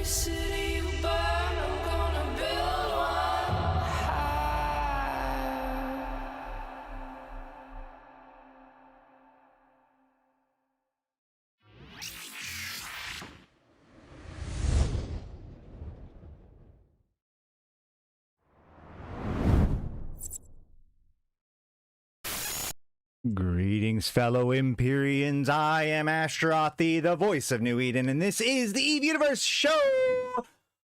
city you burn, I'm gonna build one high. Greetings, fellow Empyreans. I am Ashtarothi, the voice of New Eden, and this is the Eve Universe Show!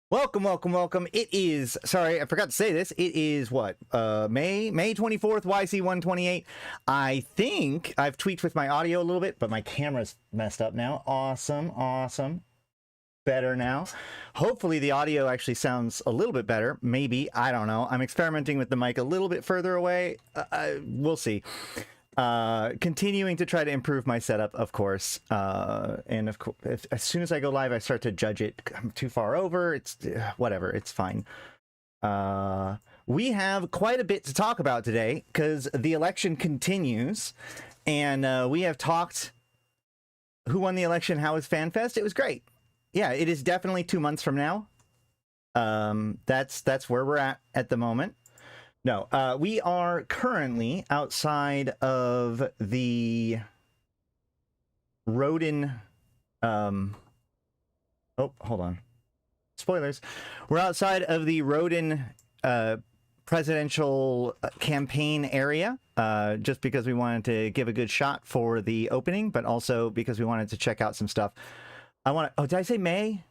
Welcome, welcome, welcome. It is, sorry, I forgot to say this. It is what? May 24th, YC128. I think I've tweaked with my audio a little bit, but my camera's messed up now. Awesome, awesome. Better now. Hopefully the audio actually sounds a little bit better. Maybe, I don't know. I'm experimenting with the mic a little bit further away. We'll see. Continuing to try to improve my setup, of course, and of course, as soon as I go live, I start to judge it. I'm too far over. It's whatever. It's fine. We have quite a bit to talk about today because the election continues, and we have talked. Who won the election? How was FanFest? It was great. Yeah, it is definitely 2 months from now. That's where we're at the moment. No, we are currently outside of the Rodin, oh, hold on. Spoilers. We're outside of the Rodin presidential campaign area, just because we wanted to give a good shot for the opening, but also because we wanted to check out some stuff. Oh, did I say May?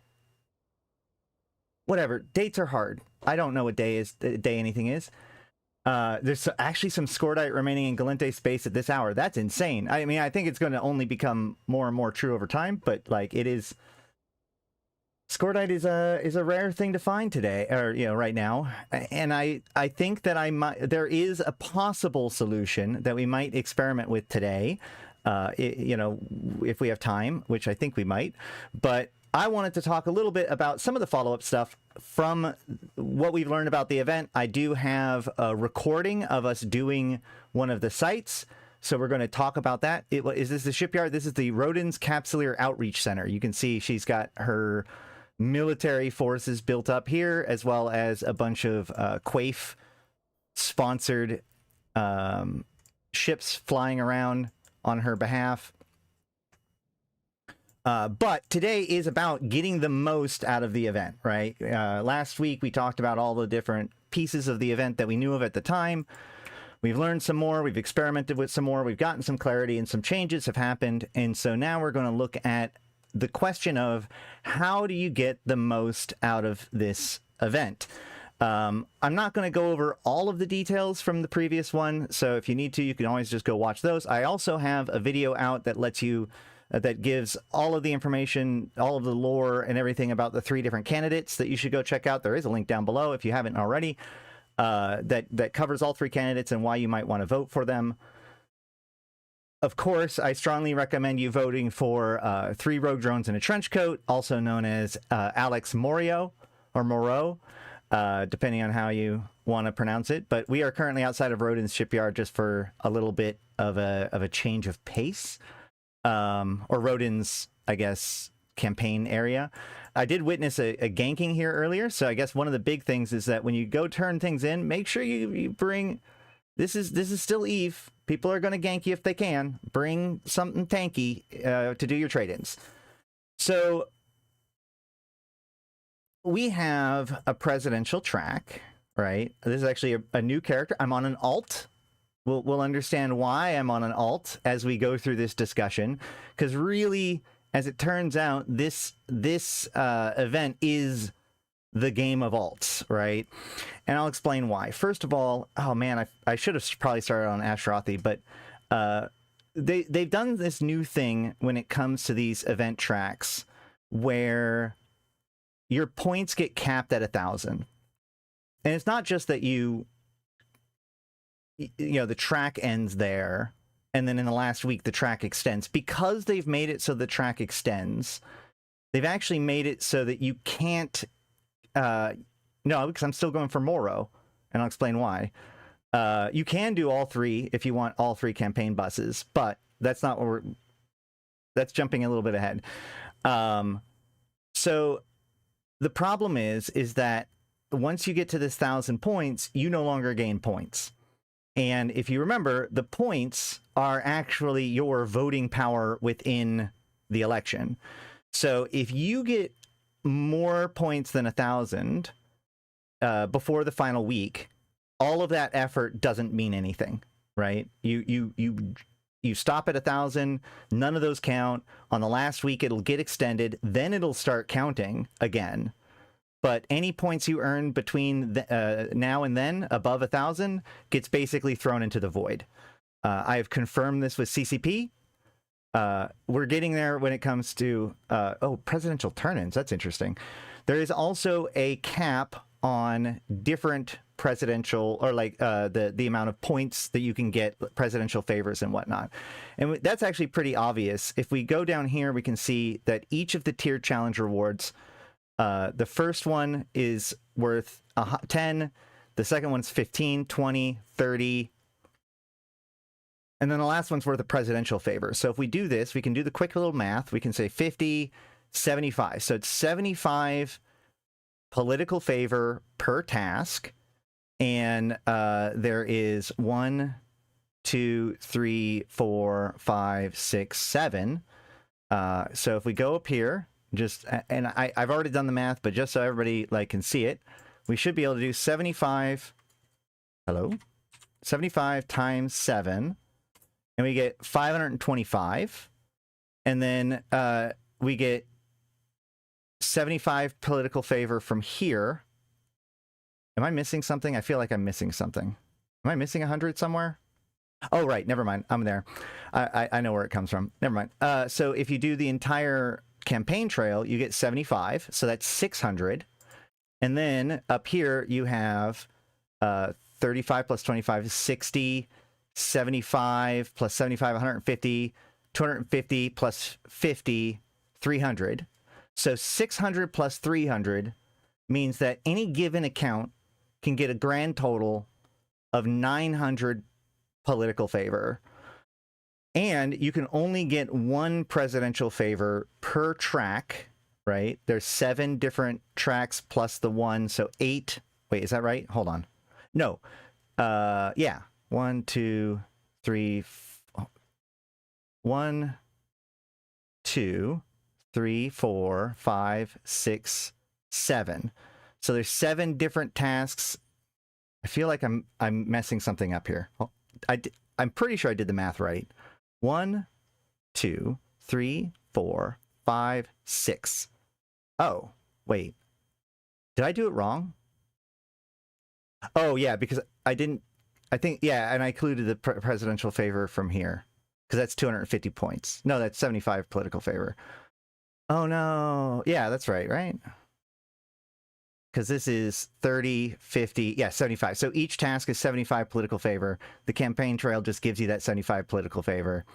Whatever. Dates are hard. I don't know what day anything is. There's actually some Scordite remaining in Gallente space at this hour. That's insane. I mean, I think it's going to only become more and more true over time, but like it is. Scordite is a rare thing to find today, or right now, and I think that there is a possible solution that we might experiment with today. If we have time, which I think we might, but I wanted to talk a little bit about some of the follow-up stuff from what we've learned about the event. I do have a recording of us doing one of the sites, so we're going to talk about that. Is this the shipyard? This is the Rodin's Capsuleer Outreach Center. You can see she's got her military forces built up here, as well as a bunch of Quaif-sponsored ships flying around on her behalf. But today is about getting the most out of the event, right? Last week, we talked about all the different pieces of the event that we knew of at the time. We've learned some more. We've experimented with some more. We've gotten some clarity, and some changes have happened. And so now we're going to look at the question of how do you get the most out of this event? I'm not going to go over all of the details from the previous one. So if you need to, you can always just go watch those. I also have a video out that lets you that gives all of the information, all of the lore and everything about the 3 different candidates that you should go check out. There is a link down below if you haven't already, that covers all 3 candidates and why you might want to vote for them. Of course, I strongly recommend you voting for 3 rogue drones in a trench coat, also known as Alex Morio, or Moreau, depending on how you want to pronounce it. But we are currently outside of Rodin's shipyard just for a little bit of a change of pace. Or Rodin's, I guess, campaign area. I did witness a ganking here earlier, so I guess one of the big things is that when you go turn things in, make sure you bring... This is still Eve. People are going to gank you if they can. Bring something tanky to do your trade-ins. So we have a presidential track, right? This is actually a new character. I'm on an alt. We'll understand why I'm on an alt as we go through this discussion, because really, as it turns out, this event is the game of alts, right? And I'll explain why. First of all, oh man, I should have probably started on Ashtarothi, but they've done this new thing when it comes to these event tracks where your points get capped at 1,000, and it's not just that the track ends there, and then in the last week the track extends. Because they've made it so the track extends, they've actually made it so that you can't no, because I'm still going for Moro, and I'll explain why. You can do all 3 if you want all 3 campaign buses, but that's not what that's jumping a little bit ahead. So The problem is that once you get to this 1,000 points, you no longer gain points. And if you remember, the points are actually your voting power within the election. So if you get more points than 1,000 before the final week, all of that effort doesn't mean anything, right? You stop at 1,000, none of those count. On the last week, it'll get extended, then it'll start counting again. But any points you earn between now and then above 1,000 gets basically thrown into the void. I have confirmed this with CCP. We're getting there when it comes to presidential turn-ins. That's interesting. There is also a cap on different presidential, or like the amount of points that you can get, presidential favors and whatnot. And that's actually pretty obvious. If we go down here, we can see that each of the tiered challenge rewards, the first one is worth 10, the second one's 15, 20, 30, and then the last one's worth a presidential favor. So if we do this, we can do the quick little math. We can say 50, 75. So it's 75 political favor per task. And there is 1, 2, 3, 4, 5, 6, 7. So if we go up here, I've already done the math, but just so everybody can see it, we should be able to do 75. 75 times 7, and we get 525. And then we get 75 political favor from here. Am I missing something? I feel like I'm missing something. Am I missing 100 somewhere? Oh, right. Never mind. I'm there. I know where it comes from. Never mind. So if you do the entire campaign trail, you get 75. So that's 600. And then up here, you have 35 plus 25 is 60, 75 plus 75, 150, 250 plus 50, 300. So 600 plus 300 means that any given account can get a grand total of 900 political favor. And you can only get one presidential favor per track, right? There's 7 different tracks plus the 1, so 8. Wait, is that right? Hold on. No. Yeah. 1, 2, 3, 1, 2, 3, 4, 5, 6, 7. So there's 7 different tasks. I feel like I'm messing something up here. I'm pretty sure I did the math right. 1, 2, 3, 4, 5, 6. Oh, wait. Did I do it wrong? Oh, yeah, because I think, yeah, and I included the presidential favor from here, because that's 250 points. No, that's 75 political favor. Oh, no. Yeah, that's right? Because this is 30, 50, yeah, 75. So each task is 75 political favor. The campaign trail just gives you that 75 political favor.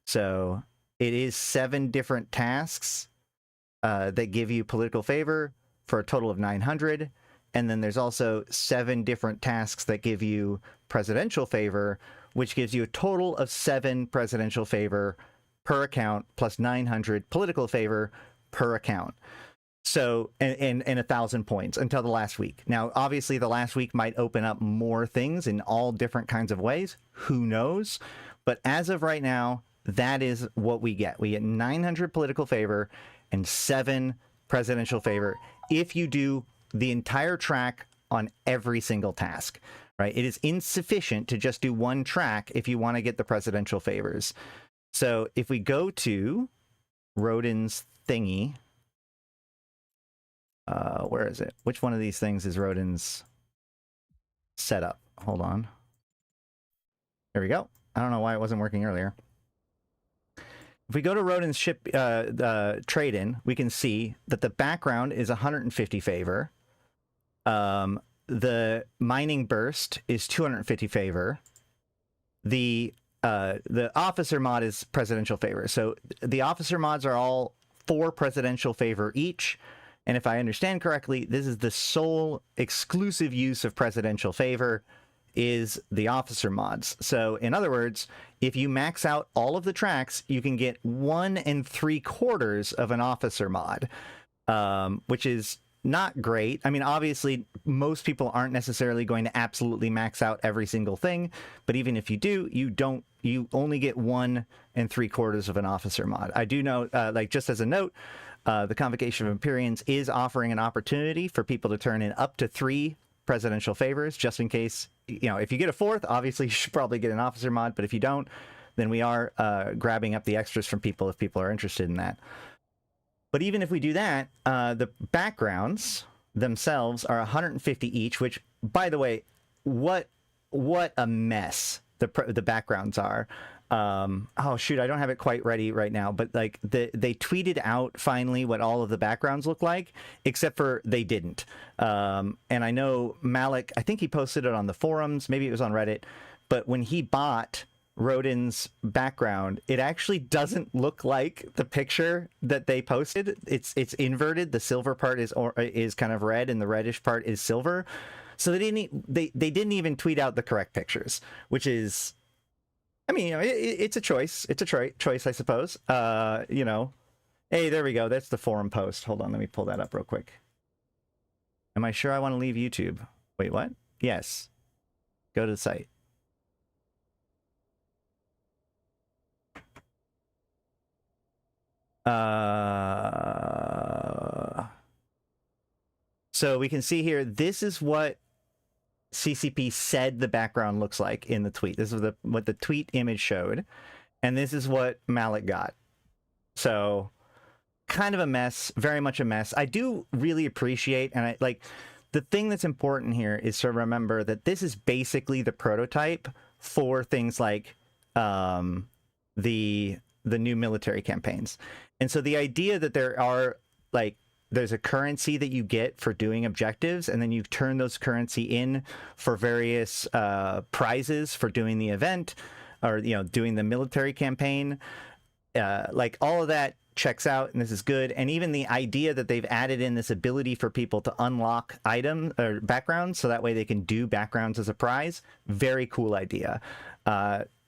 So it is 7 different tasks that give you political favor for a total of 900. And then there's also 7 different tasks that give you presidential favor, which gives you a total of 7 presidential favor per account plus 900 political favor per account. So, and 1,000 points until the last week. Now, obviously, the last week might open up more things in all different kinds of ways. Who knows? But as of right now, that is what we get. We get 900 political favor and 7 presidential favor if you do the entire track on every single task, right? It is insufficient to just do one track if you want to get the presidential favors. So if we go to Rodin's thingy, where is it? Which one of these things is Rodin's setup? Hold on. There we go. I don't know why it wasn't working earlier. If we go to Rodin's ship trade-in, we can see that the background is 150 favor. The mining burst is 250 favor. The officer mod is presidential favor. So the officer mods are all 4 presidential favor each. And if I understand correctly, this is the sole exclusive use of presidential favor is the officer mods. So in other words, if you max out all of the tracks, you can get 1 3/4 of an officer mod, which is not great. I mean, obviously, most people aren't necessarily going to absolutely max out every single thing, but even if you do, you only get 1 3/4 of an officer mod. I do know, like, just as a note, the Convocation of Empyreans is offering an opportunity for people to turn in up to 3 presidential favors, just in case, you know, if you get a 4th, obviously you should probably get an officer mod, but if you don't, then we are grabbing up the extras from people if people are interested in that. But even if we do that, the backgrounds themselves are 150 each, which, by the way, what a mess the backgrounds are. Oh shoot, I don't have it quite ready right now, but like they tweeted out finally what all of the backgrounds look like, except for they didn't. And I know Malak, I think he posted it on the forums, maybe it was on Reddit, but when he bought Rodin's background, it actually doesn't look like the picture that they posted. It's inverted. The silver part is kind of red and the reddish part is silver. So they didn't even tweet out the correct pictures, which is, I mean, you know, it's a choice. It's a choice, I suppose. You know, hey, there we go. That's the forum post. Hold on, let me pull that up real quick. Am I sure I want to leave YouTube? Wait, what? Yes. Go to the site. So we can see here, this is what CCP said the background looks like in the tweet. This is what the tweet image showed. And this is what Malak got. So kind of a mess, very much a mess. I do really appreciate, and I like, the thing that's important here is to remember that this is basically the prototype for things like the new military campaigns. And so the idea that there are, like, there's a currency that you get for doing objectives, and then you turn those currency in for various prizes for doing the event, or, you know, doing the military campaign. Like, all of that checks out, and this is good. And even the idea that they've added in this ability for people to unlock item or backgrounds, so that way they can do backgrounds as a prize. Very cool idea.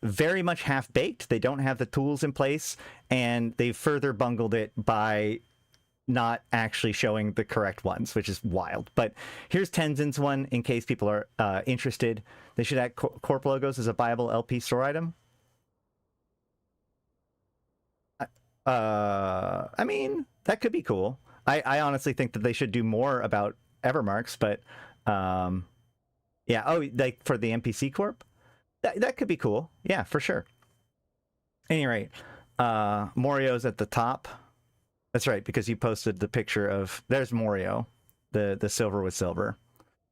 Very much half-baked. They don't have the tools in place, and they've further bungled it by not actually showing the correct ones, which is wild. But here's Tenzin's one, in case people are interested. They should add corp logos as a viable LP store item. I mean, that could be cool. I honestly think that they should do more about Evermarks, but yeah. Oh, like for the NPC Corp? That could be cool. Yeah, for sure. At any rate, Morio's at the top. That's right, because you posted the picture of, there's Morio, the silver with silver.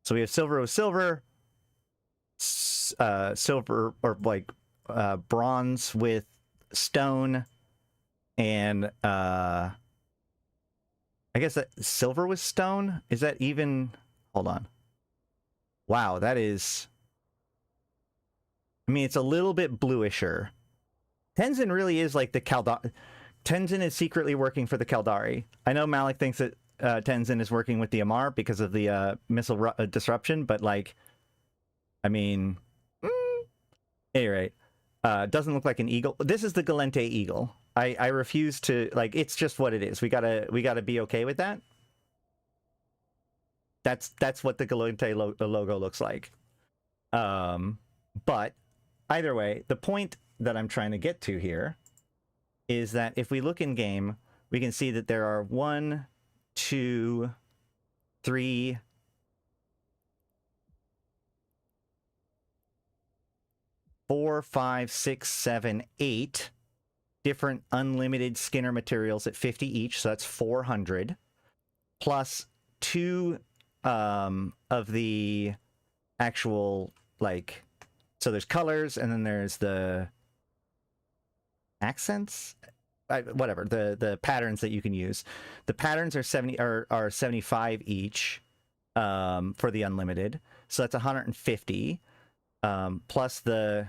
So we have silver with silver, silver, or like bronze with stone, and I guess that silver with stone? Is that even, hold on. Wow, that is, I mean, it's a little bit bluisher. Tenzin really is like the Kaldari. Tenzin is secretly working for the Kaldari. I know Malak thinks that Tenzin is working with the Amar because of the missile disruption, but like, I mean, anyway, doesn't look like an eagle. This is the Gallente eagle. I refuse to, like, it's just what it is. We gotta be okay with that. That's what the Gallente logo looks like. But either way, the point that I'm trying to get to here is that if we look in game, we can see that there are 1, 2, 3, 4, 5, 6, 7, 8 different unlimited Skinner materials at 50 each, so that's 400, plus 2 of the actual, like, so there's colors, and then there's the accents, whatever, the patterns that you can use. The patterns are 75 each for the unlimited, so that's 150, plus the,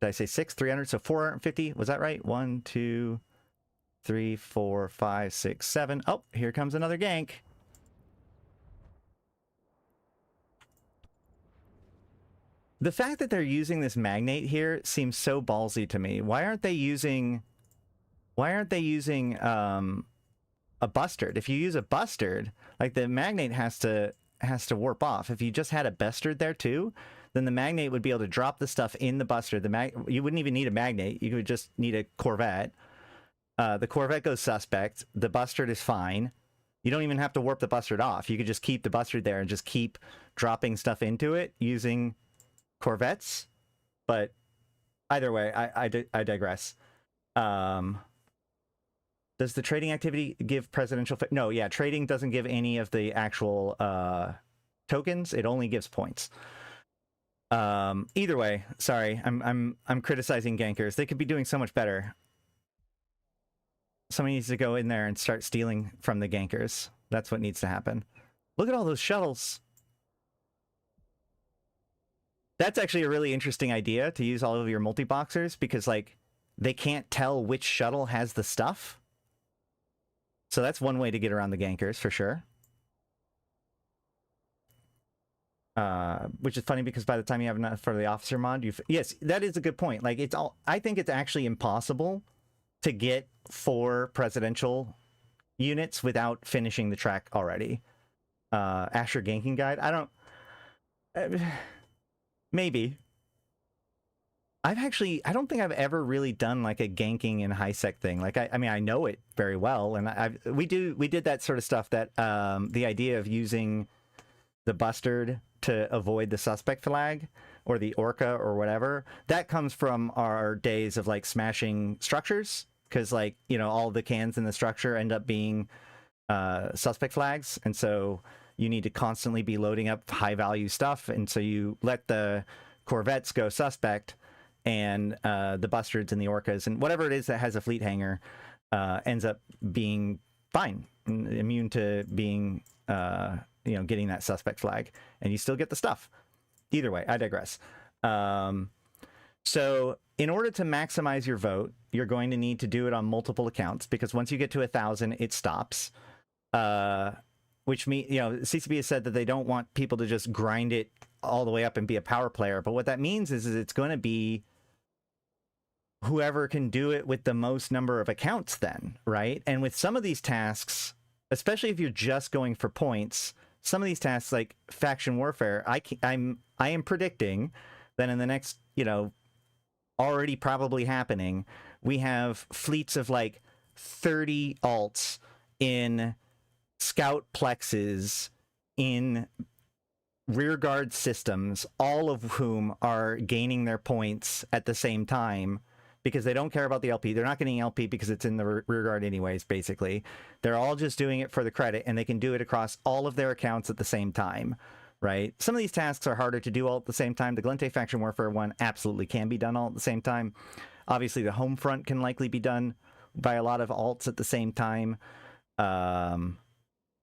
did I say 300, so 450, was that right? 1, 2, 3, 4, 5, 6, 7. Oh, here comes another gank. The fact that they're using this magnate here seems so ballsy to me. Why aren't they using a bustard. If you use a bustard, like the magnate has to warp off. If you just had a bustard there too, then the magnate would be able to drop the stuff in the bustard. You wouldn't even need a magnate. You would just need a Corvette. The Corvette goes suspect. The bustard is fine. You don't even have to warp the bustard off. You could just keep the bustard there and just keep dropping stuff into it using Corvettes. But either way, I digress. Does the trading activity give presidential? No, yeah, trading doesn't give any of the actual tokens. It only gives points. Either way, sorry, I'm criticizing gankers. They could be doing so much better. Somebody needs to go in there and start stealing from the gankers. That's what needs to happen. Look at all those shuttles. That's actually a really interesting idea, to use all of your multi-boxers, because like they can't tell which shuttle has the stuff. So that's one way to get around the gankers for sure. Which is funny because by the time you have enough for the officer mod, yes, that is a good point. Like I think it's actually impossible to get 4 presidential units without finishing the track already. Asher ganking guide. I don't. Maybe. I don't think I've ever really done like a ganking in high sec thing. Like I mean I know it very well, and we did that sort of stuff. That the idea of using the bustard to avoid the suspect flag or the orca or whatever, that comes from our days of like smashing structures, because like, you know, all the cans in the structure end up being suspect flags, and so you need to constantly be loading up high value stuff, and so you let the corvettes go suspect, and the bustards and the orcas and whatever it is that has a fleet hanger ends up being fine, immune to being you know, getting that suspect flag, and you still get the stuff. Either way, I digress. So in order to maximize your vote, you're going to need to do it on multiple accounts, because once you get to 1,000, it stops. Which means, you know, CCP has said that they don't want people to just grind it all the way up and be a power player. But what that means is it's going to be whoever can do it with the most number of accounts then, right? And with some of these tasks, especially if you're just going for points, some of these tasks like faction warfare, I am predicting that in the next, you know, already probably happening, we have fleets of like 30 alts in scout plexes in rearguard systems, all of whom are gaining their points at the same time, because they don't care about the LP. They're not getting LP because it's in the rearguard anyways, basically. They're all just doing it for the credit, and they can do it across all of their accounts at the same time, right? Some of these tasks are harder to do all at the same time. The Gallente Faction Warfare one absolutely can be done all at the same time. Obviously, the home front can likely be done by a lot of alts at the same time.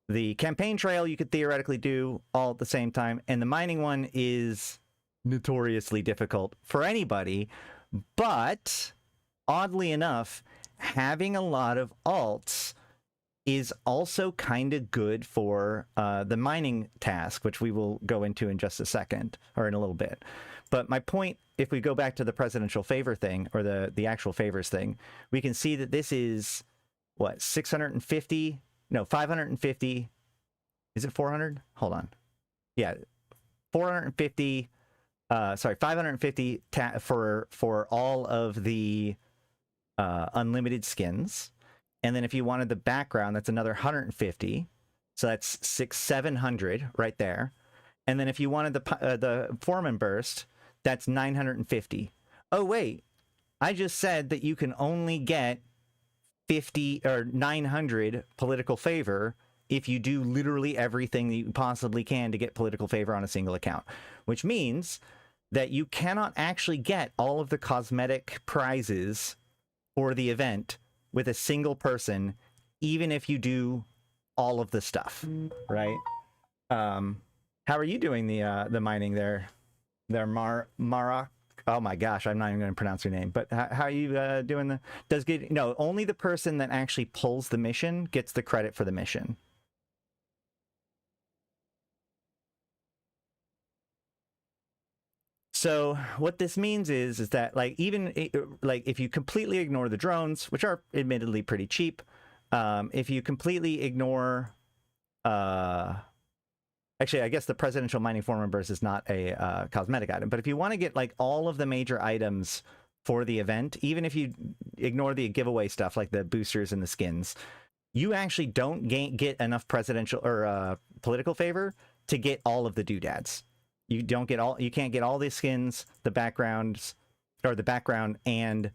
The campaign trail you could theoretically do all at the same time. And the mining one is notoriously difficult for anybody. But oddly enough, having a lot of alts is also kind of good for the mining task, which we will go into in just a second, or in a little bit. But my point, if we go back to the presidential favor thing, or the actual favors thing, we can see that this is, what, 650? No, 550. Is it 400? Hold on. Yeah, 450. Sorry, 550 for all of the unlimited skins. And then if you wanted the background, that's another 150. So that's 700 right there. And then if you wanted the foreman burst, that's 950. Oh, wait. I just said that you can only get 50 or 900 political favor if you do literally everything that you possibly can to get political favor on a single account, which means that you cannot actually get all of the cosmetic prizes for the event with a single person, even if you do all of the stuff, right? How are you doing the mining there? Malak? Oh my gosh, I'm not even going to pronounce your name. But how are you doing no, only the person that actually pulls the mission gets the credit for the mission. So what this means is that like even like if you completely ignore the drones, which are admittedly pretty cheap, if you completely ignore, actually, I guess the presidential mining form and burst is not a cosmetic item, but if you want to get like all of the major items for the event, even if you ignore the giveaway stuff like the boosters and the skins, you actually don't get enough presidential or political favor to get all of the doodads. You can't get all the skins, the backgrounds, or the background and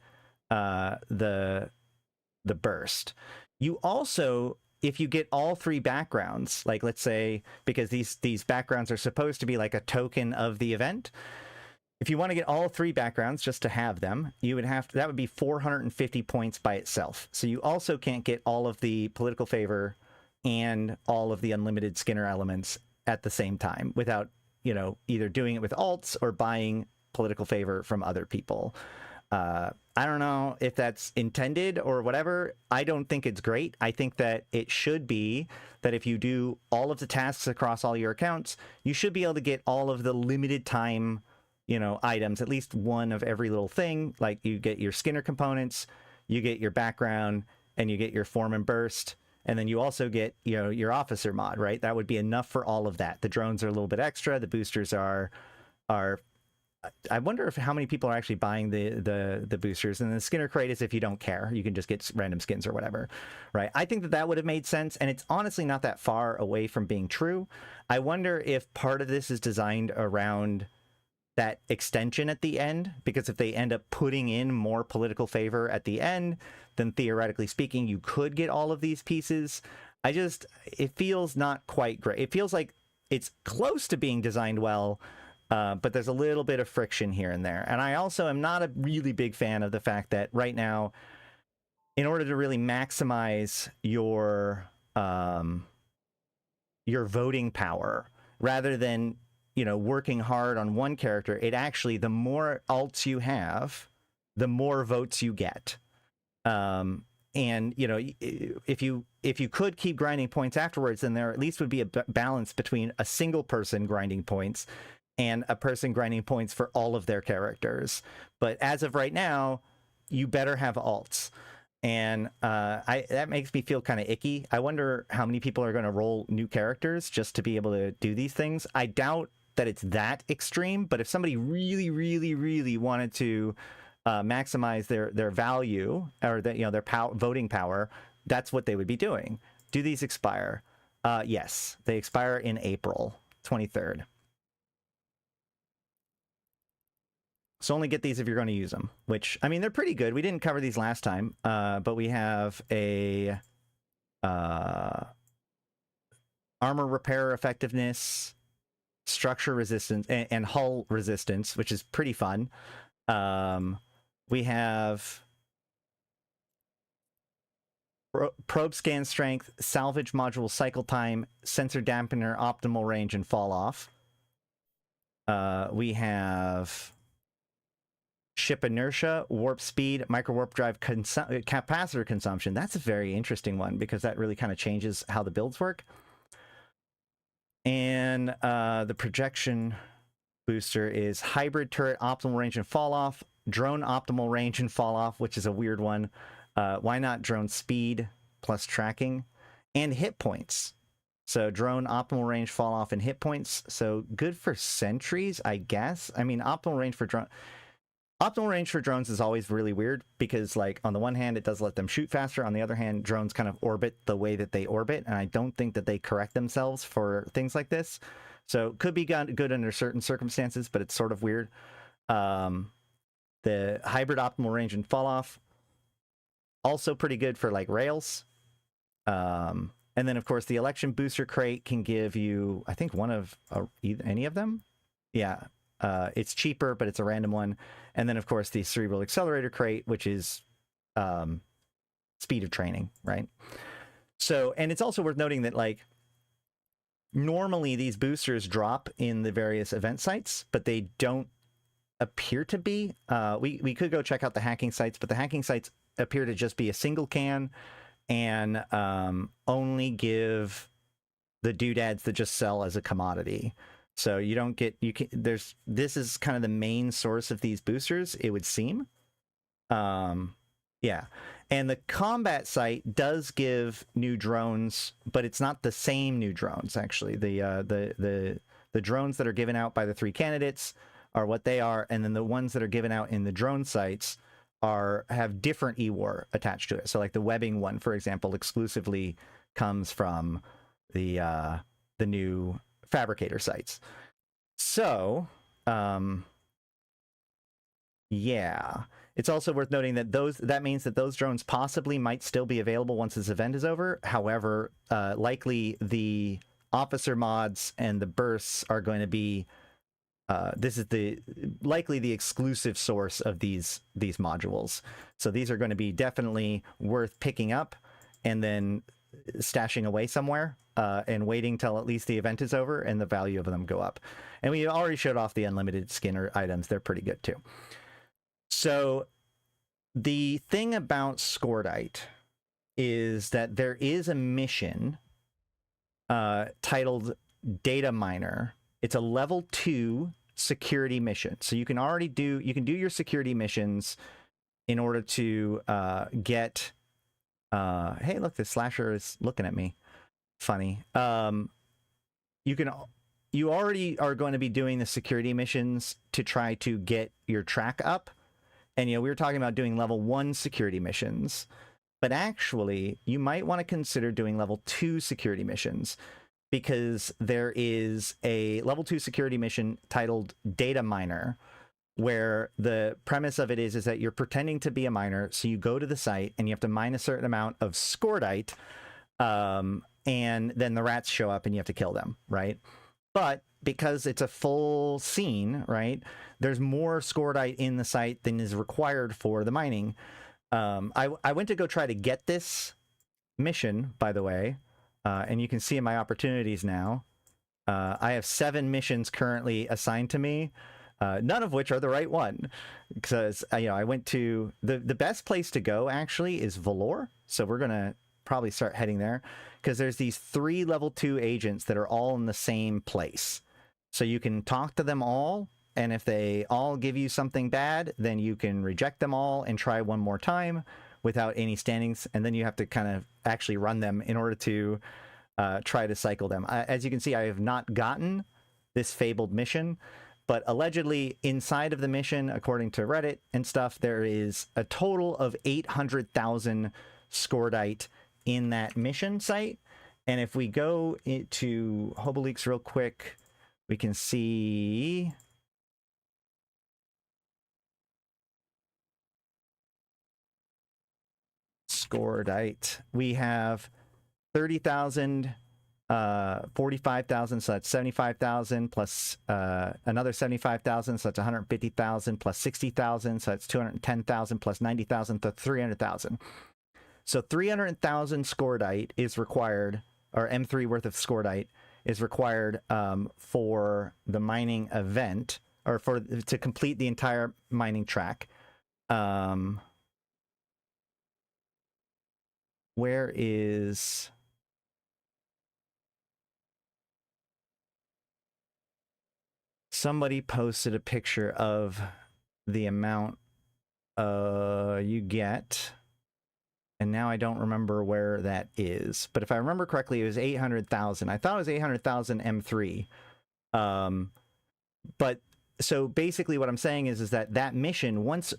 the burst. You also, if you get all 3 backgrounds, like let's say, because these backgrounds are supposed to be like a token of the event, if you want to get all 3 backgrounds just to have them, you would have to, that would be 450 points by itself. So you also can't get all of the political favor and all of the unlimited Skinner elements at the same time without, you know, either doing it with alts or buying political favor from other people. I don't know if that's intended or whatever. I don't think it's great. I think that it should be that if you do all of the tasks across all your accounts, you should be able to get all of the limited time, you know, items, at least one of every little thing. Like you get your Skinner components, you get your background, and you get your form and burst, and then you also get, you know, your officer mod, right? That would be enough for all of that. The drones are a little bit extra. The boosters are. I wonder if how many people are actually buying the boosters, and the Skinner crate is if you don't care, you can just get random skins or whatever, right? I think that would have made sense, and it's honestly not that far away from being true. I wonder if part of this is designed around that extension at the end, because if they end up putting in more political favor at the end, then theoretically speaking, you could get all of these pieces. It feels not quite great. It feels like it's close to being designed well, but there's a little bit of friction here and there. And I also am not a really big fan of the fact that right now, in order to really maximize your voting power, rather than, you know, working hard on one character, it actually, the more alts you have, the more votes you get. And, you know, if you could keep grinding points afterwards, then there at least would be a balance between a single person grinding points and a person grinding points for all of their characters. But as of right now, you better have alts. And that makes me feel kind of icky. I wonder how many people are going to roll new characters just to be able to do these things. I doubt that it's that extreme, but if somebody really, really, really wanted to maximize their value or their voting power, that's what they would be doing. Do these expire? Yes, they expire in April 23rd. So only get these if you're going to use them, which, I mean, they're pretty good. We didn't cover these last time, but we have a armor repair effectiveness, structure resistance, and hull resistance, which is pretty fun. We have probe scan strength, salvage module cycle time, sensor dampener, optimal range, and fall off. We have ship inertia, warp speed, micro warp drive capacitor consumption. That's a very interesting one because that really kind of changes how the builds work. And the projection booster is hybrid turret, optimal range and fall off, drone optimal range and fall off, which is a weird one. Why not drone speed plus tracking and hit points? So drone optimal range, fall off, and hit points. So good for sentries, I guess. I mean, optimal range for drones is always really weird because, like, on the one hand, it does let them shoot faster. On the other hand, drones kind of orbit the way that they orbit, and I don't think that they correct themselves for things like this. So could be good under certain circumstances, but it's sort of weird. The hybrid optimal range and fall off, also pretty good for like rails. And then, of course, the election booster crate can give you, I think, one of any of them. Yeah. It's cheaper, but it's a random one. And then, of course, the cerebral accelerator crate, which is speed of training, right? So, and it's also worth noting that, like, normally these boosters drop in the various event sites, but they don't appear to be. We could go check out the hacking sites, but the hacking sites appear to just be a single can and only give the doodads that just sell as a commodity. So you don't get, this is kind of the main source of these boosters, it would seem. Yeah. And the combat site does give new drones, but it's not the same new drones. Actually, the drones that are given out by the 3 candidates are what they are, and then the ones that are given out in the drone sites have different EWAR attached to it. So like the webbing one, for example, exclusively comes from the new fabricator sites. So yeah, it's also worth noting that that means that those drones possibly might still be available once this event is over. However, likely the officer mods and the bursts are going to be this is likely the exclusive source of these modules. So these are going to be definitely worth picking up and then stashing away somewhere and waiting till at least the event is over and the value of them go up. And we already showed off the unlimited skinner items. They're pretty good too. So the thing about Scordite is that there is a mission titled Data Miner. It's a level 2 security mission. So you can do your security missions in order to get hey, look, the slasher is looking at me. Funny. You already are going to be doing the security missions to try to get your track up. And we were talking about doing level 1 security missions, but actually you might want to consider doing level 2 security missions, because there is a level 2 security mission titled Data Miner, where the premise of it is that you're pretending to be a miner. So you go to the site and you have to mine a certain amount of Scordite, and then the rats show up and you have to kill them, right? But because it's a full scene, right, there's more Scordite in the site than is required for the mining. I went to go try to get this mission, by the way, and you can see in my opportunities now, I have 7 missions currently assigned to me, none of which are the right one, because I went to the best place to go actually is Valor, so we're gonna probably start heading there, because there's these 3 level 2 agents that are all in the same place. So you can talk to them all, and if they all give you something bad, then you can reject them all and try one more time without any standings, and then you have to kind of actually run them in order to try to cycle them. As you can see, I have not gotten this fabled mission, but allegedly inside of the mission, according to Reddit and stuff, there is a total of 800,000 Scordite in that mission site. And if we go into Hobeleaks real quick, we can see Scordite. We have 30,000, 45,000, so that's 75,000, plus another 75,000, so that's 150,000, plus 60,000, so that's 210,000, plus 90,000, to 300,000. So 300,000 Scordite is required, or M3 worth of Scordite is required for the mining event, or to complete the entire mining track. Where is... Somebody posted a picture of the amount you get, and now I don't remember where that is. But if I remember correctly, it was 800,000. I thought it was 800,000 M3. But so basically what I'm saying is that mission, once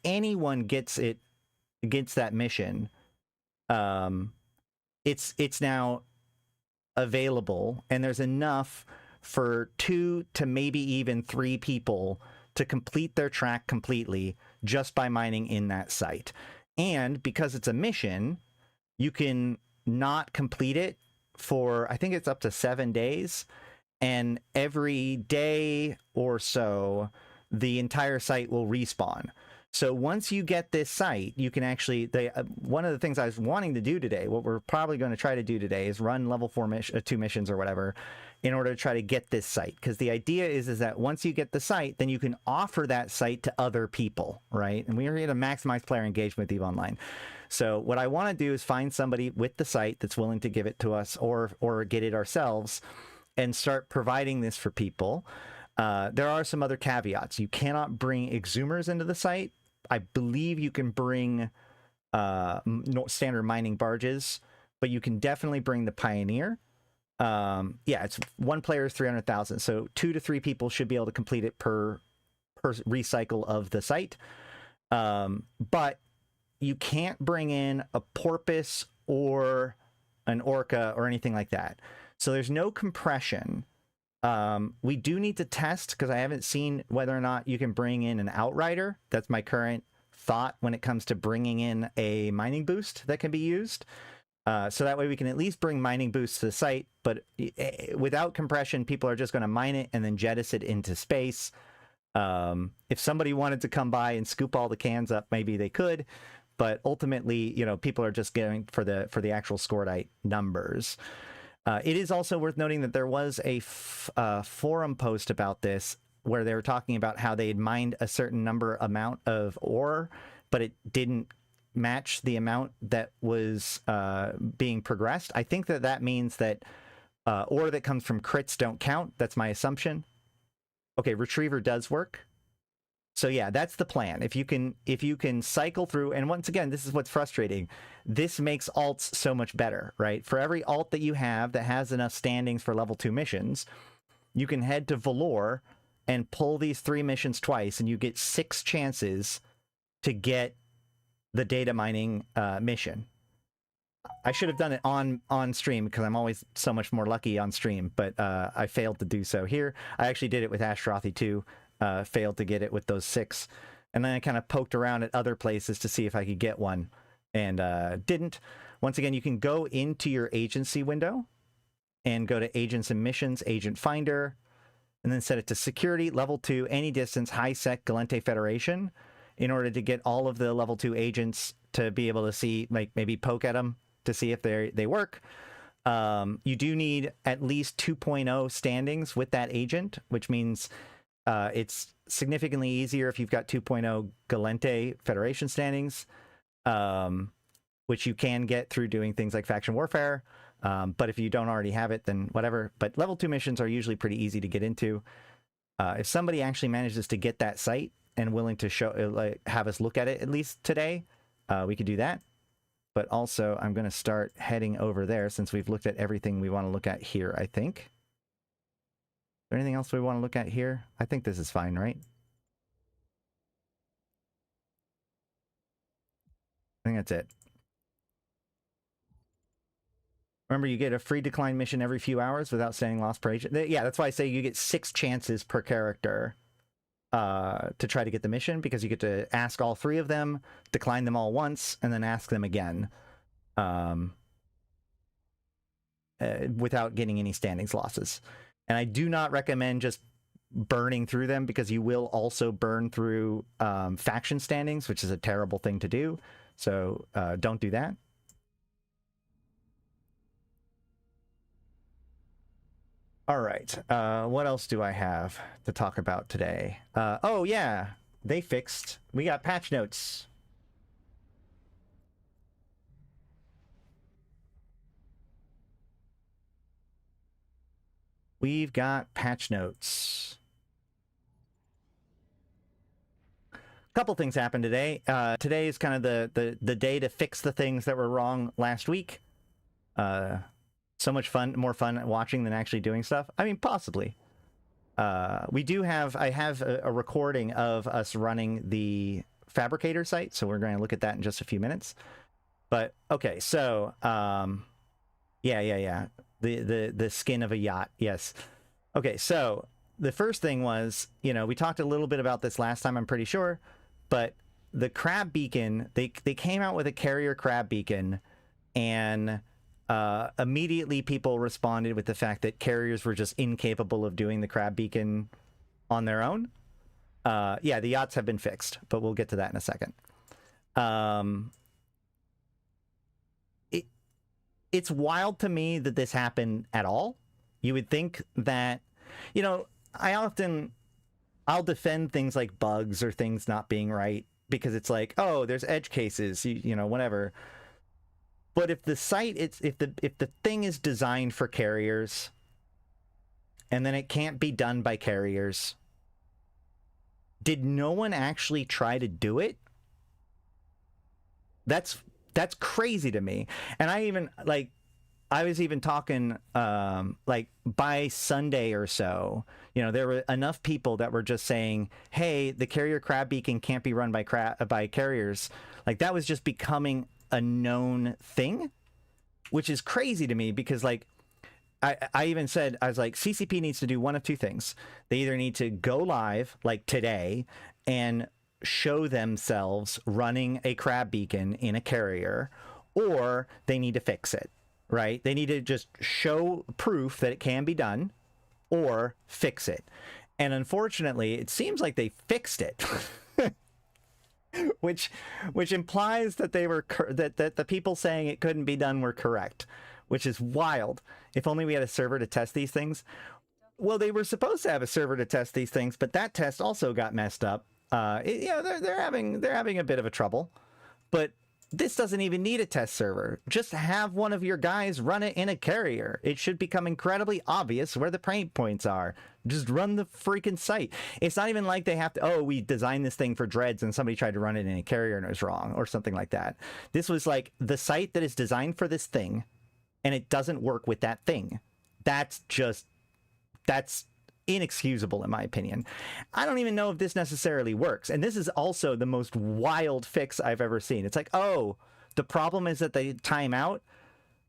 anyone gets that mission, it's now available, and there's enough for 2 to maybe even 3 people to complete their track completely just by mining in that site. And because it's a mission, you can not complete it for, I think it's up to 7 days, and every day or so the entire site will respawn. So once you get this site, you can actually, one of the things I was wanting to do today, what we're probably going to try to do today, is run level 2 missions or whatever in order to try to get this site. Because the idea is that once you get the site, then you can offer that site to other people, right? And we are here to maximize player engagement with EVE Online. So what I want to do is find somebody with the site that's willing to give it to us, or get it ourselves, and start providing this for people. There are some other caveats. You cannot bring exhumers into the site. I believe you can bring standard mining barges, but you can definitely bring the Pioneer. Yeah, it's one player is 300,000, so 2 to 3 people should be able to complete it per recycle of the site. But you can't bring in a porpoise or an orca or anything like that. So there's no compression. We do need to test, because I haven't seen whether or not you can bring in an outrider. That's my current thought when it comes to bringing in a mining boost that can be used. So that way we can at least bring mining boosts to the site, but without compression, people are just going to mine it and then jettison it into space. If somebody wanted to come by and scoop all the cans up, maybe they could, but ultimately, you know, people are just going for the actual Scordite numbers. It is also worth noting that there was a forum post about this where they were talking about how they had mined a certain amount of ore, but it didn't match the amount that was being progressed. I think that means that ore that comes from crits don't count. That's my assumption. Okay, retriever does work. So yeah, that's the plan. If you can cycle through, and once again, this is what's frustrating. This makes alts so much better, right? For every alt that you have that has enough standings for level 2 missions, you can head to Valor and pull these 3 missions twice, and you get 6 chances to get the data mining mission. I should have done it on stream, because I'm always so much more lucky on stream, but I failed to do so here. I actually did it with Ashtarothi too. Failed to get it with those 6, and then I kind of poked around at other places to see if I could get one, and didn't. Once again, you can go into your agency window and go to Agents and Missions, Agent Finder, and then set it to Security, Level 2, Any Distance, High Sec, Gallente Federation, in order to get all of the level 2 agents to be able to see, like, maybe poke at them to see if they work. You do need at least 2.0 standings with that agent, which means it's significantly easier if you've got 2.0 Gallente Federation standings, which you can get through doing things like faction warfare. But if you don't already have it, then whatever. But level 2 missions are usually pretty easy to get into. If somebody actually manages to get that site and willing to show, have us look at it at least today, we could do that. But also, I'm going to start heading over there since we've looked at everything we want to look at here, I think. Is there anything else we want to look at here? I think this is fine, right? I think that's it. Remember, you get a free decline mission every few hours without standing loss per agent. Yeah, that's why I say you get 6 chances per character to try to get the mission, because you get to ask all 3 of them, decline them all once, and then ask them again without getting any standings losses. And I do not recommend just burning through them, because you will also burn through faction standings, which is a terrible thing to do. So don't do that. All right. What else do I have to talk about today? Oh, yeah. They fixed. We got patch notes. We've got patch notes. A couple things happened today. Today is kind of the day to fix the things that were wrong last week. So much fun, more fun watching than actually doing stuff. I mean, possibly. I have a recording of us running the fabricator site, so we're going to look at that in just a few minutes. But okay, so yeah. The skin of a yacht, yes. Okay, so the first thing was, we talked a little bit about this last time, I'm pretty sure, but the crab beacon, they came out with a carrier crab beacon, and immediately people responded with the fact that carriers were just incapable of doing the crab beacon on their own. Yeah, the yachts have been fixed, but we'll get to that in a second. It's wild to me that this happened at all. You would think that, I'll defend things like bugs or things not being right, because it's like, oh, there's edge cases, whatever. But if the site, if the thing is designed for carriers, and then it can't be done by carriers, did no one actually try to do it? That's crazy to me. And I was even talking like by Sunday or so, you know, there were enough people that were just saying, hey, the carrier crab beacon can't be run by carriers. Like that was just becoming a known thing, which is crazy to me because like I even said, I was like, CCP needs to do one of two things. They either need to go live like today and show themselves running a crab beacon in a carrier, or they need to fix it, right? They need to just show proof that it can be done or fix it. And unfortunately, it seems like they fixed it. which implies that they were that the people saying it couldn't be done were correct, which is wild. If only we had a server to test these things. Well, they were supposed to have a server to test these things, but that test also got messed up. They're having a bit of a trouble, but this doesn't even need a test server. Just have one of your guys run it in a carrier. It should become incredibly obvious where the pain points are. Just run the freaking site. It's not even like they have to, oh, we designed this thing for dreads and somebody tried to run it in a carrier and it was wrong or something like that. This was like the site that is designed for this thing and it doesn't work with that thing. That's inexcusable in my opinion. I don't even know if this necessarily works. And this is also the most wild fix I've ever seen. It's like, oh, the problem is that they time out.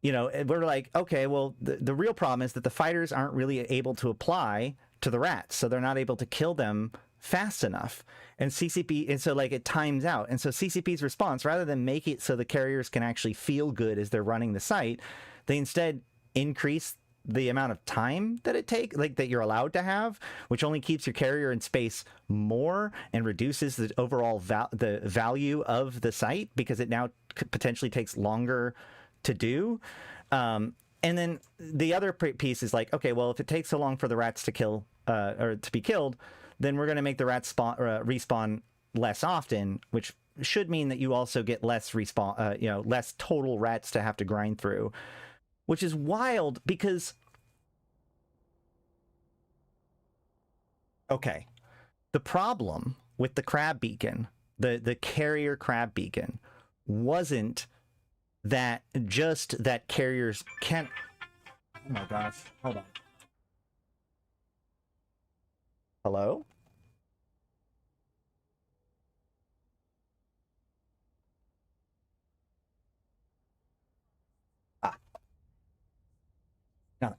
You know, we're like, okay, well, the real problem is that the fighters aren't really able to apply to the rats. So they're not able to kill them fast enough. And CCP, and so like it times out. And so CCP's response, rather than make it so the carriers can actually feel good as they're running the site, they instead increase the amount of time that it takes, like that you're allowed to have, which only keeps your carrier in space more and reduces the overall the value of the site because it now potentially takes longer to do. And then the other piece is like, okay, well, if it takes so long for the rats to kill or to be killed, then we're going to make the rats respawn less often, which should mean that you also get less respawn, less total rats to have to grind through. Which is wild because, okay, the problem with the crab beacon, the carrier crab beacon, wasn't that just that carriers can't. Oh my gosh, hold on. Hello? Now,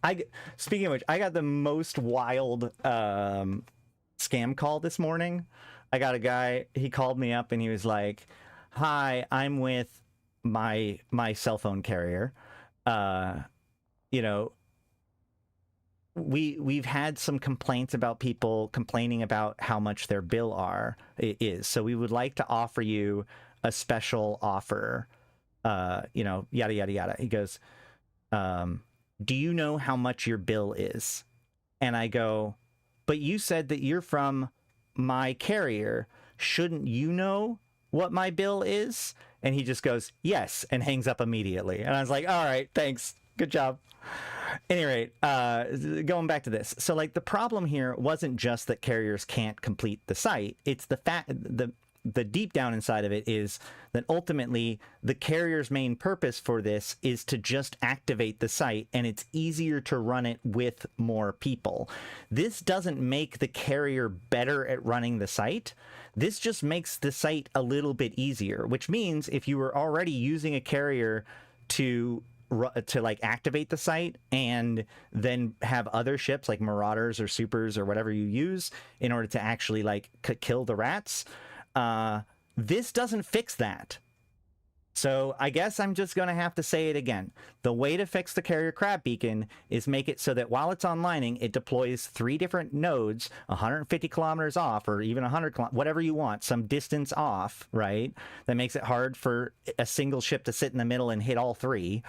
speaking of which, I got the most wild scam call this morning. I got a guy, he called me up and he was like, hi, I'm with my cell phone carrier. We've had some complaints about people complaining about how much their bill is. So we would like to offer you a special offer, yada, yada, yada. He goes, do you know how much your bill is? And I go, but you said that you're from my carrier. Shouldn't you know what my bill is? And he just goes, yes, and hangs up immediately. And I was like, all right, thanks. Good job. Any rate, going back to this. So like the problem here wasn't just that carriers can't complete the site. It's the fact, the deep down inside of it is that ultimately the carrier's main purpose for this is to just activate the site, and it's easier to run it with more people. This doesn't make the carrier better at running the site. This just makes the site a little bit easier, which means if you were already using a carrier to like activate the site and then have other ships like Marauders or Supers or whatever you use in order to actually like kill the rats, this doesn't fix that. So I guess I'm just going to have to say it again. The way to fix the carrier crab beacon is make it so that while it's onlining, it deploys 3 different nodes 150 kilometers off, or even 100 kilometers, whatever you want, some distance off, right? That makes it hard for a single ship to sit in the middle and hit all 3.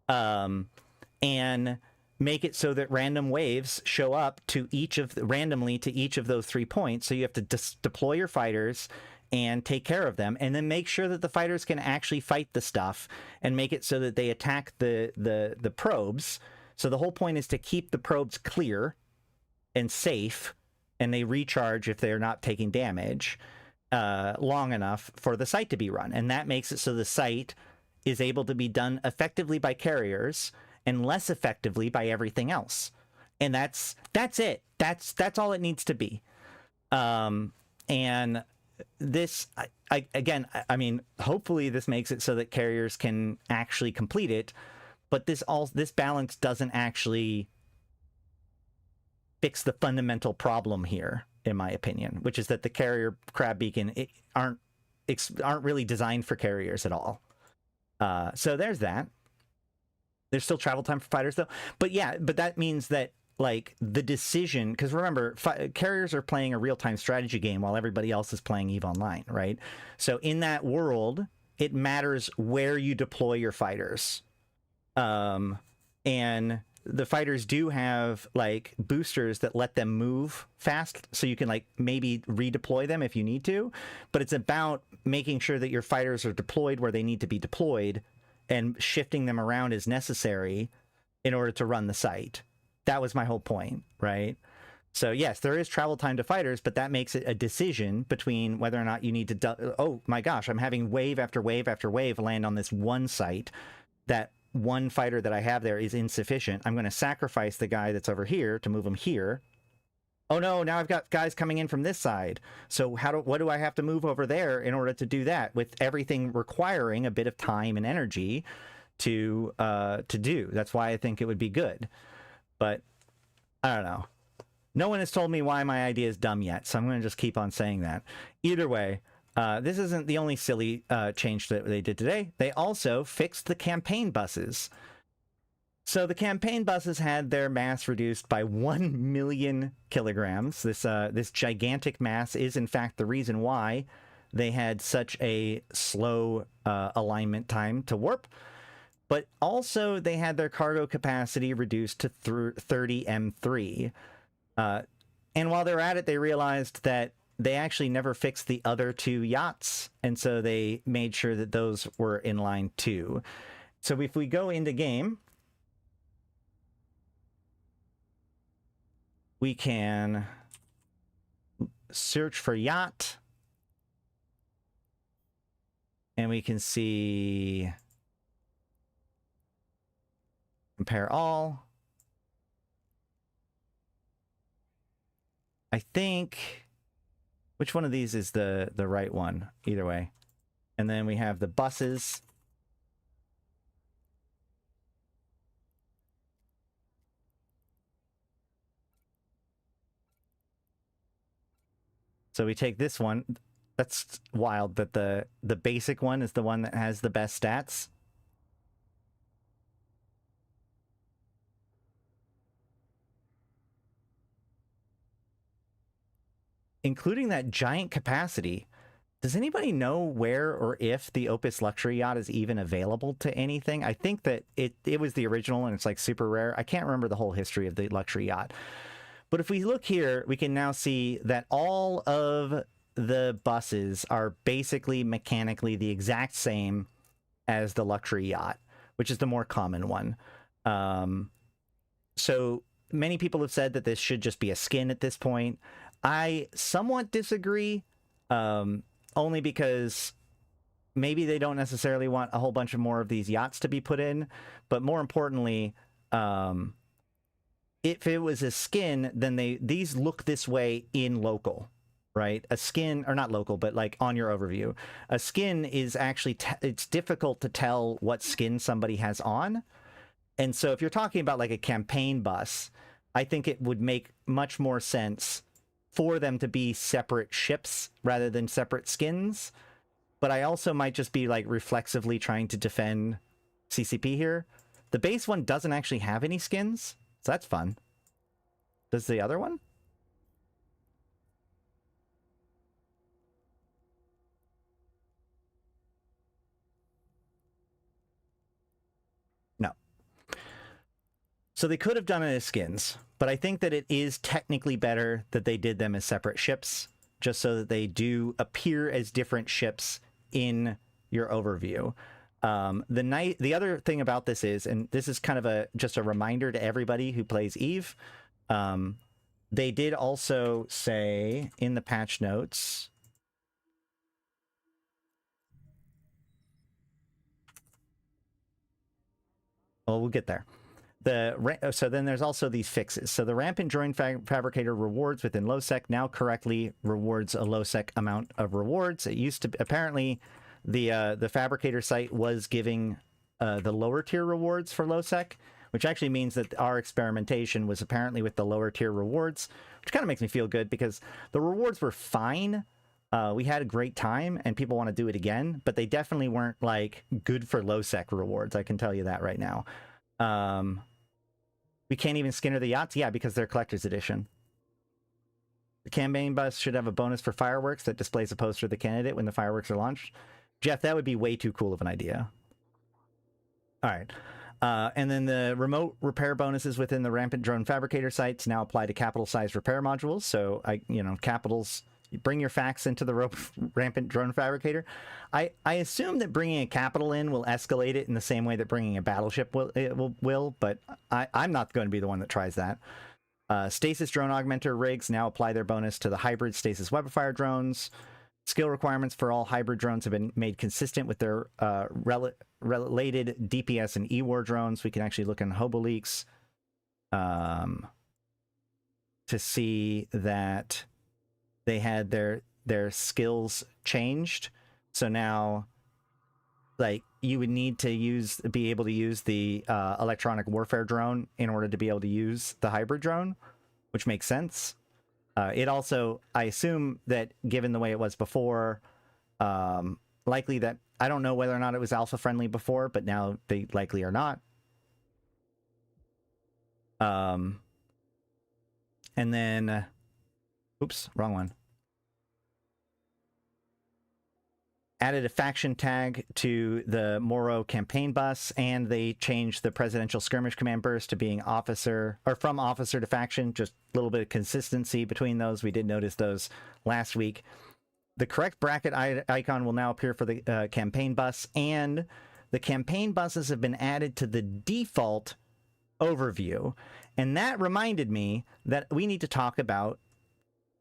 And make it so that random waves show up to randomly to each of those 3 points. So you have to deploy your fighters and take care of them, and then make sure that the fighters can actually fight the stuff, and make it so that they attack the probes. So the whole point is to keep the probes clear and safe, and they recharge if they're not taking damage. long enough for the site to be run. And that makes it so the site is able to be done effectively by carriers and less effectively by everything else. And that's it. That's all it needs to be. And this, I mean, hopefully this makes it so that carriers can actually complete it, but this balance doesn't actually fix the fundamental problem here, in my opinion, which is that the carrier crab beacon aren't really designed for carriers at all. So there's that. There's still travel time for fighters though, but yeah, but that means that like the decision, because remember, carriers are playing a real-time strategy game while everybody else is playing EVE Online, right? So in that world, it matters where you deploy your fighters. And the fighters do have like boosters that let them move fast, so you can like maybe redeploy them if you need to, but it's about making sure that your fighters are deployed where they need to be deployed and shifting them around as necessary in order to run the site. That was my whole point, right? So yes, there is travel time to fighters, but that makes it a decision between whether or not you need to, oh my gosh, I'm having wave after wave after wave land on this one site. That one fighter that I have there is insufficient. I'm going to sacrifice the guy that's over here to move him here. Oh no, now I've got guys coming in from this side. So what do I have to move over there in order to do that, with everything requiring a bit of time and energy to do? That's why I think it would be good. But I don't know. No one has told me why my idea is dumb yet, so I'm going to just keep on saying that. Either way, this isn't the only silly change that they did today. They also fixed the campaign buses. So the campaign buses had their mass reduced by 1 million kilograms. This gigantic mass is, in fact, the reason why they had such a slow alignment time to warp. But also they had their cargo capacity reduced to 30 M3. And while they were at it, they realized that they actually never fixed the other two yachts, and so they made sure that those were in line too. So if we go into game, we can search for yacht, and we can see compare all. I think, which one of these is the right one? Either way. And then we have the buses. So we take this one. That's wild that the basic one is the one that has the best stats. Including that giant capacity. Does anybody know where or if the Opus Luxury Yacht is even available to anything? I think that it was the original and it's like super rare. I can't remember the whole history of the Luxury Yacht. But if we look here, we can now see that all of the buses are basically mechanically the exact same as the Luxury Yacht, which is the more common one. So many people have said that this should just be a skin at this point. I somewhat disagree, only because maybe they don't necessarily want a whole bunch of more of these yachts to be put in, but more importantly, if it was a skin, then these look this way in local, right? A skin, or not local, but like on your overview. A skin is actually, it's difficult to tell what skin somebody has on. And so if you're talking about like a campaign bus, I think it would make much more sense for them to be separate ships rather than separate skins. But I also might just be like reflexively trying to defend CCP here. The base one doesn't actually have any skins, so that's fun. Does the other one? No. So they could have done it as skins, but I think that it is technically better that they did them as separate ships, just so that they do appear as different ships in your overview. The other thing about this is, and this is kind of just a reminder to everybody who plays EVE, they did also say in the patch notes, Well, we'll get there. So then there's also these fixes. So the rampant drone fabricator rewards within lowsec now correctly rewards a lowsec amount of rewards. It used to apparently the fabricator site was giving the lower tier rewards for lowsec, which actually means that our experimentation was apparently with the lower tier rewards, which kind of makes me feel good because the rewards were fine. We had a great time and people want to do it again, but they definitely weren't like good for lowsec rewards. I can tell you that right now. We can't even Skinner the yachts. Yeah, because they're collector's edition. The campaign bus should have a bonus for fireworks that displays a poster of the candidate when the fireworks are launched. Jeff, that would be way too cool of an idea. All right. And then the remote repair bonuses within the rampant drone fabricator sites now apply to capital size repair modules. So capitals, you bring your facts into the rampant drone fabricator. I assume that bringing a capital in will escalate it in the same way that bringing a battleship will, but I'm not going to be the one that tries that. Stasis drone augmenter rigs now apply their bonus to the hybrid stasis weapon-fire drones. Skill requirements for all hybrid drones have been made consistent with their related DPS and E-war drones. We can actually look in HoboLeaks to see that they had their skills changed. So now, like, you would need to be able to use the electronic warfare drone in order to be able to use the hybrid drone, which makes sense. It also, I assume that given the way it was before, likely that, I don't know whether or not it was alpha friendly before, but now they likely are not. And then, oops, wrong one. Added a faction tag to the Moro campaign bus, and they changed the presidential skirmish command burst to being officer, or from officer to faction, just a little bit of consistency between those. We did notice those last week. The correct bracket icon will now appear for the campaign bus, and the campaign buses have been added to the default overview. And that reminded me that we need to talk about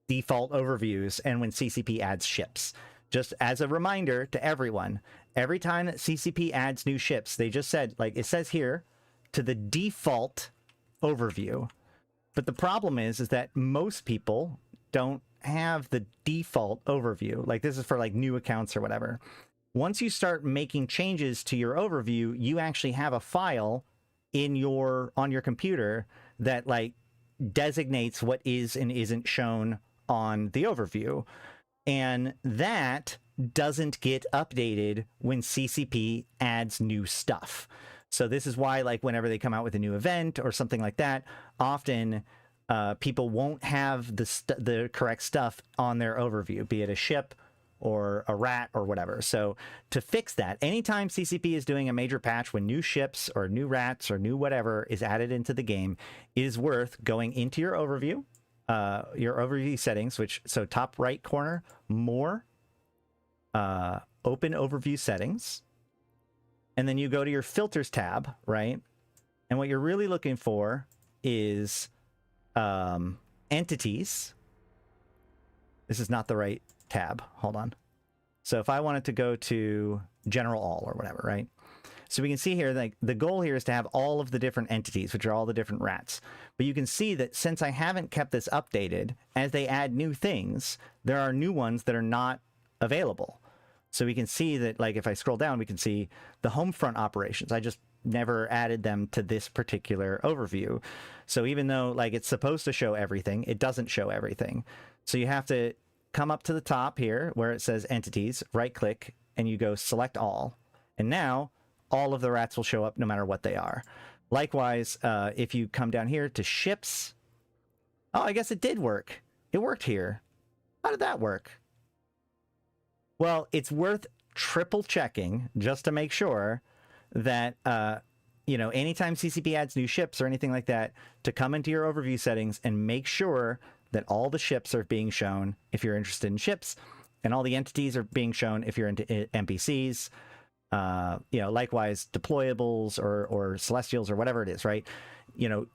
default overviews and when CCP adds ships. Just as a reminder to everyone, every time that CCP adds new ships, they just said, like it says here, to the default overview. But the problem is that most people don't have the default overview. Like this is for like new accounts or whatever. Once you start making changes to your overview, you actually have a file on your computer that like designates what is and isn't shown on the overview. And that doesn't get updated when CCP adds new stuff. So this is why, like, whenever they come out with a new event or something like that, often people won't have the correct stuff on their overview, be it a ship or a rat or whatever. So to fix that, anytime CCP is doing a major patch when new ships or new rats or new whatever is added into the game, it is worth going into your overview settings, so top right corner, more, open overview settings, and then you go to your filters tab, right? And what you're really looking for is entities. This is not the right tab. Hold on. So if I wanted to go to general all or whatever, right? So we can see here, like, the goal here is to have all of the different entities, which are all the different rats. But you can see that since I haven't kept this updated, as they add new things, there are new ones that are not available. So we can see that, like, if I scroll down, we can see the home front operations. I just never added them to this particular overview. So even though, like, it's supposed to show everything, it doesn't show everything. So you have to come up to the top here where it says entities, right click, and you go select all. And now all of the rats will show up no matter what they are. Likewise, if you come down here to ships, oh, I guess it did work. It worked here. How did that work? Well, it's worth triple checking just to make sure that, anytime CCP adds new ships or anything like that, to come into your overview settings and make sure that all the ships are being shown if you're interested in ships, and all the entities are being shown if you're into NPCs. Likewise, deployables or celestials or whatever it is, right?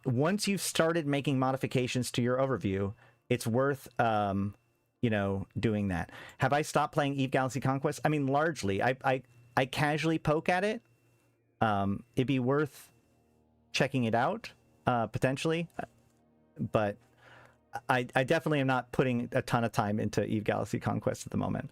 Once you've started making modifications to your overview, it's worth, doing that. Have I stopped playing Eve Galaxy Conquest? I mean, largely. I casually poke at it. It'd be worth checking it out, potentially. But I definitely am not putting a ton of time into Eve Galaxy Conquest at the moment.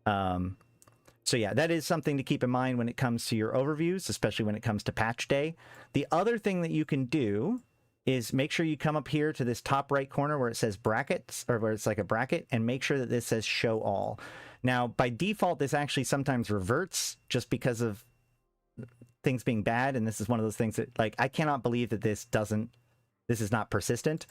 So yeah, that is something to keep in mind when it comes to your overviews, especially when it comes to patch day. The other thing that you can do is make sure you come up here to this top right corner where it says brackets, or where it's like a bracket, and make sure that this says show all. Now, by default, this actually sometimes reverts just because of things being bad, and this is one of those things that, like, I cannot believe that this is not persistent.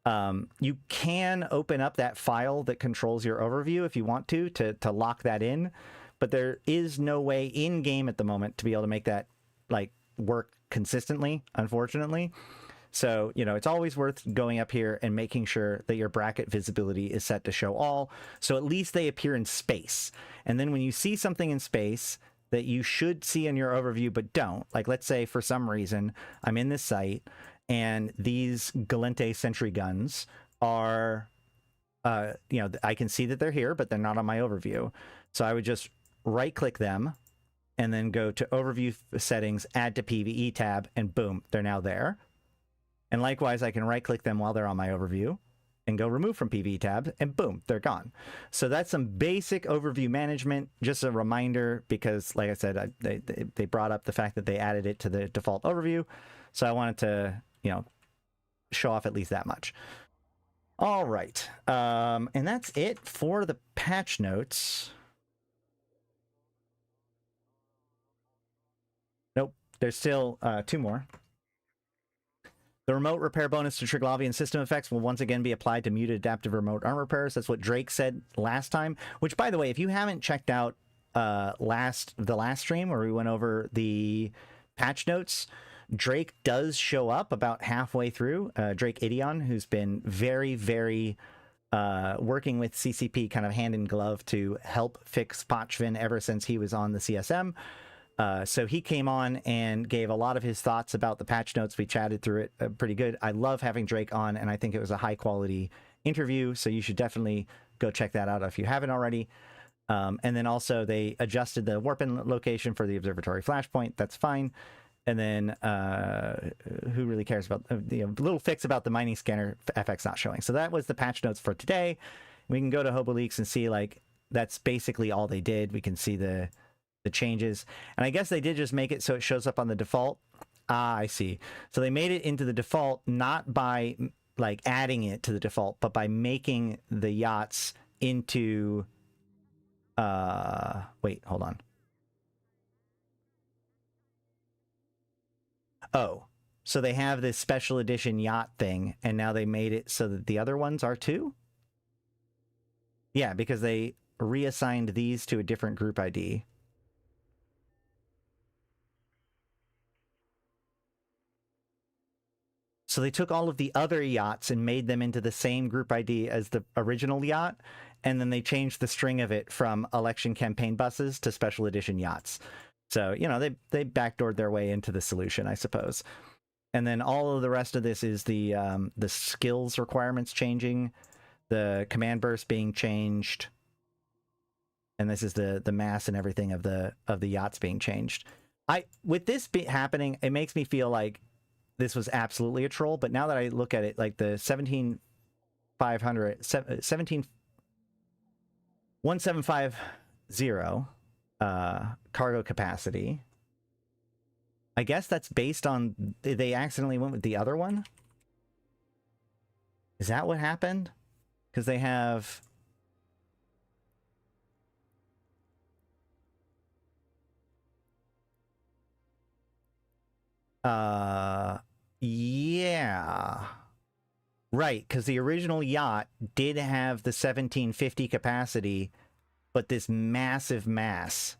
You can open up that file that controls your overview if you want to lock that in, but there is no way in game at the moment to be able to make that like work consistently, unfortunately. So, you know, it's always worth going up here and making sure that your bracket visibility is set to show all, so at least they appear in space. And then when you see something in space that you should see in your overview but don't, like let's say for some reason I'm in this site and these Gallente sentry guns are, you know, I can see that they're here, but they're not on my overview. So I would just right-click them and then go to Overview Settings, Add to PvE tab, and boom, they're now there. And likewise, I can right-click them while they're on my overview and go Remove from PvE tab, and boom, they're gone. So that's some basic overview management. Just a reminder, because like I said, they brought up the fact that they added it to the default overview. So I wanted to, you know, show off at least that much. All right. And that's it for the patch notes. Nope. There's still 2 more. The remote repair bonus to Triglavian system effects will once again be applied to muted adaptive remote armor repairs. That's what Drake said last time, which, by the way, if you haven't checked out the last stream where we went over the patch notes, Drake does show up about halfway through. Drake Idion, who's been very, very working with CCP kind of hand in glove to help fix Pochvin ever since he was on the CSM. So he came on and gave a lot of his thoughts about the patch notes. We chatted through it pretty good. I love having Drake on, and I think it was a high quality interview. So you should definitely go check that out if you haven't already. And then also they adjusted the warp-in location for the observatory flashpoint. That's fine. And then who really cares about the little fix about the mining scanner FX not showing. So that was the patch notes for today. We can go to HoboLeaks and see, like, that's basically all they did. We can see the changes, and I guess they did just make it so it shows up on the default. I see. So they made it into the default not by like adding it to the default, but by making the yachts into wait, hold on. Oh, so they have this special edition yacht thing, and now they made it so that the other ones are too? Yeah, because they reassigned these to a different group ID. So they took all of the other yachts and made them into the same group ID as the original yacht, and then they changed the string of it from election campaign buses to special edition yachts. So, you know, they backdoored their way into the solution, I suppose. And then all of the rest of this is the skills requirements changing, the command burst being changed, and this is the mass and everything of the yachts being changed. With this happening, it makes me feel like this was absolutely a troll, but now that I look at it, like the 1750 cargo capacity, I guess that's based on they accidentally went with the other one. Is that what happened? Because they have yeah, right, because the original yacht did have the 1750 capacity, but this massive mass.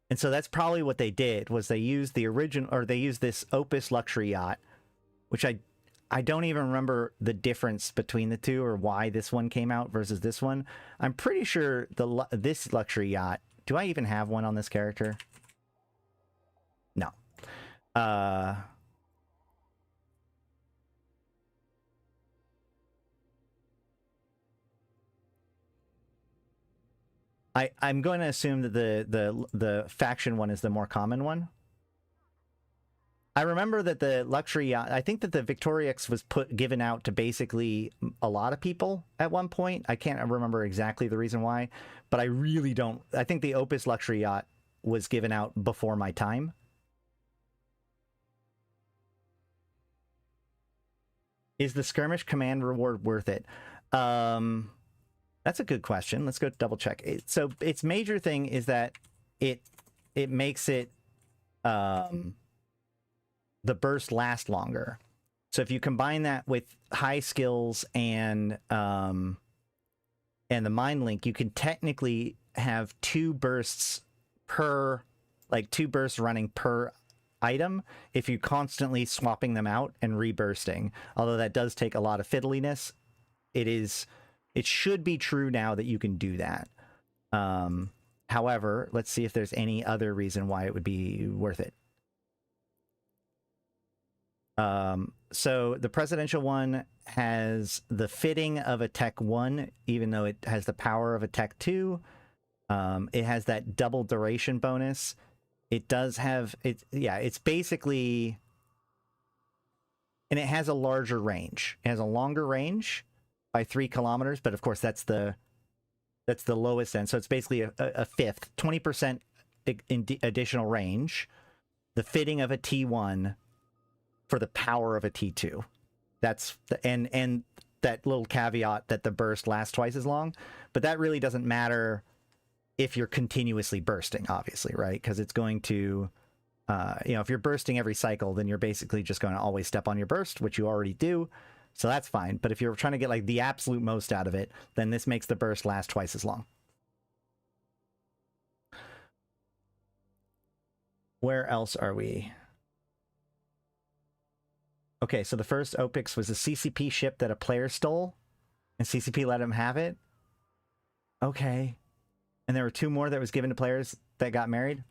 And so that's probably what they did, was they used the original, or they used this Opus luxury yacht, which I don't even remember the difference between the two or why this one came out versus this one. I'm pretty sure this luxury yacht, do I even have one on this character? No. I'm going to assume that the faction one is the more common one. I remember that the luxury yacht, I think that the Victorix was given out to basically a lot of people at one point. I can't remember exactly the reason why, but I really don't. I think the Opus luxury yacht was given out before my time. Is the skirmish command reward worth it? That's a good question. Let's go double check. So its major thing is that it makes it the burst last longer. So if you combine that with high skills and the mind link, you can technically have 2 bursts per, like 2 bursts running per item if you're constantly swapping them out and rebursting. Although that does take a lot of fiddliness, it should be true now that you can do that. However, let's see if there's any other reason why it would be worth it. So the presidential one has the fitting of a Tech 1, even though it has the power of a Tech 2. It has that double duration bonus. It does have it. Yeah, it's basically, and it has a larger range. It has a longer range by 3 kilometers, but of course that's the lowest end. So it's basically a fifth, 20% additional range. The fitting of a T1 for the power of a T2. That's the, and that little caveat that the burst lasts twice as long, but that really doesn't matter if you're continuously bursting, obviously, right? Because it's going to, if you're bursting every cycle, then you're basically just going to always step on your burst, which you already do. So that's fine. But if you're trying to get like the absolute most out of it, then this makes the burst last twice as long. Where else are we? Okay, so the first OPIX was a CCP ship that a player stole, and CCP let him have it? Okay. And there were 2 more that was given to players that got married?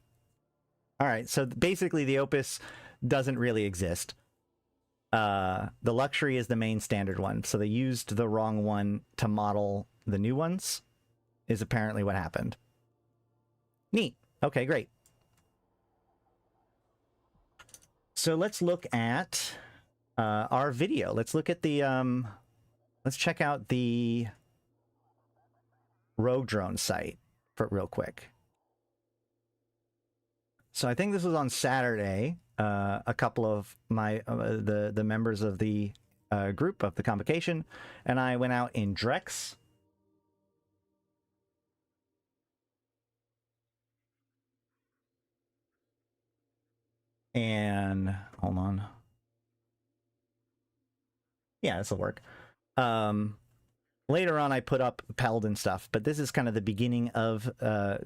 Alright, so basically the Opus doesn't really exist. The luxury is the main standard one, so they used the wrong one to model the new ones, is apparently what happened. Neat. Okay, great. So let's look at our video. Let's look at the let's check out the Rogue Drone site for real quick. So I think this was on Saturday. A couple of my the members of the group of the convocation and I went out in Drex. And hold on. Yeah, this will work. Later on, I put up Peld and stuff, but this is kind of the beginning of,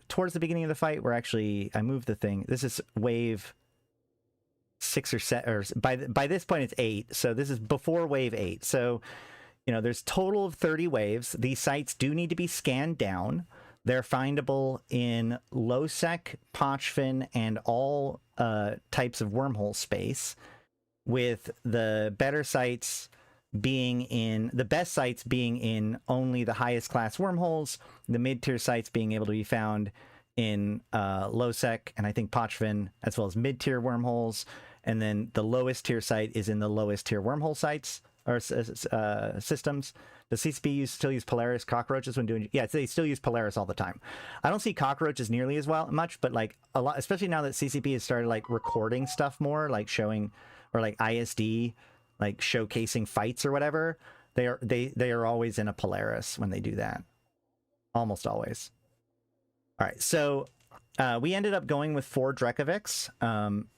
towards the beginning of the fight, where actually I moved the thing. This is wave 6 or 7, or by this point it's 8, so this is before wave 8. So, there's total of 30 waves. These sites do need to be scanned down. They're findable in low-sec, Pochfin, and all types of wormhole space, with the better sites being in, the best sites being in only the highest class wormholes, the mid-tier sites being able to be found in low-sec, and I think Pochfin, as well as mid-tier wormholes, and then the lowest tier site is in the lowest tier wormhole sites, or systems. Does CCP still use Polaris cockroaches when doing? Yeah, they still use Polaris all the time. I don't see cockroaches nearly as much, but like a lot, especially now that CCP has started like recording stuff more, like showing, or like ISD, like showcasing fights or whatever. They are always in a Polaris when they do that, almost always. All right, so we ended up going with 4 Drekovics.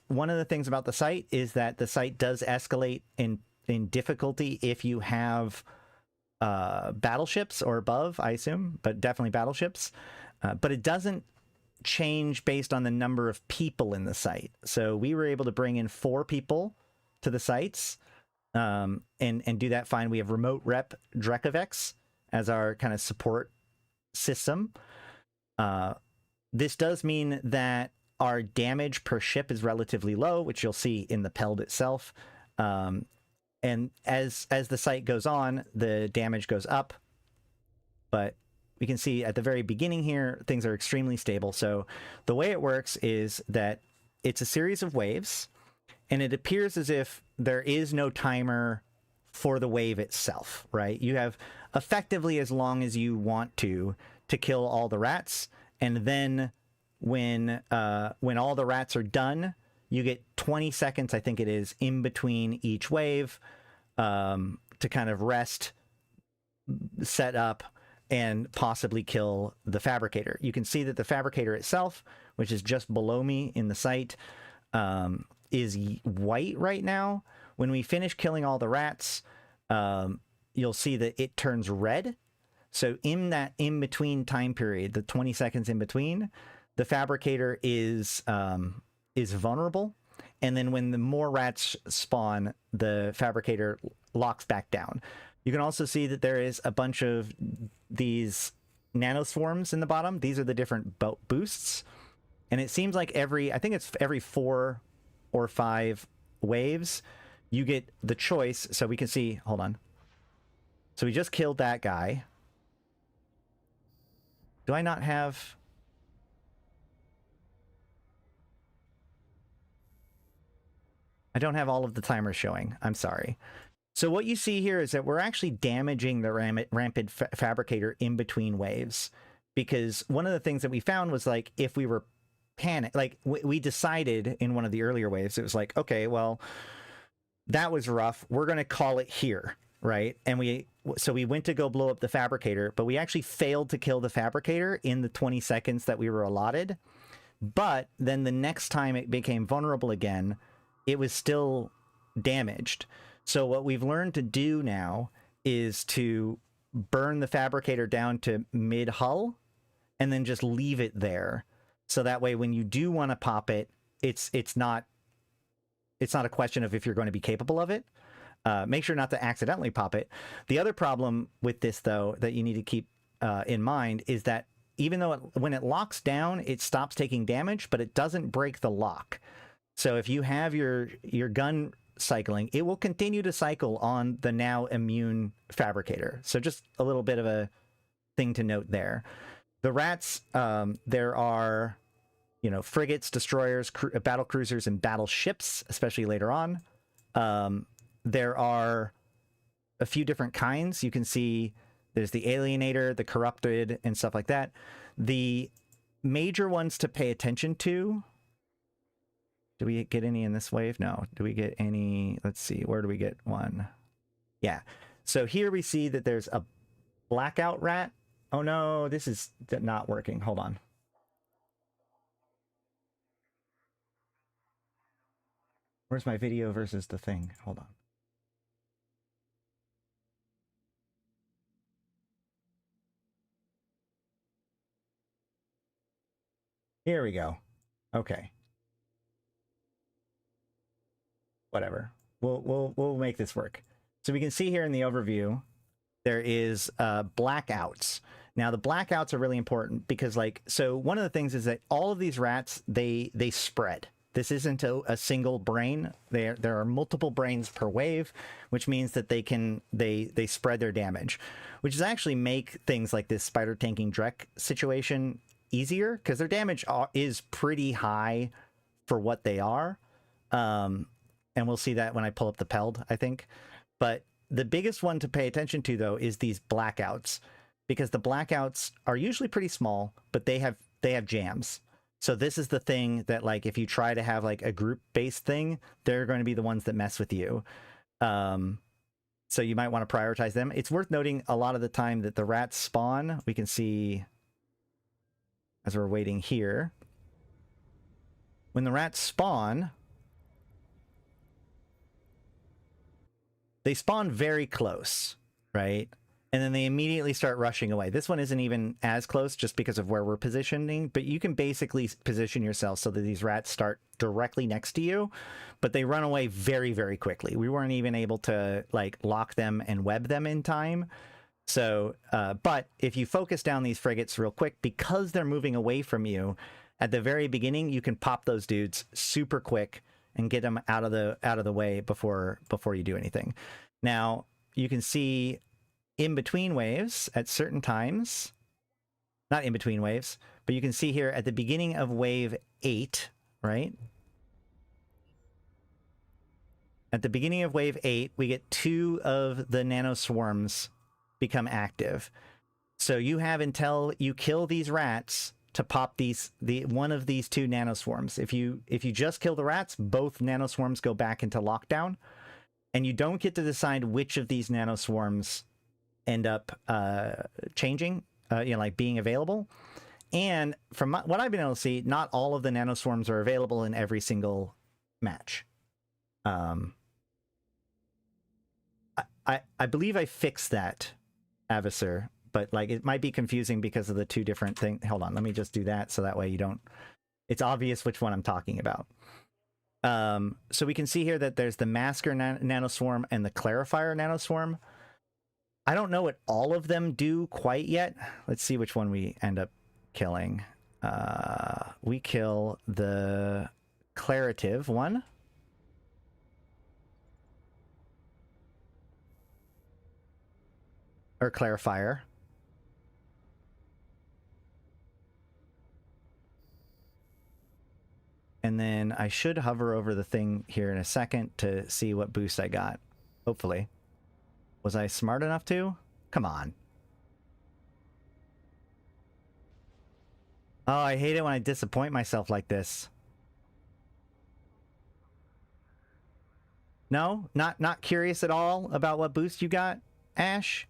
One of the things about the site is that the site does escalate in difficulty if you have battleships or above, I assume, but definitely battleships. But it doesn't change based on the number of people in the site. So we were able to bring in 4 people to the sites and do that fine. We have remote rep Drekovics as our kind of support system. This does mean that our damage per ship is relatively low, which you'll see in the Peld itself. And as the site goes on, the damage goes up. But we can see at the very beginning here, things are extremely stable. So the way it works is that it's a series of waves, and it appears as if there is no timer for the wave itself, right? You have effectively as long as you want to kill all the rats, and then when all the rats are done, you get 20 seconds, I think it is, in between each wave to kind of rest, set up, and possibly kill the fabricator. You can see that the fabricator itself, which is just below me in the sight, is white right now. When we finish killing all the rats, you'll see that it turns red. So in that in-between time period, the 20 seconds in between, the fabricator is vulnerable. And then when the more rats spawn, the fabricator locks back down. You can also see that there is a bunch of these nanoswarms in the bottom. These are the different boosts. And it seems like I think it's every 4 or 5 waves, you get the choice. So we can see, hold on. So we just killed that guy. Do I not have... I don't have all of the timers showing. I'm sorry. So what you see here is that we're actually damaging the rampant fabricator in between waves, because one of the things that we found was, like, if we were panicked, like we decided in one of the earlier waves, it was like, okay, well, that was rough. We're going to call it here, right? And so we went to go blow up the fabricator, but we actually failed to kill the fabricator in the 20 seconds that we were allotted. But then the next time it became vulnerable again, it was still damaged. So what we've learned to do now is to burn the fabricator down to mid-hull and then just leave it there. So that way, when you do want to pop it, it's not a question of if you're going to be capable of it. Make sure not to accidentally pop it. The other problem with this, though, that you need to keep in mind is that even though when it locks down, it stops taking damage, but it doesn't break the lock. So if you have your gun cycling, it will continue to cycle on the now immune fabricator. So just a little bit of a thing to note there. The rats, there are, frigates, destroyers, battle cruisers, and battleships, especially later on. There are a few different kinds. You can see there's the Alienator, the Corrupted, and stuff like that. The major ones to pay attention to... Do we get any in this wave? No. Do we get any? Let's see. Where do we get one? Yeah. So here we see that there's a blackout rat. Oh no, this is not working. Hold on. Where's my video versus the thing? Hold on. Here we go. Okay. Whatever. We'll make this work. So we can see here in the overview, there is blackouts. Now the blackouts are really important because, so one of the things is that all of these rats, they spread. This isn't a single brain. There are multiple brains per wave, which means that they spread their damage, which is actually make things like this spider tanking Drek situation easier, because their damage is pretty high for what they are. And we'll see that when I pull up the Peld, I think. But the biggest one to pay attention to, though, is these blackouts, because the blackouts are usually pretty small, but they have jams. So this is the thing that, if you try to have a group-based thing, they're going to be the ones that mess with you. So you might want to prioritize them. It's worth noting a lot of the time that the rats spawn. We can see as we're waiting here. When the rats spawn, they spawn very close, right? And then they immediately start rushing away. This one isn't even as close just because of where we're positioning, but you can basically position yourself so that these rats start directly next to you, but they run away very, very quickly. We weren't even able to lock them and web them in time. So, but if you focus down these frigates real quick, because they're moving away from you, at the very beginning, you can pop those dudes super quick and get them out of the way before you do anything. Now, you can see in between waves at certain times, not in between waves, but you can see here at the beginning of wave 8, right? At the beginning of wave 8, we get 2 of the nanoswarms become active. So you have until you kill these rats to pop one of these 2 nanoswarms. If you just kill the rats, both nanoswarms go back into lockdown, and you don't get to decide which of these nanoswarms end up changing, like being available. And from what I've been able to see, not all of the nanoswarms are available in every single match. I believe I fixed that, Abyssus, but like it might be confusing because of the 2 different things. Hold on, let me just do that so that way you don't. It's obvious which one I'm talking about. So we can see here that there's the Masker nanoswarm and the Clarifier nanoswarm. I don't know what all of them do quite yet. Let's see which one we end up killing. We kill the Clarative one. Or Clarifier. And then I should hover over the thing here in a second to see what boost I got. Hopefully. Was I smart enough to? Come on. Oh, I hate it when I disappoint myself like this. No? Not curious at all about what boost you got, Ash?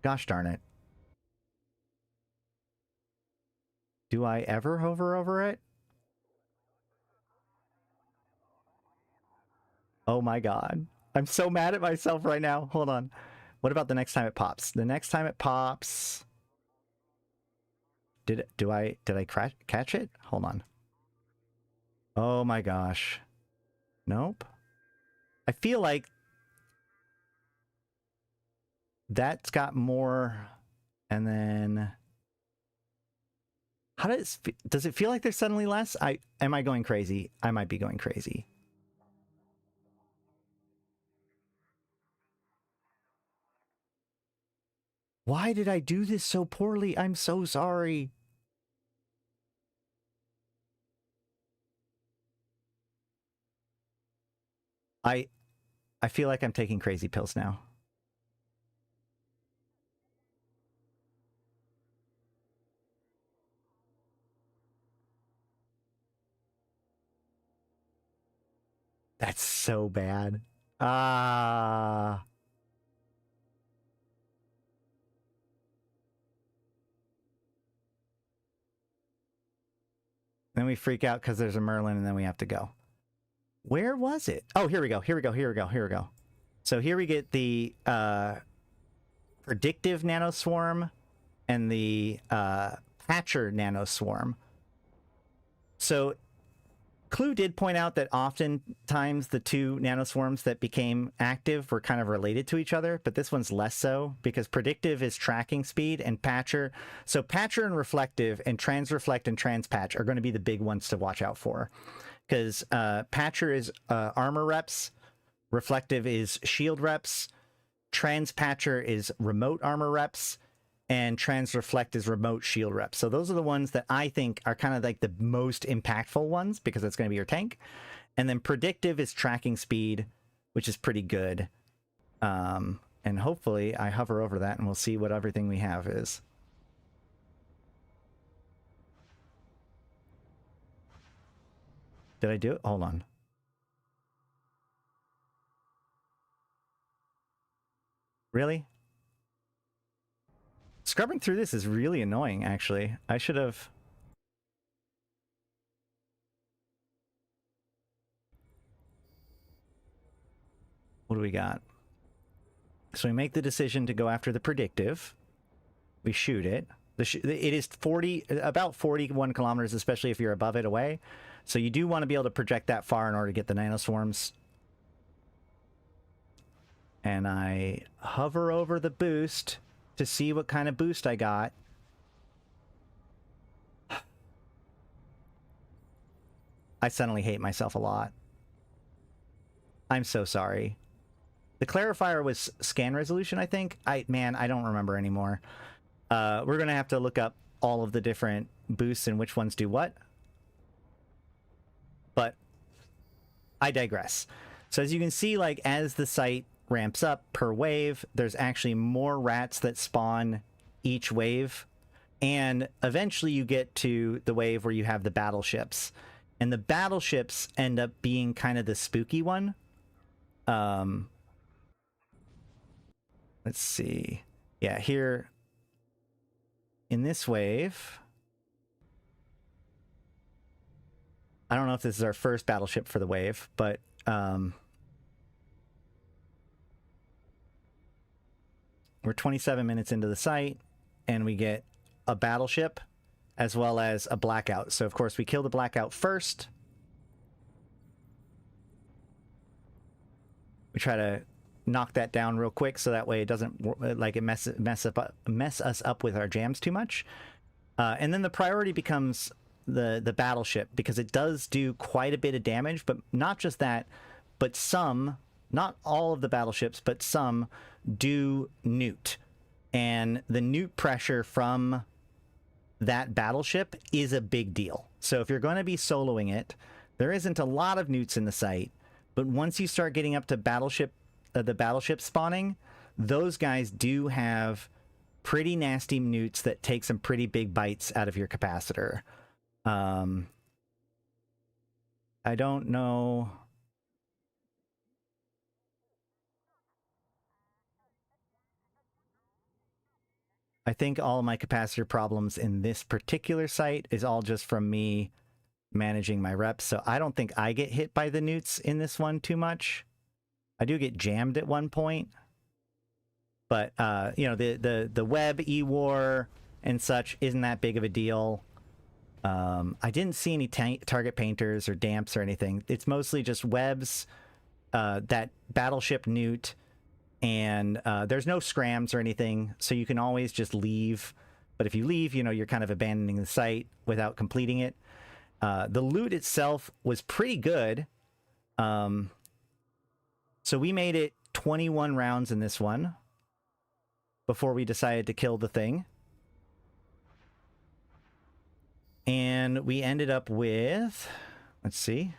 Gosh darn it. Do I ever hover over it? Oh my god. I'm so mad at myself right now. Hold on. What about the next time it pops? The next time it pops... Did I catch it? Hold on. Oh my gosh. Nope. I feel like that's got more, and then how does it feel like there's suddenly less? Am I going crazy? I might be going crazy. Why did I do this so poorly? I'm so sorry. I feel like I'm taking crazy pills now. That's so bad. Ah. Then we freak out because there's a Merlin and then we have to go. Where was it? Oh, here we go. Here we go. Here we go. Here we go. So here we get the predictive nanoswarm and the patcher nanoswarm. So Clue did point out that oftentimes the 2 nanoswarms that became active were kind of related to each other, but this one's less so because predictive is tracking speed and patcher. So patcher and reflective and transreflect and transpatch are going to be the big ones to watch out for, because patcher is armor reps, reflective is shield reps, transpatcher is remote armor reps, and transreflect is remote shield reps. So those are the ones that I think are kind of like the most impactful ones because that's going to be your tank. And then predictive is tracking speed, which is pretty good. And hopefully I hover over that and we'll see what everything we have is. Did I do it? Hold on. Really? Scrubbing through this is really annoying, actually. I should have... What do we got? So we make the decision to go after the predictive. We shoot it. It is about 41 kilometers, especially if you're above it away. So you do want to be able to project that far in order to get the nanoswarms. And I hover over the boost to see what kind of boost I got. I suddenly hate myself a lot. I'm so sorry. The clarifier was scan resolution, I think. Man, I don't remember anymore. We're going to have to look up all of the different boosts and which ones do what. But I digress. So as you can see, like as the site ramps up per wave, there's actually more rats that spawn each wave. And eventually you get to the wave where you have the battleships. And the battleships end up being kind of the spooky one. Let's see. Yeah, here in this wave, I don't know if this is our first battleship for the wave, but we're 27 minutes into the site, and we get a battleship as well as a blackout. So, of course, we kill the blackout first. We try to knock that down real quick so that way it doesn't like it mess us up with our jams too much. And then the priority becomes the battleship, because it does do quite a bit of damage, but not just that, but some, not all of the battleships, but some do newt. And the newt pressure from that battleship is a big deal. So if you're going to be soloing it, there isn't a lot of newts in the site, but once you start getting up to the battleship spawning, those guys do have pretty nasty newts that take some pretty big bites out of your capacitor. I don't know. I think all of my capacitor problems in this particular site is all just from me managing my reps. So I don't think I get hit by the newts in this one too much. I do get jammed at one point, but you know, the web E-War and such isn't that big of a deal. I didn't see any target painters or damps or anything. It's mostly just webs, that battleship newt, and there's no scrams or anything, so you can always just leave. But if you leave, you know, you're kind of abandoning the site without completing it. The loot itself was pretty good. So we made it 21 rounds in this one before we decided to kill the thing. And we ended up with, let's see.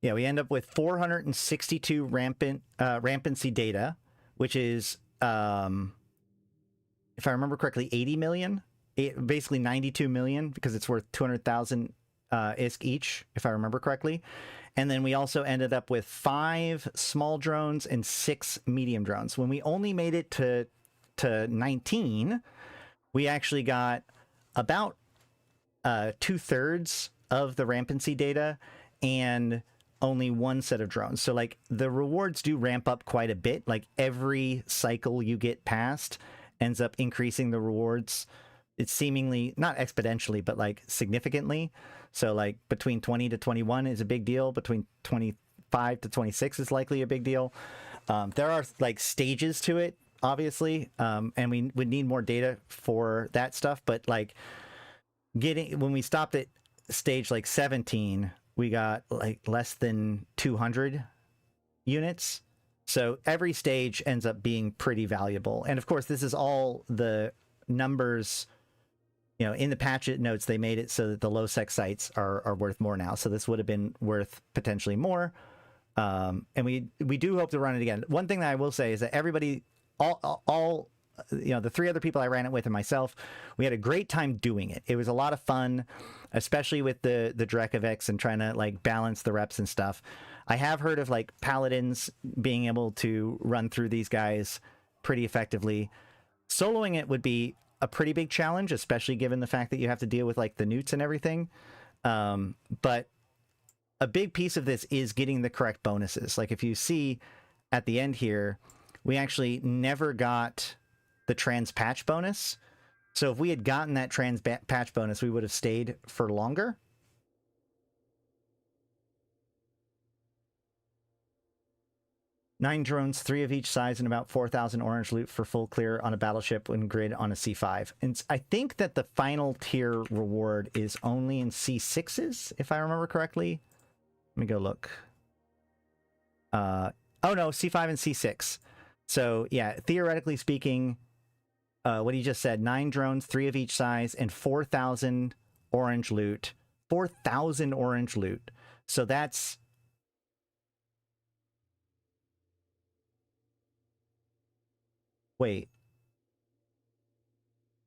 Yeah, we end up with 462 rampancy data, which is, if I remember correctly, 80 million. Basically 92 million, because it's worth 200,000 ISK each, if I remember correctly. And then we also ended up with 5 small drones and 6 medium drones. When we only made it to 19, we actually got about 2/3 of the rampancy data and only 1 set of drones. So like the rewards do ramp up quite a bit. Like every cycle you get past ends up increasing the rewards. It's seemingly not exponentially, but like significantly. So like between 20 to 21 is a big deal. Between 25 to 26 is likely a big deal. There are like stages to it, obviously. And we would need more data for that stuff. But like when we stopped at stage like 17, we got like less than 200 units. So every stage ends up being pretty valuable. And of course, this is all the numbers. You know, in the patch notes, they made it so that the low sec sites are worth more now. So this would have been worth potentially more. And we do hope to run it again. One thing that I will say is that everybody, all you know, the 3 other people I ran it with and myself, we had a great time doing it. It was a lot of fun, especially with the Drekovics and trying to like balance the reps and stuff. I have heard of like paladins being able to run through these guys pretty effectively. Soloing it would be a pretty big challenge, especially given the fact that you have to deal with like the newts and everything. But a big piece of this is getting the correct bonuses. Like if you see at the end here, we actually never got the trans patch bonus. So if we had gotten that trans patch bonus, we would have stayed for longer. Nine drones, 3 of each size, and about 4,000 orange loot for full clear on a battleship when grid on a C5. And I think that the final tier reward is only in C6s, if I remember correctly. Let me go look. Oh no, C5 and C6. So yeah, theoretically speaking, what he just said, 9 drones, 3 of each size, and 4,000 orange loot. 4,000 orange loot. So that's... Wait.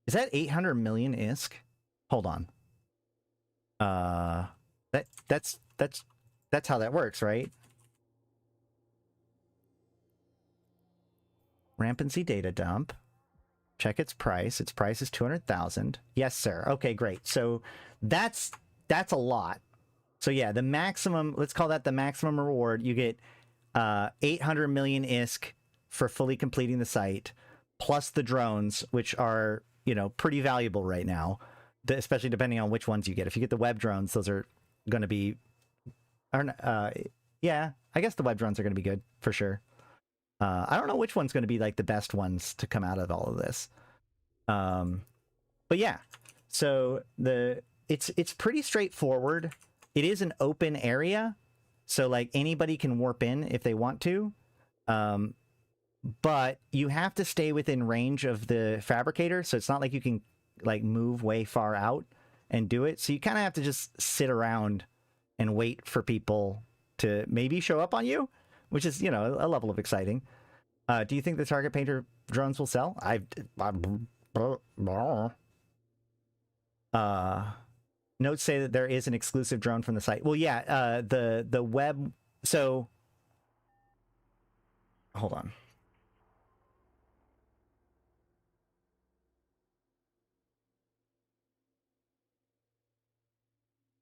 Is that 800 million ISK? Hold on. That's how that works, right? Rampancy data dump. Check its price. Its price is 200,000. Yes, sir. Okay, great. So that's a lot. So yeah, the maximum, let's call that the maximum reward. You get 800 million ISK for fully completing the site, plus the drones, which are, you know, pretty valuable right now, especially depending on which ones you get. If you get the web drones, those are going to be, yeah, I guess the web drones are going to be good for sure. I don't know which one's going to be like the best ones to come out of all of this. But yeah, so it's pretty straightforward. It is an open area, so like anybody can warp in if they want to. But you have to stay within range of the fabricator, so it's not like you can like move way far out and do it. So you kind of have to just sit around and wait for people to maybe show up on you, which is, you know, a level of exciting. Do you think the target painter drones will sell? Notes say that there is an exclusive drone from the site. Well, yeah, the web. So, hold on.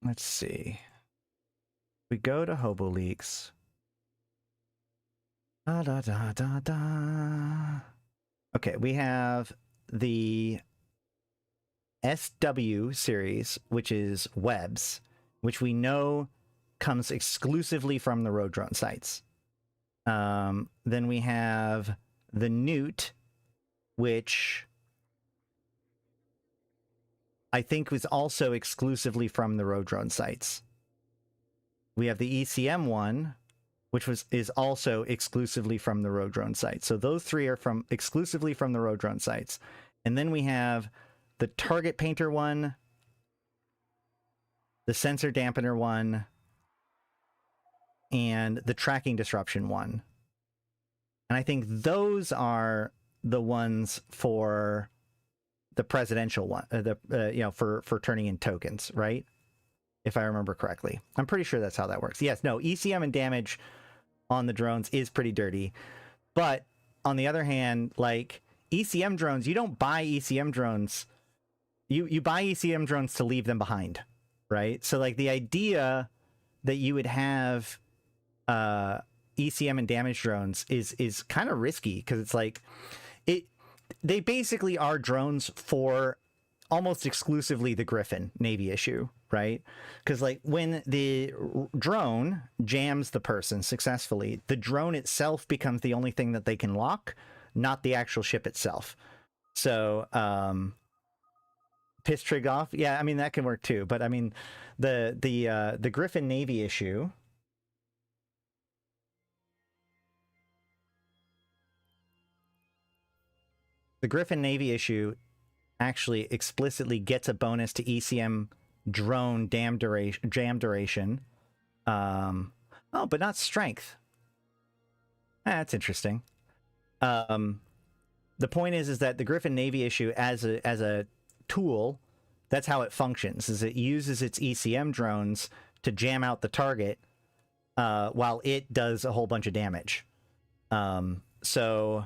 Let's see. We go to Hobo Leaks. Okay, we have the SW series, which is webs, which we know comes exclusively from the road drone sites. Then we have the Newt, which I think was also exclusively from the road drone sites. We have the ECM one, which is also exclusively from the road drone sites. So those three are exclusively from the road drone sites. And then we have the target painter one, the sensor dampener one, and the tracking disruption one. And I think those are the ones for the presidential one, you know, for turning in tokens, right? If I remember correctly. I'm pretty sure that's how that works. Yes, no, ECM and damage on the drones is pretty dirty. But on the other hand, like ECM drones, you don't buy ECM drones. You buy ECM drones to leave them behind, right? So like the idea that you would have ECM and damage drones is kind of risky, because it's like they basically are drones for almost exclusively the Griffin Navy issue, right? Because like when the drone jams the person successfully, the drone itself becomes the only thing that they can lock, not the actual ship itself. So piss trig off, yeah, I mean that can work too. But I mean the Griffin Navy issue. The Griffin Navy issue actually explicitly gets a bonus to ECM drone jam duration. Oh, but not strength. That's interesting. The point is that the Griffin Navy issue as a tool, that's how it functions, is it uses its ECM drones to jam out the target while it does a whole bunch of damage. So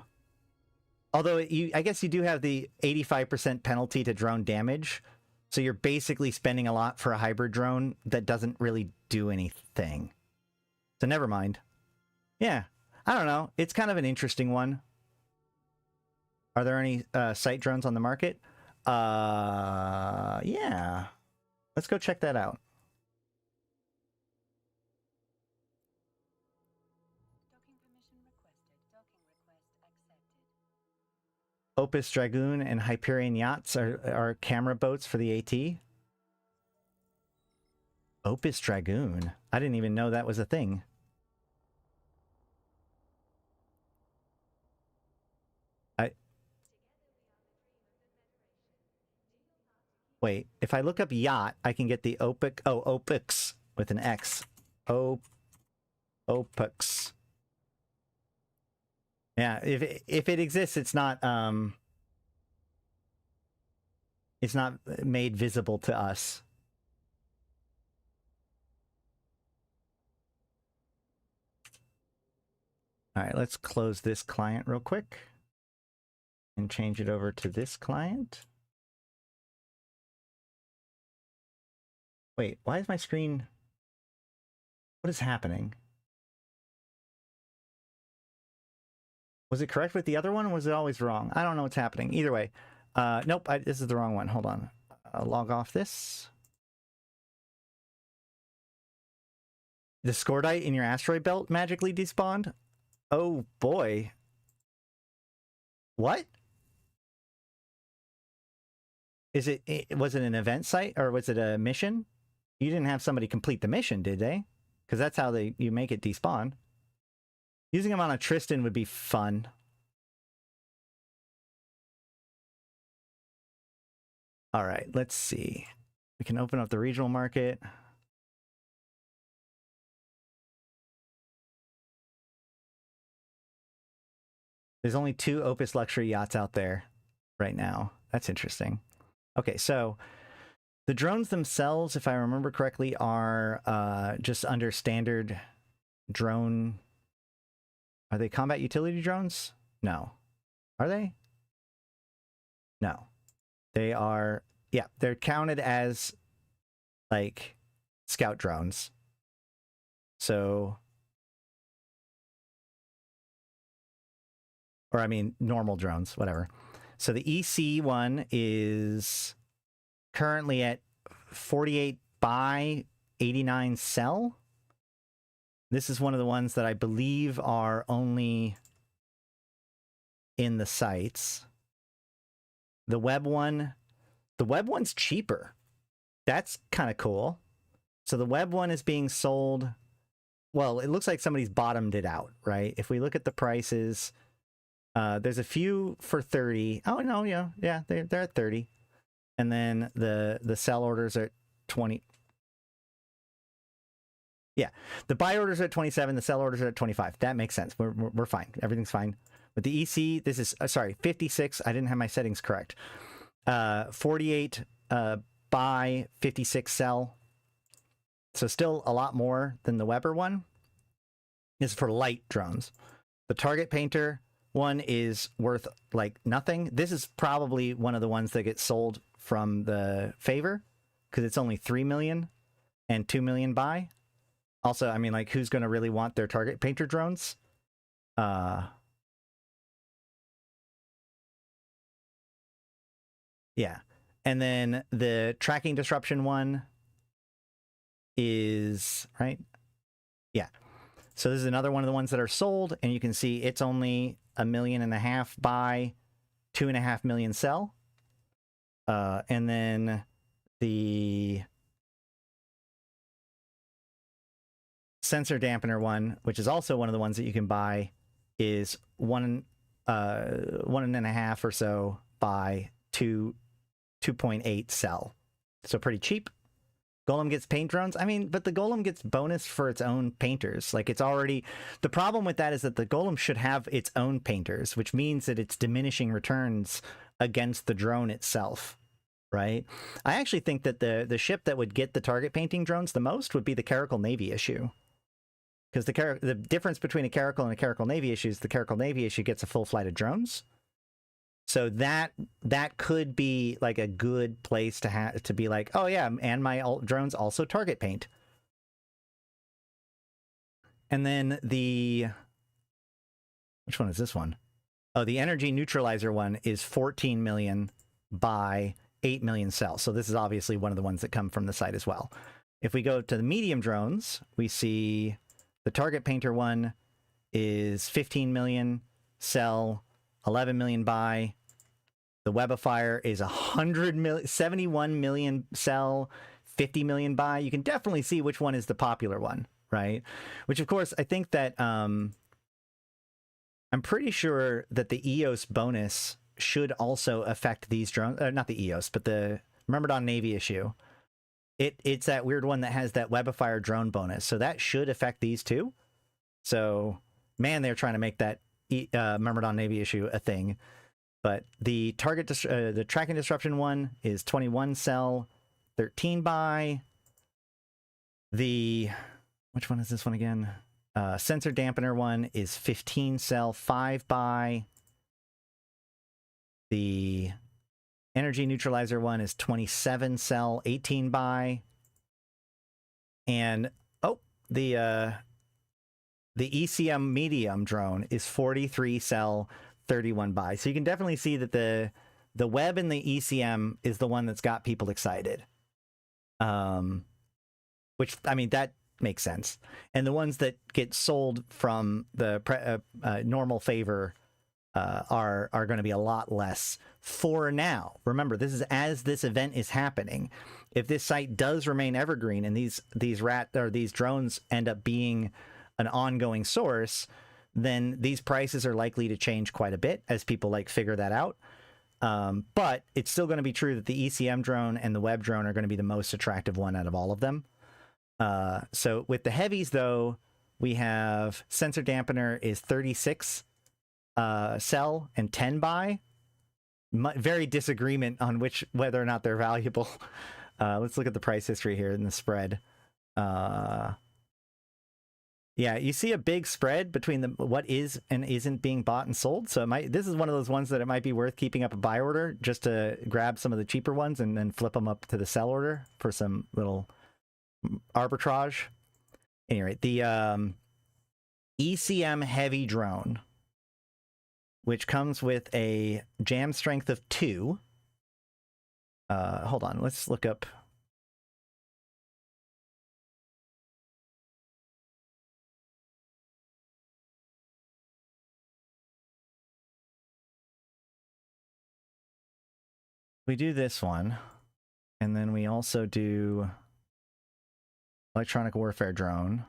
although I guess you do have the 85% penalty to drone damage, so you're basically spending a lot for a hybrid drone that doesn't really do anything. So never mind. Yeah, I don't know. It's kind of an interesting one. Are there any site drones on the market? Yeah. Let's go check that out. Opus Dragoon and Hyperion Yachts are camera boats for the AT. Opus Dragoon. I didn't even know that was a thing. Wait, if I look up yacht, I can get the OPIC. Oh, OPIX with an X. OPIX. Yeah, if it exists, it's not made visible to us. All right, let's close this client real quick and change it over to this client. Wait, why is my screen... What is happening? Was it correct with the other one, or was it always wrong? I don't know what's happening. Either way. Nope, this is the wrong one. Hold on. I'll log off this. The Scordite in your asteroid belt magically despawned? Oh boy. What? Was it an event site, or was it a mission? You didn't have somebody complete the mission, did they? Because that's how you make it despawn. Using them on a Tristan would be fun. All right, let's see. We can open up the regional market. There's only 2 Opus luxury yachts out there right now. That's interesting. Okay, so the drones themselves, if I remember correctly, are just under standard drone. Are they combat utility drones? No. Are they? No. They are, yeah, they're counted as like scout drones. So, or I mean, normal drones, whatever. So the EC one is currently at 48 buy, 89 sell. This is one of the ones that I believe are only in the sites. The web one's cheaper. That's kind of cool. So the web one is being sold. Well, it looks like somebody's bottomed it out, right? If we look at the prices, there's a few for 30. Oh no, yeah, they're at 30, and then the sell orders are at 20. Yeah, the buy orders are at 27, the sell orders are at 25. That makes sense. We're fine. Everything's fine. With the EC, this is, sorry, 56. I didn't have my settings correct. 48 buy, 56 sell. So still a lot more than the Weber one. This is for light drones. The Target Painter one is worth like nothing. This is probably one of the ones that gets sold from the favor because it's only 3 million and 2 million buy. Also, I mean, like, who's going to really want their Target Painter drones? Yeah. And then the Tracking Disruption one is, right? Yeah. So this is another one of the ones that are sold, and you can see it's only 1.5 million buy, 2.5 million sell. And then the Sensor Dampener one, which is also one of the ones that you can buy, is 1.5 or so buy, 2.8 sell. So pretty cheap. Golem gets paint drones. I mean, but the Golem gets bonus for its own painters. Like, it's already... The problem with that is that the Golem should have its own painters, which means that it's diminishing returns against the drone itself, right? I actually think that the ship that would get the target painting drones the most would be the Caracal Navy issue. Because the difference between a Caracal and a Caracal Navy issue is the Caracal Navy issue gets a full flight of drones. So that could be like a good place to be like, oh yeah, and my drones also target paint. And then which one is this one? Oh, the Energy Neutralizer one is 14 million buy, 8 million sell. So this is obviously one of the ones that come from the site as well. If we go to the medium drones, we see the Target Painter one is 15 million sell, 11 million buy. The Webifier is 71 million sell, 50 million buy. You can definitely see which one is the popular one, right? Which, of course, I think that I'm pretty sure that the EOS bonus should also affect these drones. Not the EOS, but the Myrmidon Navy issue. It's that weird one that has that web of fire drone bonus. So that should affect these too. So, man, they're trying to make that Myrmidon Navy issue a thing. But the the tracking disruption one is 21 cell, 13 buy. Which one is this one again? Sensor dampener one is 15 cell, 5 buy. The energy neutralizer one is 27 cell, 18 buy. And the ECM medium drone is 43 cell, 31 buy. So you can definitely see that the web and the ECM is the one that's got people excited. Which, I mean, that makes sense. And the ones that get sold from the normal favor are going to be a lot less for now. Remember, this is as this event is happening. If this site does remain evergreen and these drones end up being an ongoing source, then these prices are likely to change quite a bit as people figure that out. But it's still going to be true that the ECM drone and the web drone are going to be the most attractive one out of all of them. So with the heavies, though, we have sensor dampener is 36 sell and 10 buy. Very disagreement on whether or not they're valuable. Let's look at the price history here in the spread. Yeah, you see a big spread between what is and isn't being bought and sold. So this is one of those ones that it might be worth keeping up a buy order just to grab some of the cheaper ones and then flip them up to the sell order for some little arbitrage. Anyway, the ECM heavy drone, which comes with a jam strength of 2. Hold on, let's look up. We do this one, and then we also do electronic warfare drone.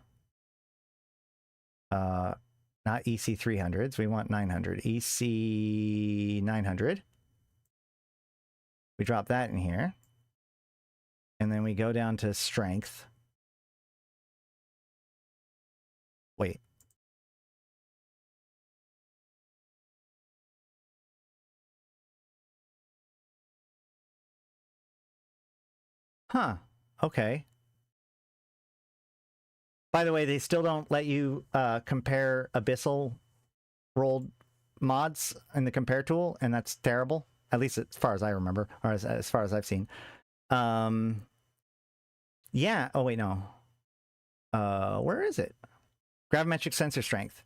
Not EC300s, we want 900. EC900. We drop that in here. And then we go down to strength. Wait. Huh. Okay. By the way, they still don't let you compare Abyssal rolled mods in the compare tool, and that's terrible. At least as far as I remember, or as far as I've seen. Yeah. Oh wait, no. Where is it? Gravimetric sensor strength,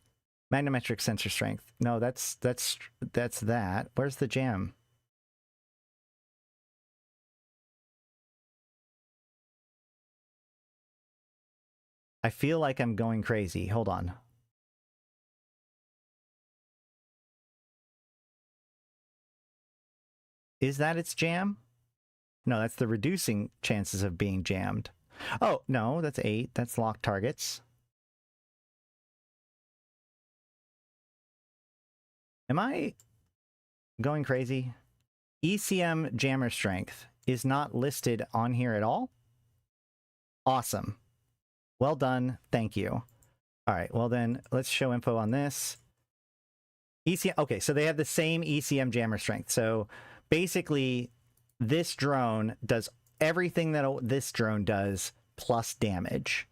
magnometric sensor strength. No, that's that. Where's the jam? I feel like I'm going crazy. Hold on. Is that its jam? No, that's the reducing chances of being jammed. Oh, no, that's 8. That's locked targets. Am I going crazy? ECM jammer strength is not listed on here at all? Awesome. Well done. Thank you. All right. Well, then let's show info on this. ECM. Okay. So they have the same ECM jammer strength. So basically, this drone does everything that this drone does plus damage.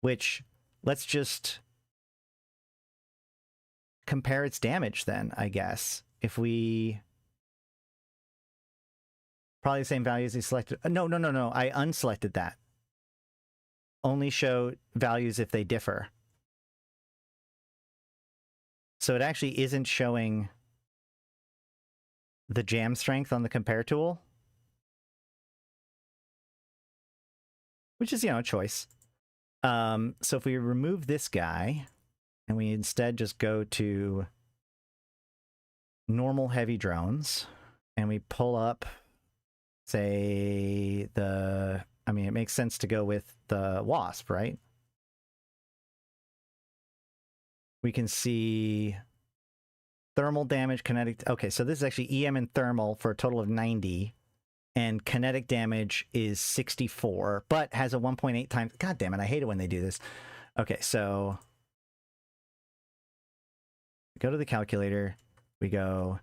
Which, let's just compare its damage then, I guess. If we... Probably the same values he selected. No. I unselected that. Only show values if they differ. So it actually isn't showing the jam strength on the compare tool, which is, a choice. So if we remove this guy and we instead just go to normal heavy drones and we pull up, say, it makes sense to go with the Wasp, right? We can see thermal damage, kinetic. Okay, so this is actually EM and thermal for a total of 90. and kinetic damage is 64, but has a 1.8 times. God damn it, I hate it when they do this. Okay, so go to the calculator. We go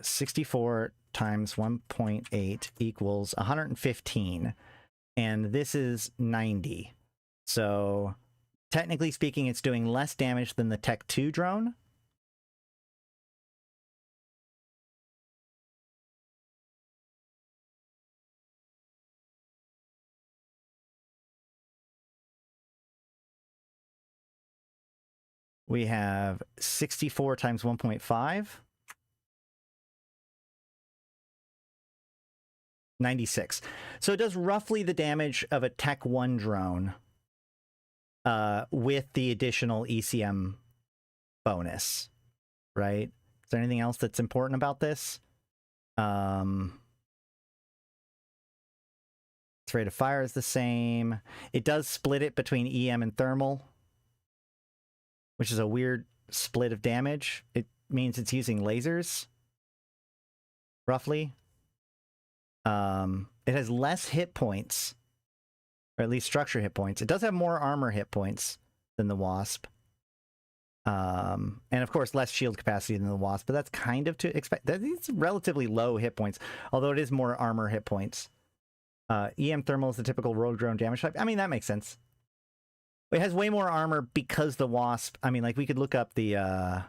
64 times 1.8 equals 115, and this is 90. So technically speaking, it's doing less damage than the Tech 2 drone. We have 64 times 1.5. 96. So it does roughly the damage of a Tech 1 drone with the additional ECM bonus, right? Is there anything else that's important about this? Its rate of fire is the same. It does split it between EM and thermal, which is a weird split of damage. It means it's using lasers, roughly. It has less hit points, or at least structure hit points. It does have more armor hit points than the Wasp. And of course, less shield capacity than the Wasp, but that's kind of to expect. It's relatively low hit points, although it is more armor hit points. EM thermal is the typical rogue drone damage type. I mean, that makes sense. It has way more armor because the Wasp, I mean, like, we could look up the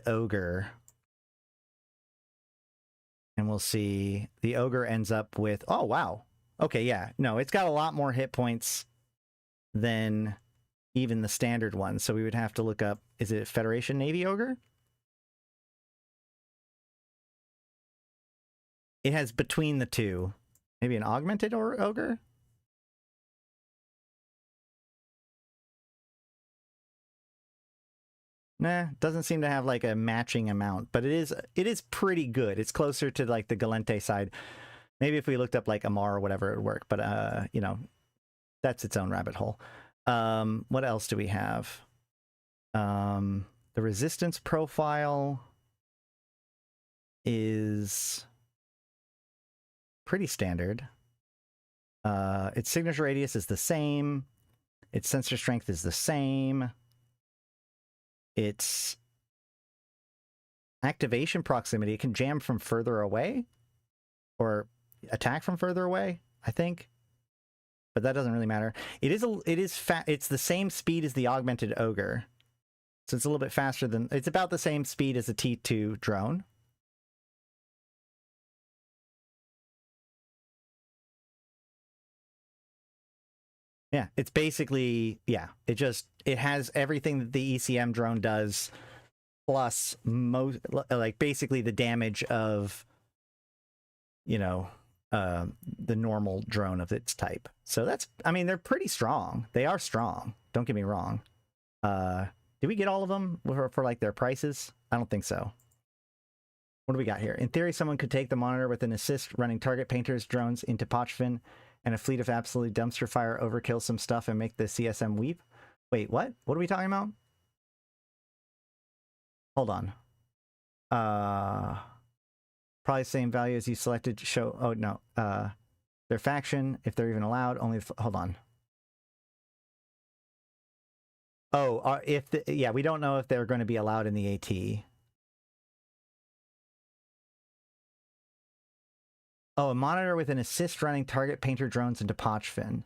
Ogre, and we'll see the Ogre ends up with, oh, wow. Okay, yeah. No, it's got a lot more hit points than even the standard one. So we would have to look up, is it Federation Navy Ogre? It has between the two. Maybe an augmented or Ogre? Nah, doesn't seem to have like a matching amount, but it is pretty good. It's closer to like the Gallente side. Maybe if we looked up like Amar or whatever, it would work, but you know, that's its own rabbit hole. What else do we have? The resistance profile is pretty standard. Its signature radius is the same. Its sensor strength is the same. Its activation proximity, it can jam from further away or attack from further away, I think. But that doesn't really matter. It's the same speed as the augmented Ogre. So it's a little bit faster than, it's about the same speed as a T2 drone. Yeah, it's basically, yeah, it has everything that the ECM drone does, plus like basically the damage of, you know, the normal drone of its type. So that's, I mean, they're pretty strong. They are strong. Don't get me wrong. Did we get all of them for like their prices? I don't think so. What do we got here? In theory, someone could take the monitor with an assist running target painters drones into Pochfin, and a fleet of absolute dumpster fire overkill some stuff and make the CSM weep. Wait, what? What are we talking about? Hold on. Probably the same value as you selected to show. Oh, no. Their faction, if they're even allowed, only. Hold on. Oh, yeah, we don't know if they're going to be allowed in the AT. Oh, a monitor with an assist running target painter drones into Pochfin.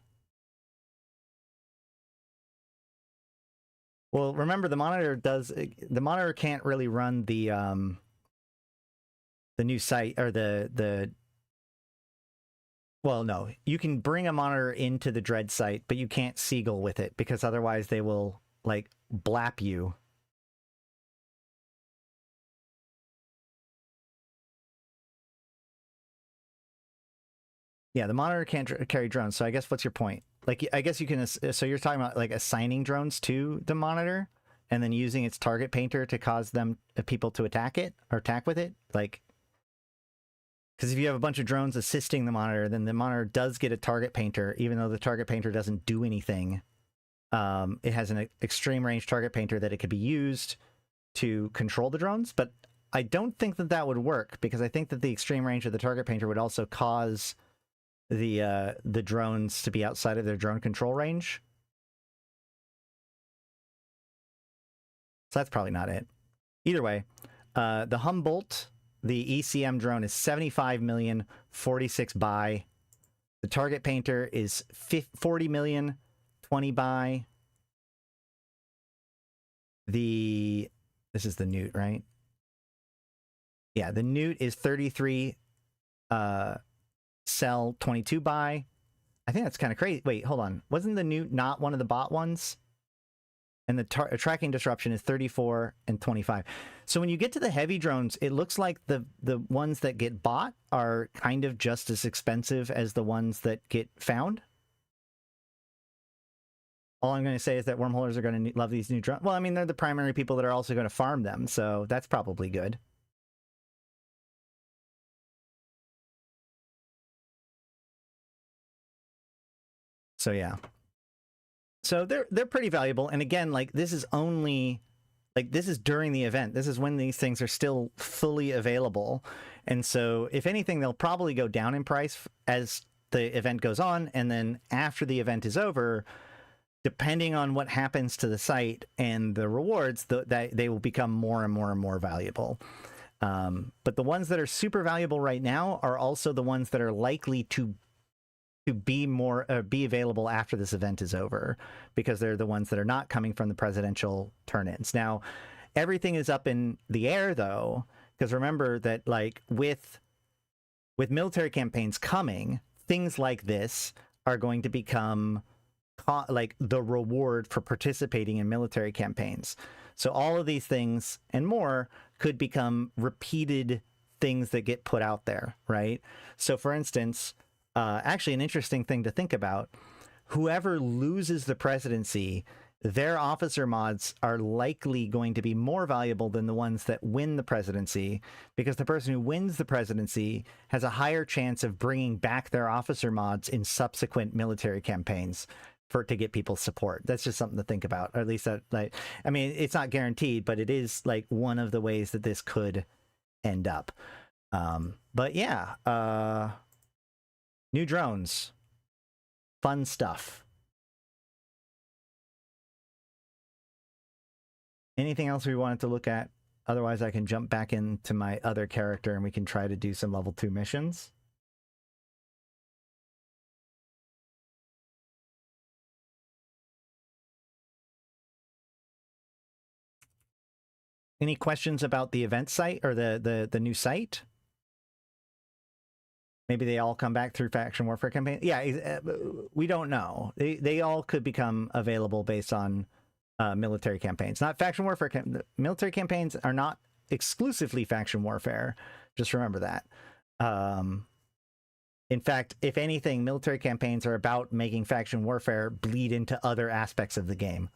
Well, remember the monitor can't really run the new site or well, no, you can bring a monitor into the Dread site, but you can't Seagull with it because otherwise they will like blap you. Yeah, the monitor can't carry drones. So I guess what's your point? Like, I guess you can. So you're talking about like assigning drones to the monitor and then using its target painter to cause them people to attack it or attack with it, like. Because if you have a bunch of drones assisting the monitor, then the monitor does get a target painter, even though the target painter doesn't do anything. It has an extreme range target painter that it could be used to control the drones, but I don't think that that would work, because I think that the extreme range of the target painter would also cause the drones to be outside of their drone control range. So that's probably not it. Either way, the Humboldt, the ECM drone, is 75 million, 46 buy. The target painter is 40 million, 20 buy. This is the Newt, right? Yeah, the Newt is 33 sell, 22 buy. I think that's kind of crazy. Wait, hold on. Wasn't the Newt not one of the bot ones? And the tracking disruption is 34 and 25. So when you get to the heavy drones, it looks like the ones that get bought are kind of just as expensive as the ones that get found. All I'm going to say is that wormholers are going to love these new drones. Well, I mean, they're the primary people that are also going to farm them, so that's probably good. So yeah. So they're pretty valuable. And again, like, this is only, like, this is during the event. This is when these things are still fully available. And so if anything, they'll probably go down in price as the event goes on. And then after the event is over, depending on what happens to the site and the rewards, that they will become more and more and more valuable. But the ones that are super valuable right now are also the ones that are likely to be available after this event is over, because they're the ones that are not coming from the presidential turn-ins. Now, everything is up in the air, though, because remember that, like, with military campaigns coming, things like this are going to become like the reward for participating in military campaigns. So all of these things and more could become repeated things that get put out there, right? So for instance, actually an interesting thing to think about, whoever loses the presidency, their officer mods are likely going to be more valuable than the ones that win the presidency, because the person who wins the presidency has a higher chance of bringing back their officer mods in subsequent military campaigns to get people's support. That's just something to think about, or at least that, like, I mean, it's not guaranteed, but it is like one of the ways that this could end up. But yeah, new drones, fun stuff. Anything else we wanted to look at? Otherwise, I can jump back into my other character and we can try to do some level 2 missions. Any questions about the event site or the new site? Maybe they all come back through faction warfare campaign. Yeah, we don't know. They all could become available based on military campaigns. Not faction warfare. Military campaigns are not exclusively faction warfare. Just remember that. In fact, if anything, military campaigns are about making faction warfare bleed into other aspects of the game.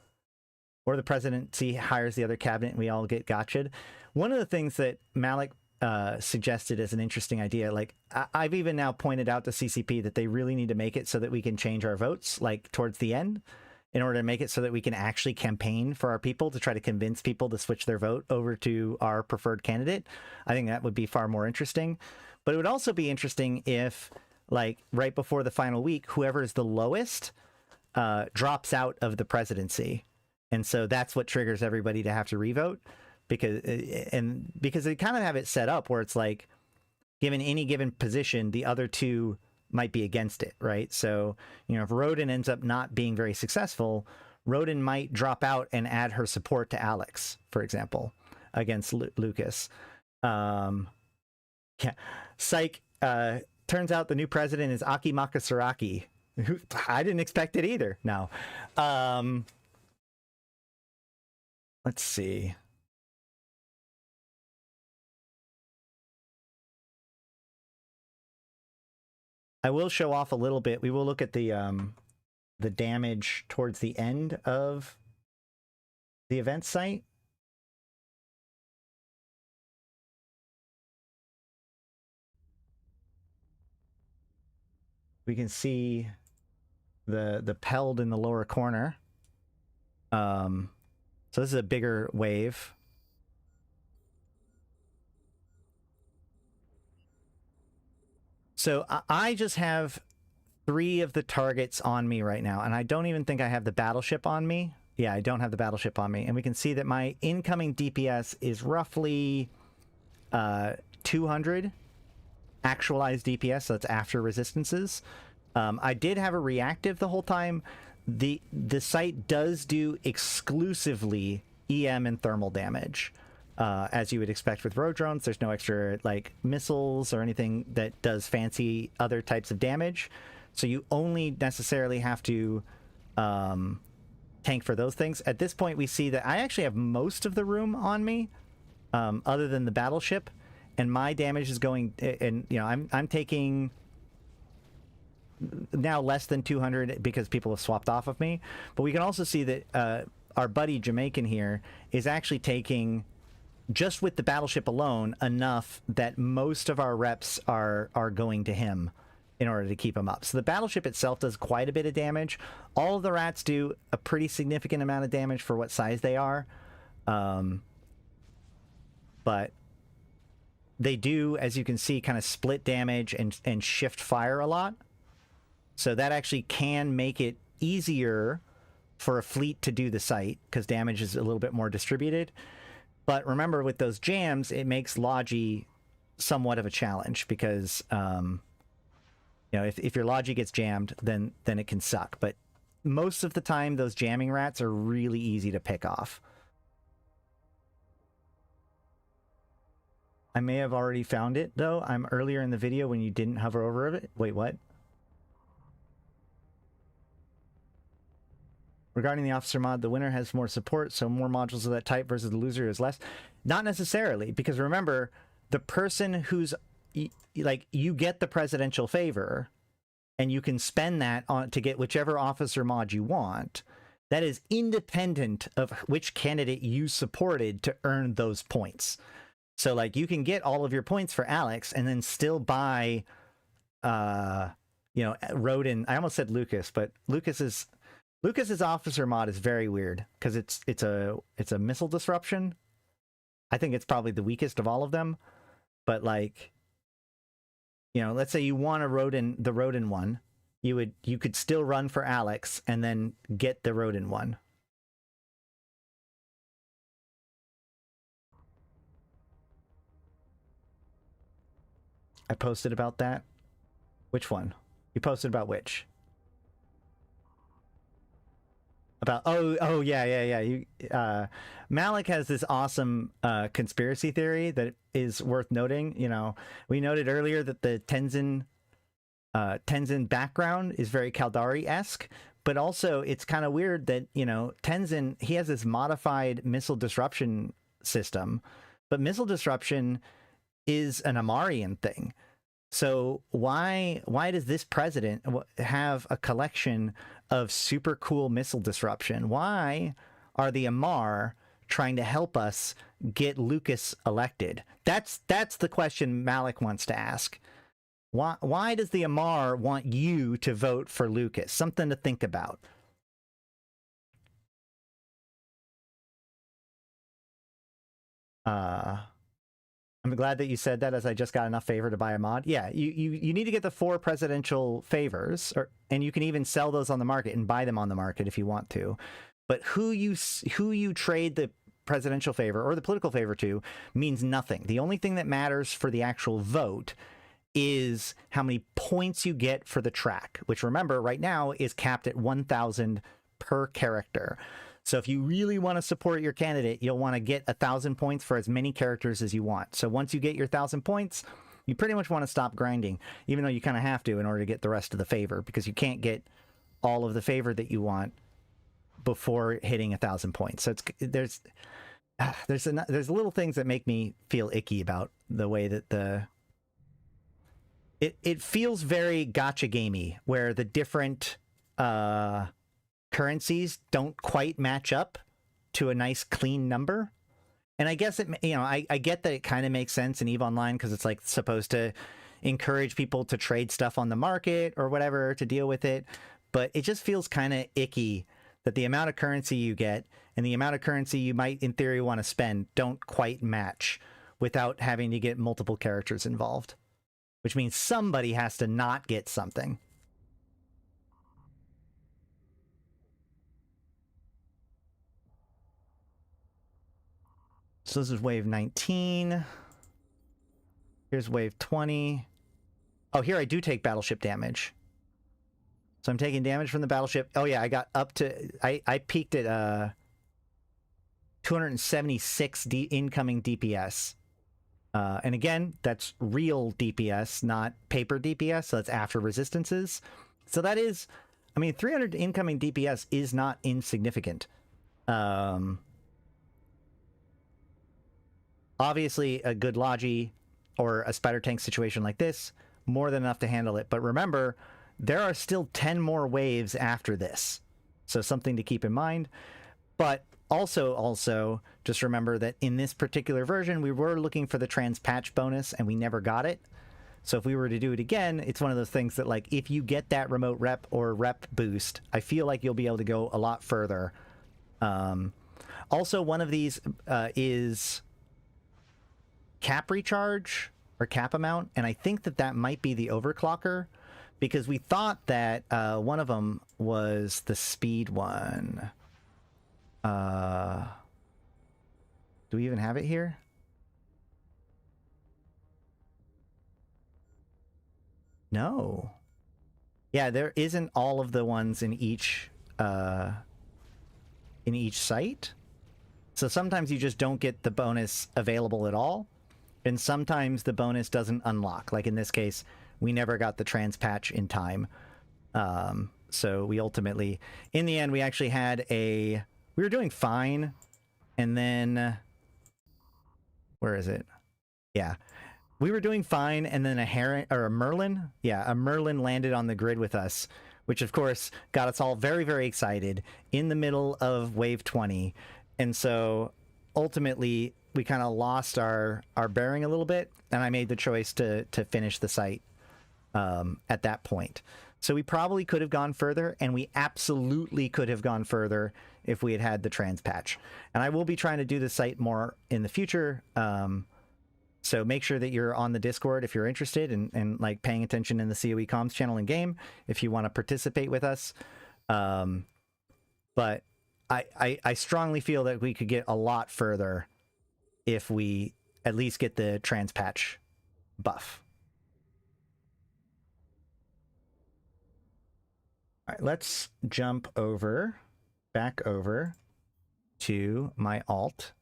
Or the presidency hires the other cabinet and we all get gotcha'd. One of the things that Malak suggested as an interesting idea, like I've even now pointed out to CCP that they really need to make it so that we can change our votes, like towards the end, in order to make it so that we can actually campaign for our people to try to convince people to switch their vote over to our preferred candidate. I think that would be far more interesting. But it would also be interesting if, like, right before the final week, whoever is the lowest drops out of the presidency. And so that's what triggers everybody to have to revote, because they kind of have it set up where it's like, given any given position, the other two might be against it, right? So, you know, if Rodin ends up not being very successful, Rodin might drop out and add her support to Alex, for example, against Lucas. Yeah, psych. Turns out the new president is Aki Makasaraki. I didn't expect it either. No. Let's see. I will show off a little bit. We will look at the damage towards the end of the event site. We can see the peld in the lower corner. So this is a bigger wave. So I just have 3 of the targets on me right now, and I don't even think I have the battleship on me. Yeah, I don't have the battleship on me, and we can see that my incoming DPS is roughly 200 actualized DPS, so that's after resistances. I did have a reactive the whole time. The site does do exclusively EM and thermal damage, as you would expect with road drones. There's no extra like missiles or anything that does fancy other types of damage, so you only necessarily have to tank for those things. At this point, we see that I actually have most of the room on me, other than the battleship, and my damage is going. And you know, I'm taking now less than 200 because people have swapped off of me. But we can also see that our buddy Jamaican here is actually taking, just with the battleship alone, enough that most of our reps are going to him in order to keep him up. So the battleship itself does quite a bit of damage. All of the rats do a pretty significant amount of damage for what size they are. But they do, as you can see, kind of split damage and shift fire a lot. So that actually can make it easier for a fleet to do the site, because damage is a little bit more distributed. But remember, with those jams, it makes Logi somewhat of a challenge, because you know, if your Logi gets jammed, then it can suck. But most of the time, those jamming rats are really easy to pick off. I may have already found it, though. I'm earlier in the video when you didn't hover over it. Wait, what? Regarding the officer mod, the winner has more support, so more modules of that type versus the loser is less. Not necessarily, because remember, the person who's, like, you get the presidential favor, and you can spend that on to get whichever officer mod you want. That is independent of which candidate you supported to earn those points. So, like, you can get all of your points for Alex and then still buy, you know, Rodin. I almost said Lucas, but Lucas's officer mod is very weird, because it's a missile disruption. I think it's probably the weakest of all of them. But, like, you know, let's say you want the Rodin one, you could still run for Alex and then get the Rodin one. I posted about that. Which one? You posted about which? About yeah. You Malak has this awesome conspiracy theory that is worth noting. You know, we noted earlier that the Tenzin background is very Caldari-esque, but also it's kind of weird that, you know, Tenzin, he has this modified missile disruption system, but missile disruption is an Amarian thing. So why does this president have a collection of super cool missile disruption? Why are the Amar trying to help us get Lucas elected? That's the question Malak wants to ask. Why does the Amar want you to vote for Lucas? Something to think about. I'm glad that you said that, as I just got enough favor to buy a mod. Yeah, you need to get the 4 presidential favors, and you can even sell those on the market and buy them on the market if you want to. But who you trade the presidential favor or the political favor to means nothing. The only thing that matters for the actual vote is how many points you get for the track, which, remember, right now is capped at 1,000 per character. So if you really want to support your candidate, you'll want to get 1,000 points for as many characters as you want. So once you get your 1,000 points, you pretty much want to stop grinding, even though you kind of have to in order to get the rest of the favor, because you can't get all of the favor that you want before hitting 1,000 points. So there's little things that make me feel icky about the way that it feels very gacha gamey, where the different currencies don't quite match up to a nice clean number. And I guess I get that it kind of makes sense in EVE Online, because it's like supposed to encourage people to trade stuff on the market or whatever to deal with it, but it just feels kind of icky that the amount of currency you get and the amount of currency you might in theory want to spend don't quite match without having to get multiple characters involved. which means somebody has to not get something. So this is wave 19. Here's wave 20. Oh, here I do take battleship damage. So I'm taking damage from the battleship. Oh yeah, I got up to... I peaked at 276 incoming DPS. And again, that's real DPS, not paper DPS, so that's after resistances. So that is... I mean, 300 incoming DPS is not insignificant. Obviously, a good Logi or a Spider Tank situation like this, more than enough to handle it. But remember, there are still 10 more waves after this. So something to keep in mind. But also, just remember that in this particular version, we were looking for the trans patch bonus, and we never got it. So if we were to do it again, it's one of those things that, like, if you get that remote rep or rep boost, I feel like you'll be able to go a lot further. Also, one of these is cap recharge or cap amount, and I think that that might be the overclocker, because we thought that one of them was the speed one. Do we even have it here? No. Yeah, there isn't all of the ones in each site. So sometimes you just don't get the bonus available at all. And sometimes the bonus doesn't unlock. Like in this case, we never got the trans patch in time. So we ultimately, in the end, we actually had we were doing fine. And then, where is it? Yeah. We were doing fine, and then a Merlin? Yeah, a Merlin landed on the grid with us, which of course got us all very, very excited in the middle of wave 20. And so ultimately, we kind of lost our bearing a little bit, and I made the choice to finish the site at that point. So we probably could have gone further, and we absolutely could have gone further if we had had the trans patch. And I will be trying to do the site more in the future. So make sure that you're on the Discord if you're interested and like paying attention in the COE comms channel in game if you want to participate with us. But I strongly feel that we could get a lot further if we at least get the trans patch buff. All right, let's jump back over to my alt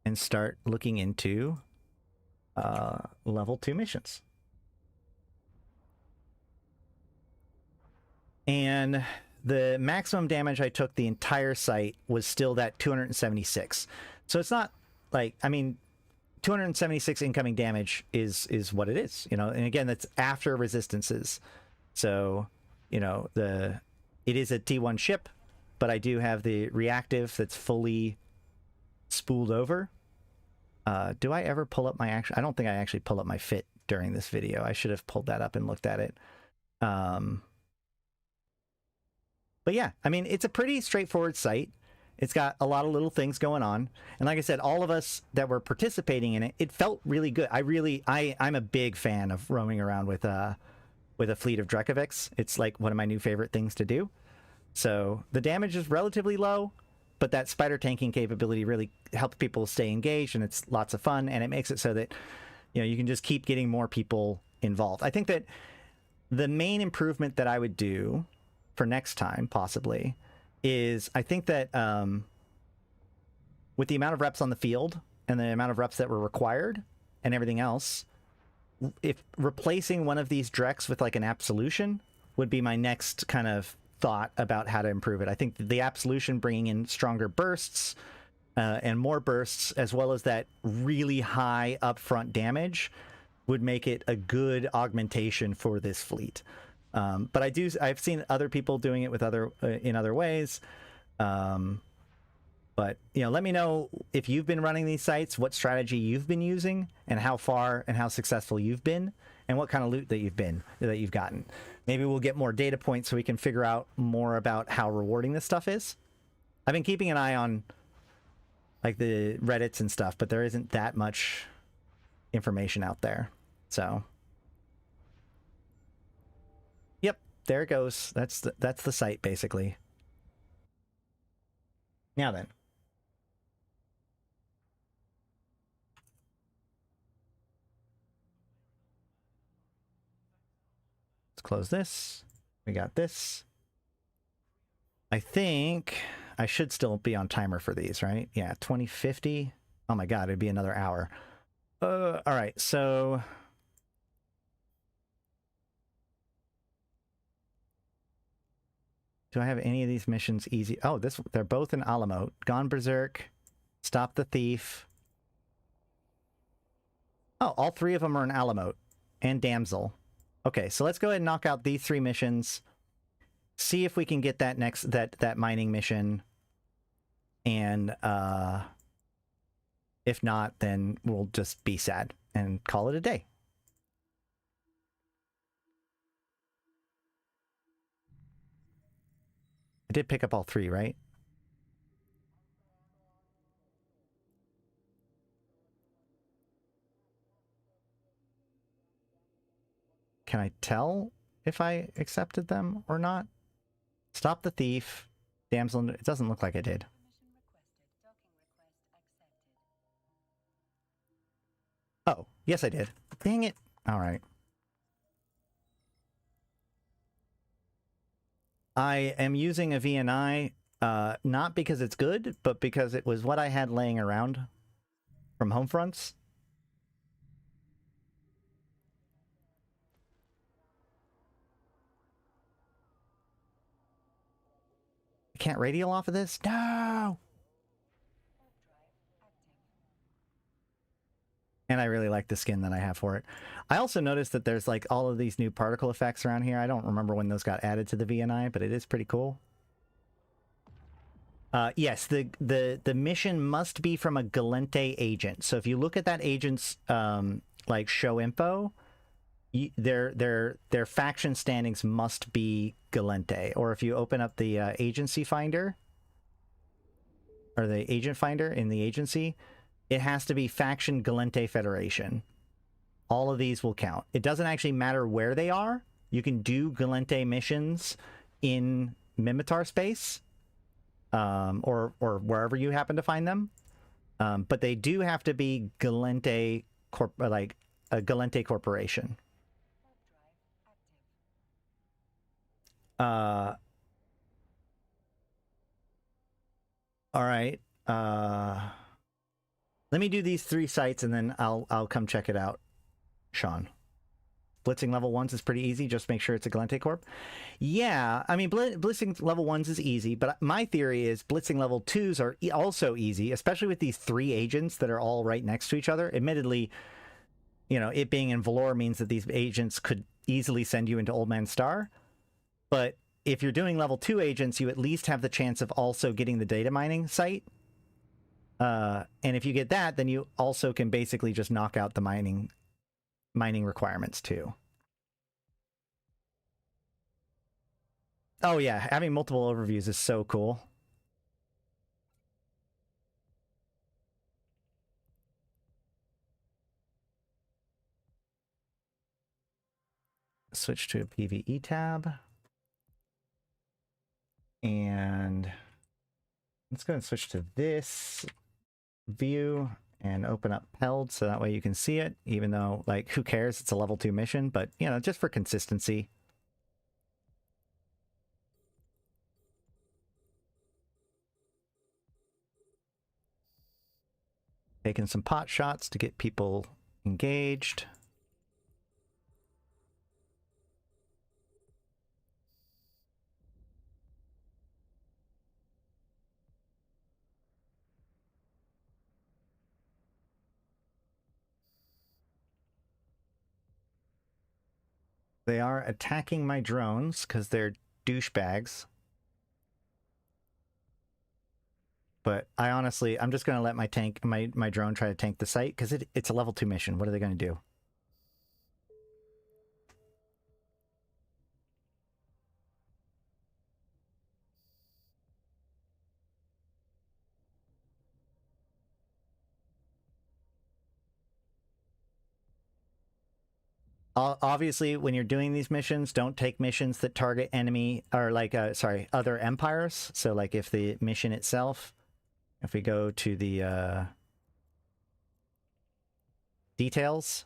and start looking into level 2 missions. And the maximum damage I took the entire site was still that 276. So it's not like, I mean, 276 incoming damage is what it is, you know, and again, that's after resistances. So, you know, it is a T1 ship, but I do have the reactive that's fully spooled over. Do I ever pull up my I don't think I actually pull up my fit during this video. I should have pulled that up and looked at it. But yeah, I mean, it's a pretty straightforward site. It's got a lot of little things going on. And like I said, all of us that were participating in it, it felt really good. I'm a big fan of roaming around with a fleet of Drekovics. It's like one of my new favorite things to do. So the damage is relatively low, but that spider tanking capability really helps people stay engaged, and it's lots of fun, and it makes it so that, you know, you can just keep getting more people involved. I think that the main improvement that I would do for next time, possibly, is I think that with the amount of reps on the field and the amount of reps that were required and everything else, if replacing one of these Drex with like an Absolution would be my next kind of thought about how to improve it. I think the Absolution bringing in stronger bursts and more bursts, as well as that really high upfront damage, would make it a good augmentation for this fleet. But I've seen other people doing it with in other ways. But, you know, let me know if you've been running these sites, what strategy you've been using, and how far and how successful you've been, and what kind of loot that you've gotten. Maybe we'll get more data points so we can figure out more about how rewarding this stuff is. I've been keeping an eye on like the Reddits and stuff, but there isn't that much information out there. So there it goes. That's the site, basically. Now then. Let's close this. We got this. I think I should still be on timer for these, right? Yeah, 2050. Oh my god, it'd be another hour. All right, so... Do I have any of these missions easy? Oh, they're both in Alamo. Gone Berserk, Stop the Thief. Oh, all three of them are in Alamo. And Damsel. Okay, so let's go ahead and knock out these 3 missions. See if we can get that that mining mission. And if not, then we'll just be sad and call it a day. I did pick up all 3, right? Can I tell if I accepted them or not? Stop the Thief. Damsel. It doesn't look like I did. Oh, yes I did. Dang it. All right. I am using a VNI, not because it's good, but because it was what I had laying around from Homefronts. I can't radial off of this? No! And I really like the skin that I have for it. I also noticed that there's like all of these new particle effects around here. I don't remember when those got added to the VNI, but it is pretty cool. Yes, the mission must be from a Gallente agent. So if you look at that agent's like show info, their faction standings must be Gallente. Or if you open up the agency finder or the agent finder in the agency, it has to be faction Gallente Federation. All of these will count. It doesn't actually matter where they are. You can do Gallente missions in Mimitar space, or wherever you happen to find them. But they do have to be Gallente like a Gallente corporation. All right. Let me do these 3 sites and then I'll come check it out, Sean. Blitzing level 1s is pretty easy. Just make sure it's a Gallente Corp. Yeah, I mean, blitzing level 1s is easy, but my theory is blitzing level 2s are also easy, especially with these 3 agents that are all right next to each other. Admittedly, you know, it being in Valor means that these agents could easily send you into Old Man Star. But if you're doing level 2 agents, you at least have the chance of also getting the data mining site. And if you get that, then you also can basically just knock out the mining requirements too. Oh yeah, having multiple overviews is so cool. Switch to a PvE tab. And let's go and switch to this view and open up Peld so that way you can see it, even though, like, who cares? It's a level 2 mission, but, you know, just for consistency. Taking some pot shots to get people engaged. They are attacking my drones because they're douchebags. But I honestly, I'm just going to let my drone try to tank the site because it's a level 2 mission. What are they going to do? Obviously, when you're doing these missions, don't take missions that target enemy or like, sorry, other empires. So like if the mission itself, if we go to the details,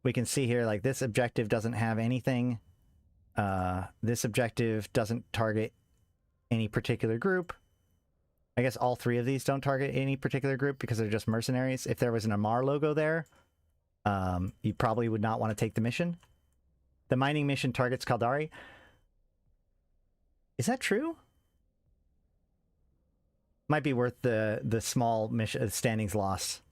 we can see here like this objective doesn't have anything. This objective doesn't target any particular group. I guess all three of these don't target any particular group because they're just mercenaries. If there was an Amar logo there, you probably would not want to take the mission. The mining mission targets Caldari. Is that true? Might be worth the small mission standings loss.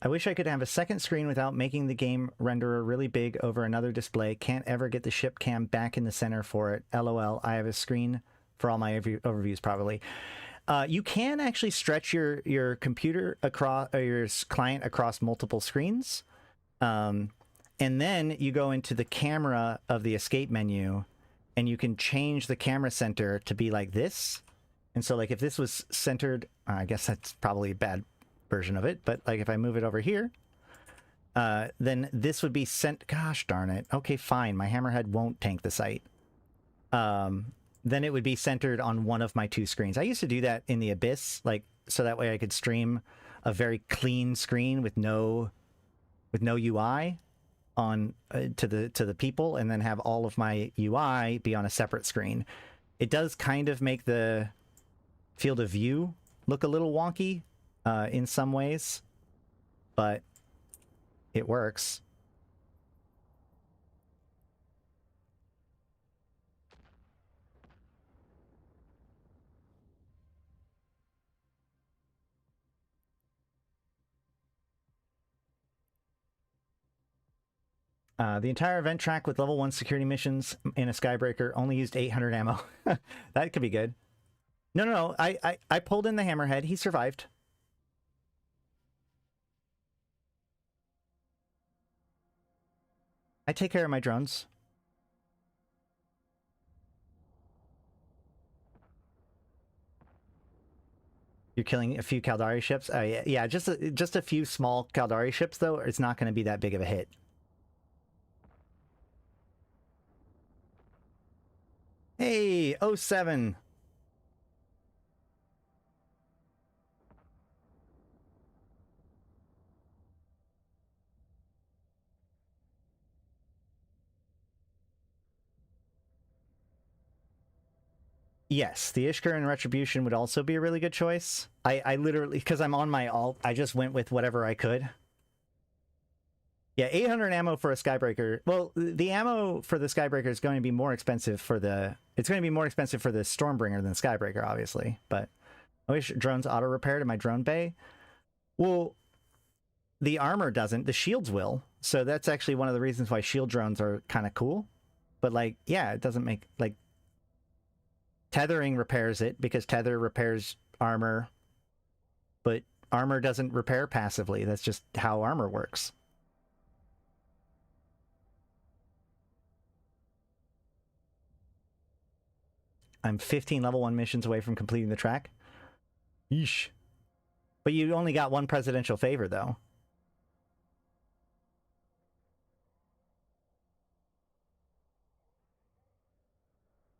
I wish I could have a second screen without making the game renderer really big over another display. Can't ever get the ship cam back in the center for it. LOL. I have a screen for all my overviews probably. You can actually stretch your computer across, or your client across multiple screens. And then you go into the camera of the escape menu and you can change the camera center to be like this. And so like if this was centered, I guess that's probably a bad version of it, but like if I move it over here, then this would be sent. Gosh darn it. Okay, fine. My hammerhead won't tank the site. Then it would be centered on one of my two screens. I used to do that in the Abyss, like so that way I could stream a very clean screen with no UI on to the people, and then have all of my UI be on a separate screen. It does kind of make the field of view look a little wonky in some ways, but it works. The entire event track with level 1 security missions in a Skybreaker only used 800 ammo. That could be good. No. I pulled in the hammerhead. He survived. I take care of my drones. You're killing a few Caldari ships? Yeah, just a few small Caldari ships, though. It's not going to be that big of a hit. Hey, 07. Yes, the Ishkur and Retribution would also be a really good choice. I literally, because I'm on my alt, I just went with whatever I could. Yeah, 800 ammo for a Skybreaker. Well, the ammo for the Skybreaker is going to be more expensive for the... It's going to be more expensive for the Stormbringer than Skybreaker, obviously. But I wish drones auto-repaired in my drone bay. Well, the armor doesn't. The shields will. So that's actually one of the reasons why shield drones are kind of cool. But, like, yeah, it doesn't make... like, tethering repairs it, because tether repairs armor. But armor doesn't repair passively. That's just how armor works. I'm 15 level 1 missions away from completing the track. Yeesh. But you only got one presidential favor, though.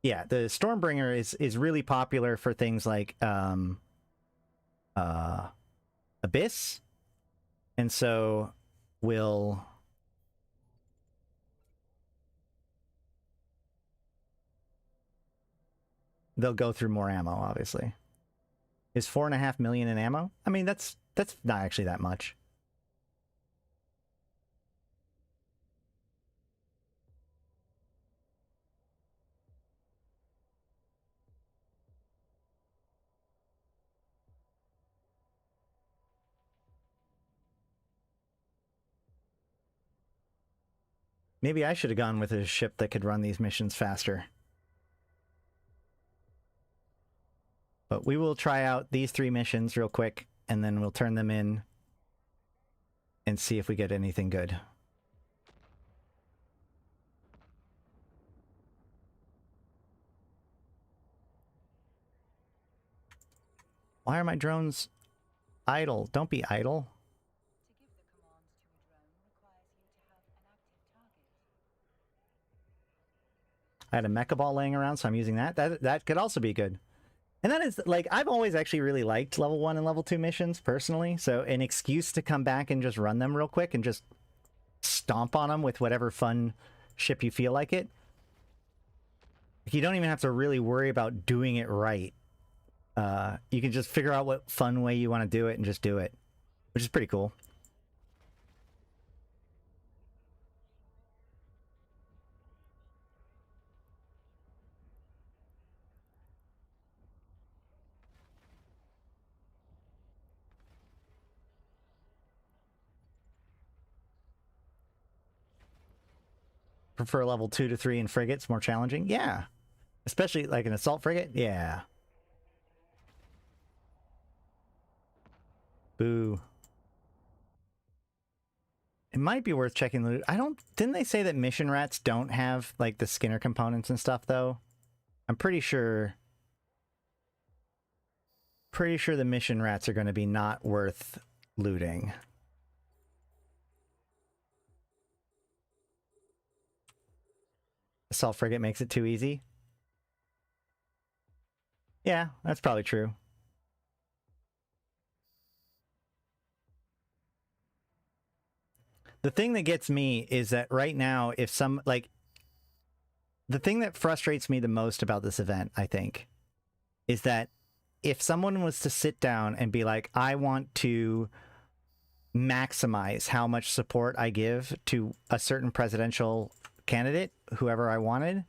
Yeah, the Stormbringer is really popular for things like Abyss. And so we'll... they'll go through more ammo, obviously. Is 4.5 million in ammo? I mean, that's not actually that much. Maybe I should have gone with a ship that could run these missions faster. But we will try out these 3 missions real quick, and then we'll turn them in and see if we get anything good. Why are my drones idle? Don't be idle. I had a mecha ball laying around, so I'm using that. That could also be good. And that is, like, I've always actually really liked level 1 and level 2 missions, personally. So an excuse to come back and just run them real quick and just stomp on them with whatever fun ship you feel like it. You don't even have to really worry about doing it right. You can just figure out what fun way you want to do it and just do it, which is pretty cool. Prefer level 2 to 3 in frigates, more challenging? Yeah. Especially like an assault frigate? Yeah. Boo. It might be worth checking the loot. Didn't they say that mission rats don't have like the Skinner components and stuff though? I'm pretty sure the mission rats are going to be not worth looting. Assault frigate makes it too easy. Yeah, that's probably true. The thing that gets me is that right now, if some, like, the thing that frustrates me the most about this event, I think, is that if someone was to sit down and be like, I want to maximize how much support I give to a certain presidential candidate, whoever I wanted,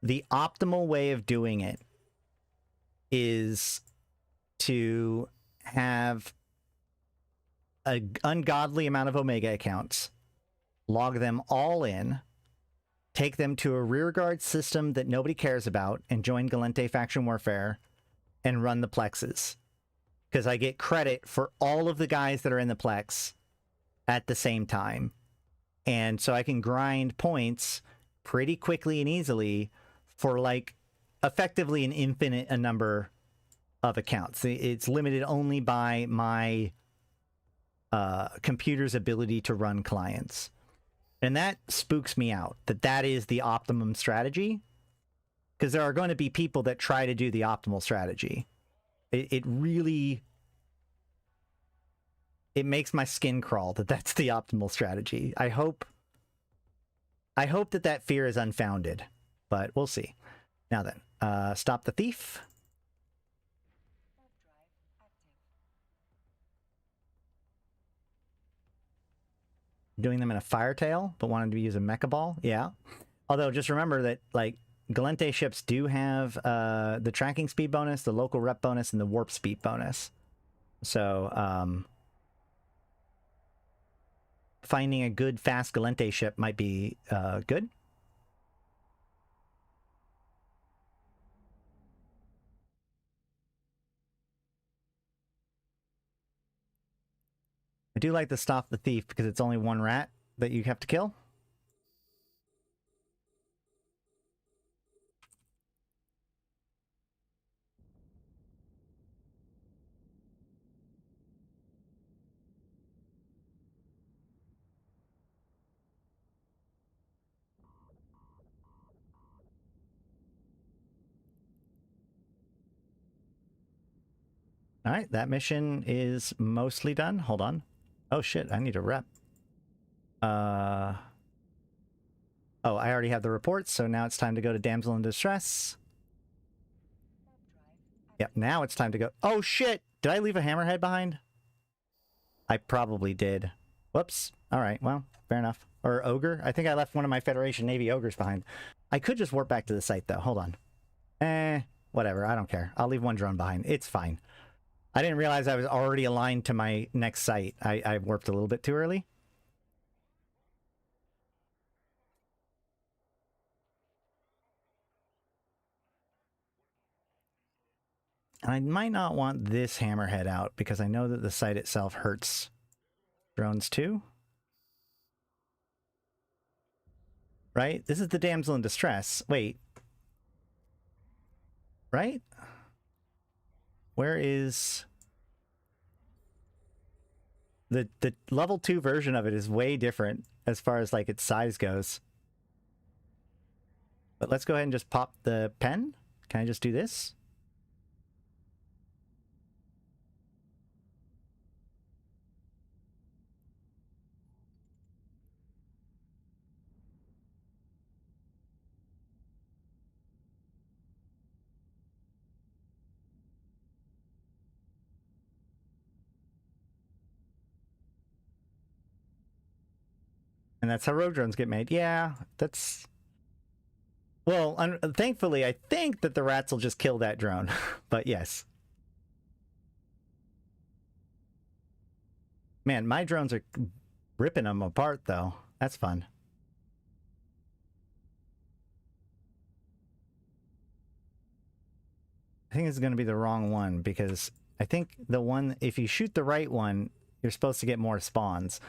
the optimal way of doing it is to have an ungodly amount of Omega accounts, log them all in, take them to a rearguard system that nobody cares about, and join Gallente faction warfare and run the plexes. Because I get credit for all of the guys that are in the plex at the same time. And so I can grind points pretty quickly and easily for, like, effectively an infinite a number of accounts. It's limited only by my computer's ability to run clients. And that spooks me out, that is the optimum strategy. Because there are going to be people that try to do the optimal strategy. It really... It makes my skin crawl that that's the optimal strategy. I hope that fear is unfounded, but we'll see. Now then, stop the thief. Doing them in a firetail, but wanted to use a mecha ball. Yeah. Although just remember that, like, Gallente ships do have the tracking speed bonus, the local rep bonus, and the warp speed bonus. So finding a good, fast Gallente ship might be good. I do like to stop the thief because it's only one rat that you have to kill. All right, that mission is mostly done. Hold on. Oh shit, I need a rep. Oh, I already have the reports, so now it's time to go to Damsel in Distress. Yep, now it's time to go. Oh shit! Did I leave a hammerhead behind? I probably did. Whoops. All right, well, fair enough. Or ogre? I think I left one of my Federation Navy ogres behind. I could just warp back to the site, though. Hold on. Whatever. I don't care. I'll leave one drone behind. It's fine. I didn't realize I was already aligned to my next site. I warped a little bit too early. And I might not want this hammerhead out because I know that the site itself hurts drones too. Right? This is the damsel in distress. Wait. Right? Where is... The level 2 version of it is way different as far as like its size goes. But let's go ahead and just pop the pen. Can I just do this? And that's how rogue drones get made. Yeah, that's... Well, thankfully, I think that the rats will just kill that drone. But yes. Man, my drones are ripping them apart, though. That's fun. I think this is going to be the wrong one, because I think the one... If you shoot the right one, you're supposed to get more spawns.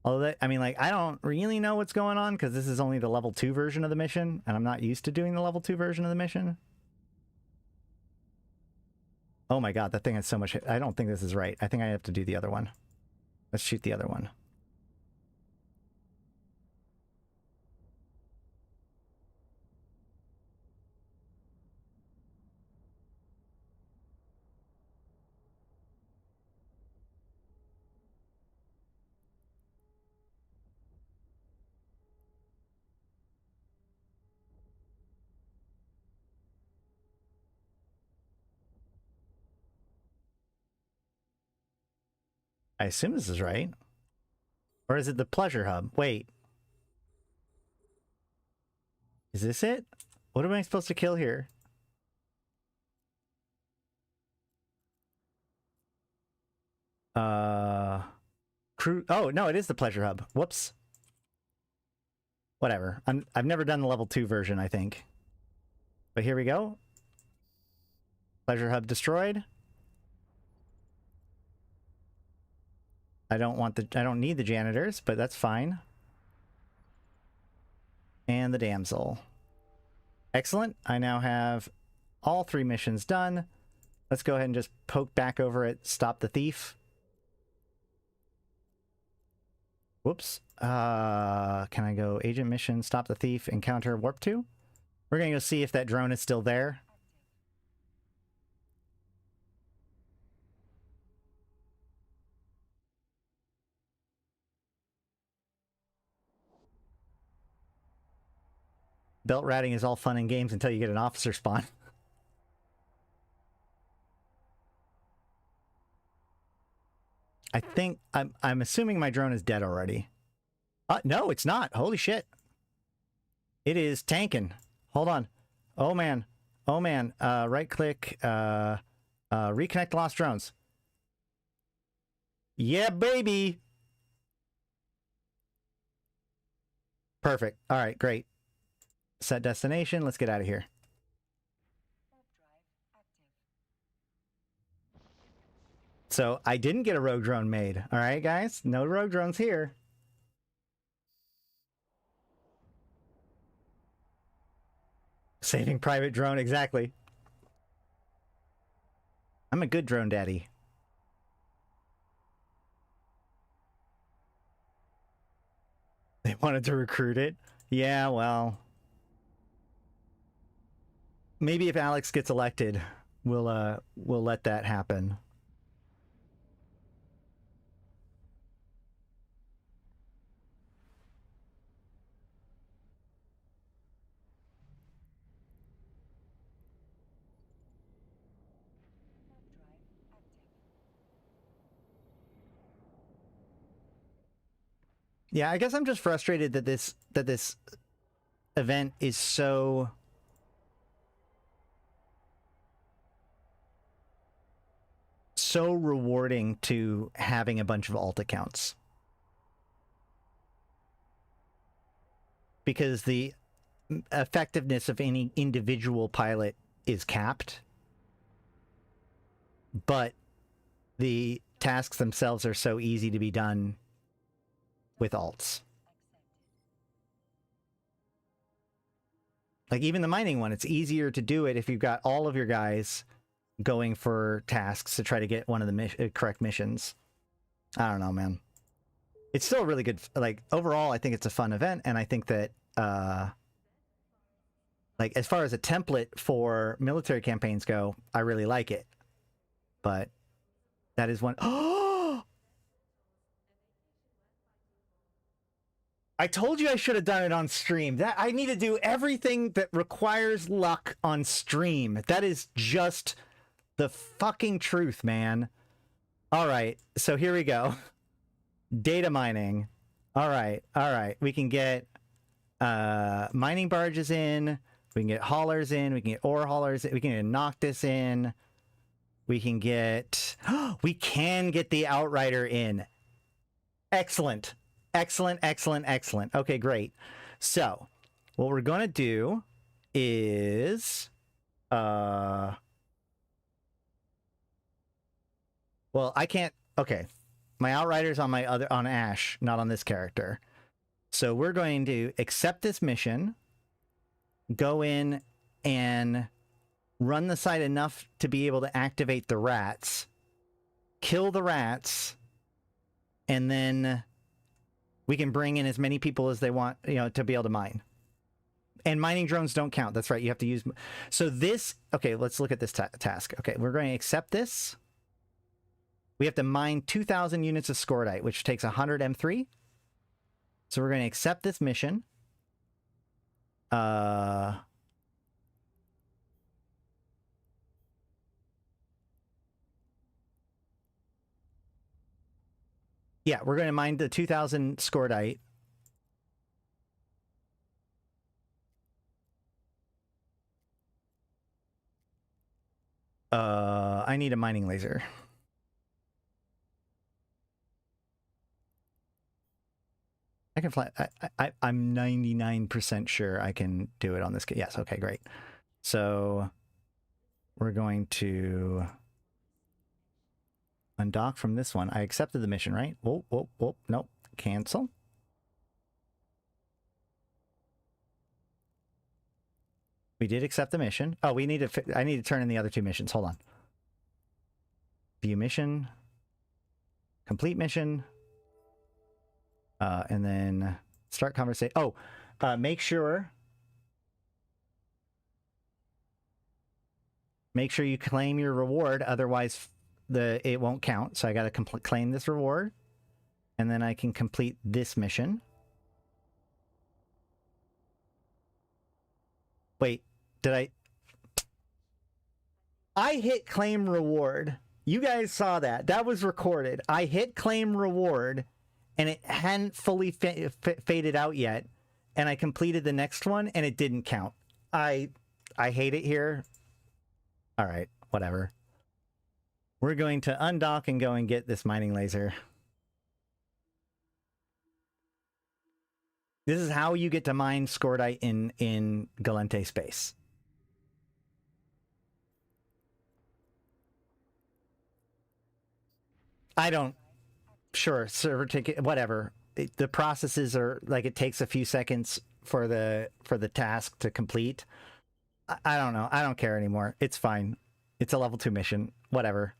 Although, I mean, like, I don't really know what's going on, because this is only the level 2 version of the mission, and I'm not used to doing the level 2 version of the mission. Oh my god, that thing has so much hit. I don't think this is right. I think I have to do the other one. Let's shoot the other one. I assume this is right. Or is it the pleasure hub? Wait. Is this it? What am I supposed to kill here? Oh, no, it is the pleasure hub. Whoops. Whatever. I've never done the level 2 version, I think. But here we go. Pleasure hub destroyed. I don't need the janitors, but that's fine. And the damsel. Excellent. I now have all 3 missions done. Let's go ahead and just poke back over it. Stop the thief. Whoops. Can I go agent mission, stop the thief, encounter warp 2? We're going to go see if that drone is still there. Belt ratting is all fun and games until you get an officer spawn. I think I'm assuming my drone is dead already. No, it's not. Holy shit. It is tanking. Hold on. Oh man. Oh man. Right click. Reconnect lost drones. Yeah, baby. Perfect. All right, great. Set destination. Let's get out of here. So I didn't get a rogue drone made. All right, guys. No rogue drones here. Saving private drone. Exactly. I'm a good drone daddy. They wanted to recruit it. Yeah, well. Maybe if Alex gets elected, we'll let that happen. Yeah, I guess I'm just frustrated that this event is so rewarding to having a bunch of alt accounts. Because the effectiveness of any individual pilot is capped. But the tasks themselves are so easy to be done with alts. Like even the mining one, it's easier to do it if you've got all of your guys going for tasks to try to get one of the correct missions. I don't know, man. It's still a really good, like, overall, I think it's a fun event, and I think that, like, as far as a template for military campaigns go, I really like it. But that is one. Oh! I told you I should have done it on stream. That I need to do everything that requires luck on stream. That is just the fucking truth, man. All right, so here we go. Data mining. All right. We can get mining barges in. We can get haulers in. We can get ore haulers in. We can get Noctis in. We can get... we can get the Outrider in. Excellent. Okay, great. So, what we're going to do is... well, I can't... Okay. My Outrider's on on Ash, not on this character. So we're going to accept this mission, go in and run the site enough to be able to activate the rats, kill the rats, and then we can bring in as many people as they want, you know, to be able to mine. And mining drones don't count. That's right. You have to use... So this... Okay, let's look at this task. Okay, we're going to accept this. We have to mine 2,000 units of scordite, which takes 100 M3. So we're going to accept this mission. Yeah, we're going to mine the 2,000 scordite. I need a mining laser. I can fly. I'm 99% sure I can do it on this. Yes. Okay, great. So we're going to undock from this one. I accepted the mission, right? Whoa. Nope. Cancel. We did accept the mission. Oh, we need to... I need to turn in the other two missions. Hold on. View mission. Complete mission. And then start conversation. Oh, make sure you claim your reward. Otherwise, it won't count. So I got to claim this reward, and then I can complete this mission. Wait, did I hit claim reward. You guys saw that. That was recorded. I hit claim reward, and it hadn't fully faded out yet, and I completed the next one, and it didn't count. I hate it here. All right, whatever. We're going to undock and go and get this mining laser. This is how you get to mine scordite in Gallente space. I don't... Sure, server ticket, whatever. The processes are like, it takes a few seconds for the task to complete. I don't know. I don't care anymore. It's fine. It's a level 2 mission. Whatever.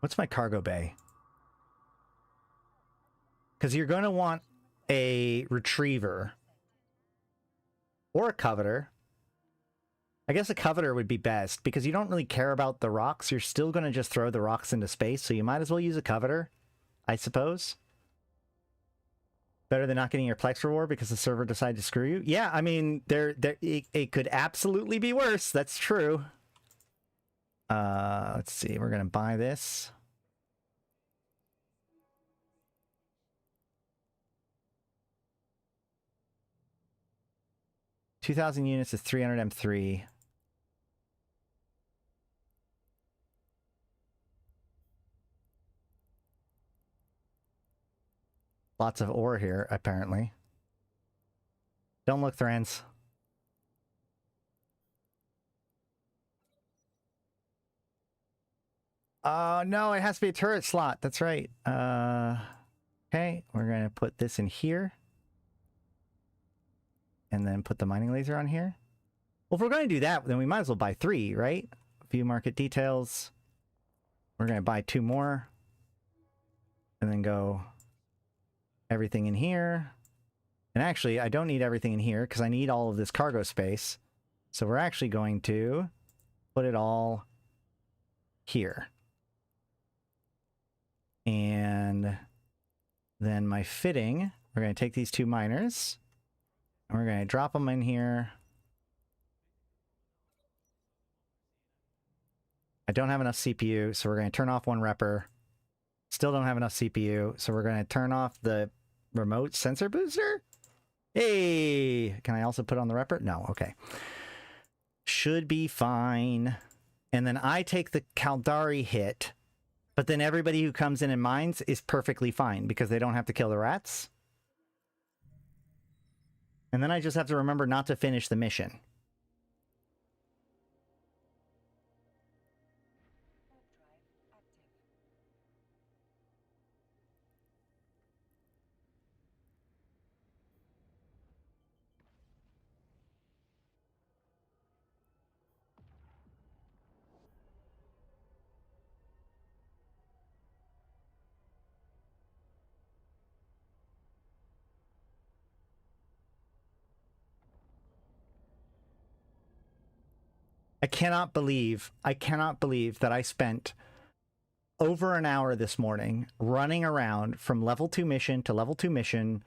What's my cargo bay? Because you're going to want a retriever or a coveter. I guess a coveter would be best because you don't really care about the rocks. You're still going to just throw the rocks into space, so you might as well use a coveter, I suppose. Better than not getting your Plex reward because the server decided to screw you. Yeah, I mean, it could absolutely be worse. That's true. Let's see. We're going to buy this. $2,000 units is 300 M3. Lots of ore here, apparently. Don't look, Thran's. Oh, no, it has to be a turret slot. That's right. Okay, we're going to put this in here. And then put the mining laser on here. Well, if we're going to do that, then we might as well buy 3, right? View market details. We're going to buy 2 more. And then go everything in here. And actually, I don't need everything in here because I need all of this cargo space. So we're actually going to put it all here. And then my fitting, we're going to take these 2 miners. And we're going to drop them in here. I don't have enough CPU, so we're going to turn off 1 repper. Still don't have enough CPU, so we're going to turn off the remote sensor booster. Hey! Can I also put on the repper? No, okay. Should be fine. And then I take the Caldari hit, but then everybody who comes in and mines is perfectly fine because they don't have to kill the rats. And then I just have to remember not to finish the mission. I cannot believe that I spent over an hour this morning running around from level 2 mission to level 2 mission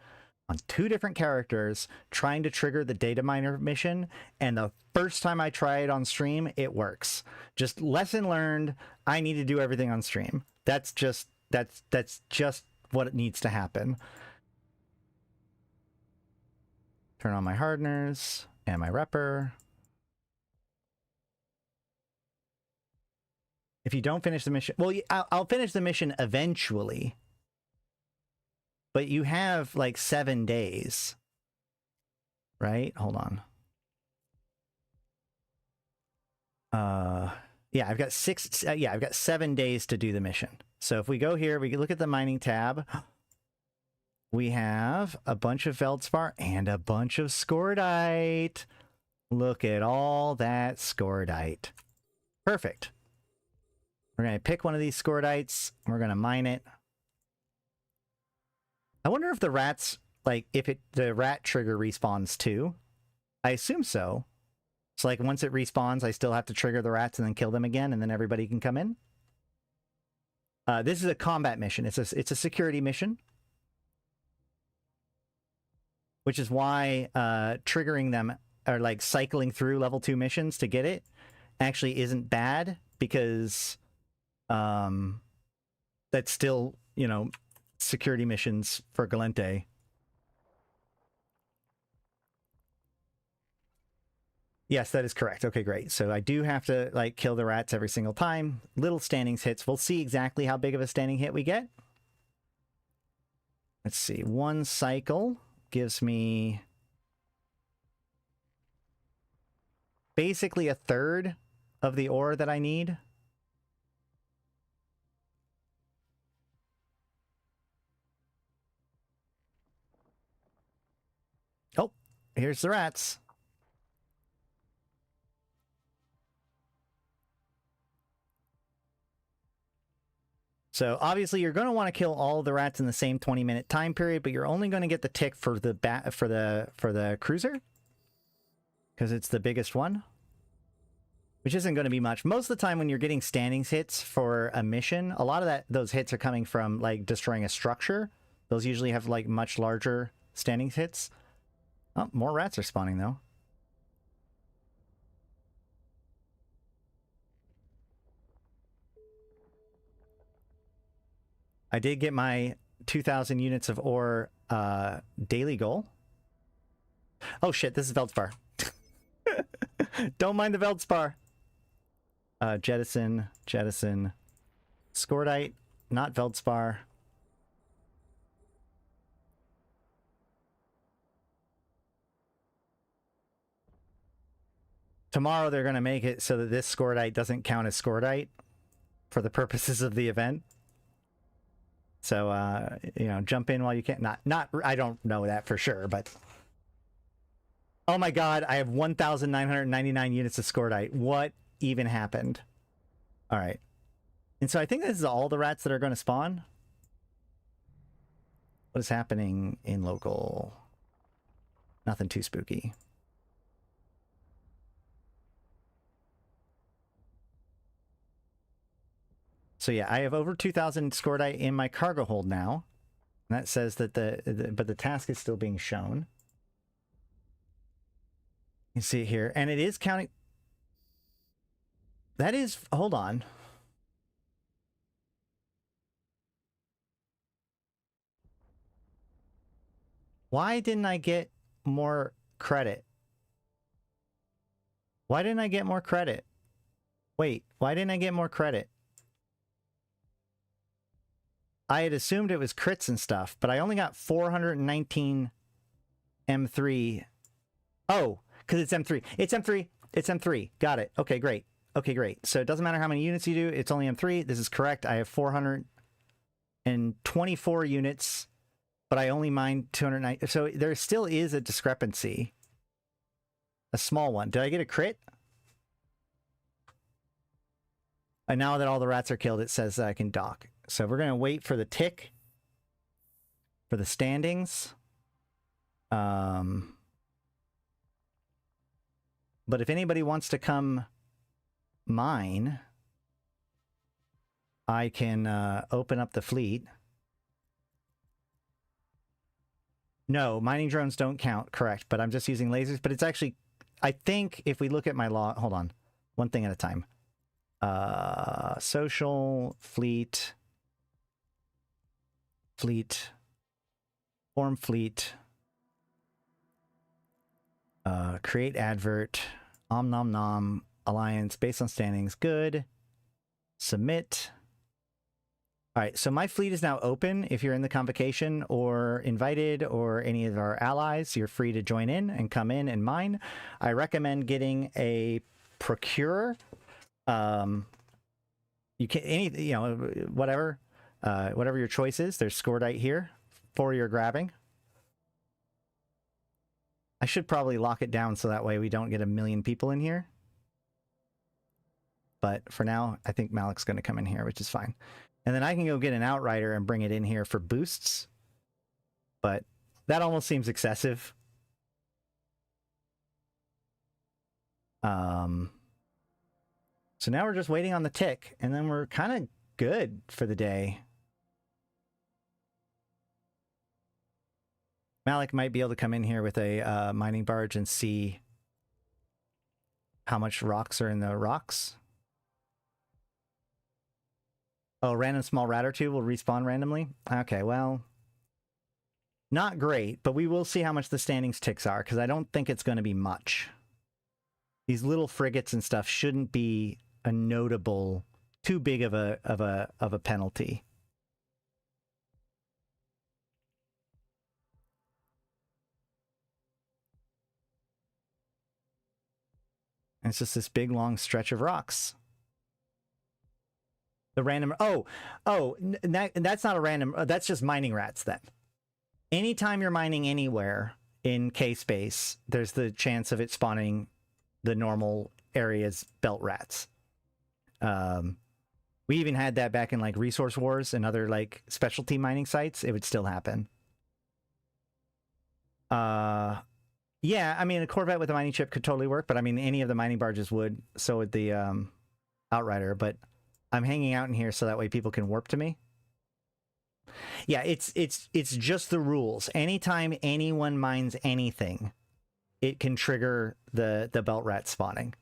on 2 different characters trying to trigger the data miner mission, and the first time I try it on stream, it works. Just lesson learned, I need to do everything on stream. That's just what it needs to happen. Turn on my hardeners and my repper. If you don't finish the mission... Well, I'll finish the mission eventually. But you have, like, 7 days. Right? Hold on. Yeah, I've got 7 days to do the mission. So if we go here, we can look at the mining tab. We have a bunch of Feldspar and a bunch of Scordite. Look at all that Scordite. Perfect. We're going to pick one of these Scordites. We're going to mine it. I wonder if the rats, like, the rat trigger respawns too. I assume so. So, like, once it respawns, I still have to trigger the rats and then kill them again, and then everybody can come in. This is a combat mission. It's a security mission. Which is why triggering them, or, like, cycling through level 2 missions to get it actually isn't bad, because... that's still, you know, security missions for Gallente. Yes, that is correct. Okay, great. So I do have to, like, kill the rats every single time. Little standings hits. We'll see exactly how big of a standing hit we get. Let's see. 1 cycle gives me basically 1/3 of the ore that I need. Oh, here's the rats. So obviously you're going to want to kill all the rats in the same 20-minute time period, but you're only going to get the tick for the cruiser, because it's the biggest one, which isn't going to be much. Most of the time when you're getting standings hits for a mission, a lot of those hits are coming from, like, destroying a structure. Those usually have, like, much larger standings hits. Oh, more rats are spawning, though. I did get my 2,000 units of ore daily goal. Oh, shit, this is Feldspar. Don't mind the Feldspar. Jettison. Scordite, not Feldspar. Tomorrow they're going to make it so that this Scordite doesn't count as Scordite. for the purposes of the event. So, you know, jump in while you can. Not, I don't know that for sure, but... Oh my god, I have 1,999 units of Scordite. What even happened? All right. And so I think this is all the rats that are going to spawn. What is happening in local? Nothing too spooky. So yeah, I have over 2,000 Scordite in my cargo hold now. And that says that but the task is still being shown. You can see it here. And it is counting. That is, hold on. Why didn't I get more credit? Why didn't I get more credit? Wait, why didn't I get more credit? I had assumed it was crits and stuff, but I only got 419 M3. Oh, because it's M3. It's M3. It's M3. Got it. Okay, great. Okay, great. So it doesn't matter how many units you do. It's only M3. This is correct. I have 424 units, but I only mined 290. So there still is a discrepancy. A small one. Did I get a crit? And now that all the rats are killed, it says that I can dock. So we're going to wait for the tick, for the standings. But if anybody wants to come mine, I can open up the fleet. No, mining drones don't count, correct, but I'm just using lasers. But it's actually, I think if we look at my log, hold on, one thing at a time. Social, fleet, form fleet, create advert, om nom nom, alliance, based on standings, good, submit. All right, so my fleet is now open. If you're in the convocation or invited or any of our allies, you're free to join in and come in and mine. I recommend getting a procurer. You can whatever your choice is. There's Scordite here for your grabbing. I should probably lock it down so that way we don't get a million people in here. But for now, I think Malak's going to come in here, which is fine. And then I can go get an Outrider and bring it in here for boosts. But that almost seems excessive. So now we're just waiting on the tick, and then we're kind of good for the day. Malak might be able to come in here with a mining barge and see how much rocks are in the rocks. Oh, random small rat or two will respawn randomly? Okay, well, not great, but we will see how much the standings ticks are, because I don't think it's going to be much. These little frigates and stuff shouldn't be a notable, too big of a penalty. And it's just this big long stretch of rocks. The random, that's not a random, that's just mining rats then. Anytime you're mining anywhere in K-space, there's the chance of it spawning the normal area's belt rats. We even had that back in like Resource Wars and other like specialty mining sites. It would still happen. Yeah, I mean, a Corvette with a mining chip could totally work, but I mean, any of the mining barges would. So would the Outrider, but I'm hanging out in here so that way people can warp to me. Yeah, it's just the rules. Anytime anyone mines anything, it can trigger the belt rat spawning.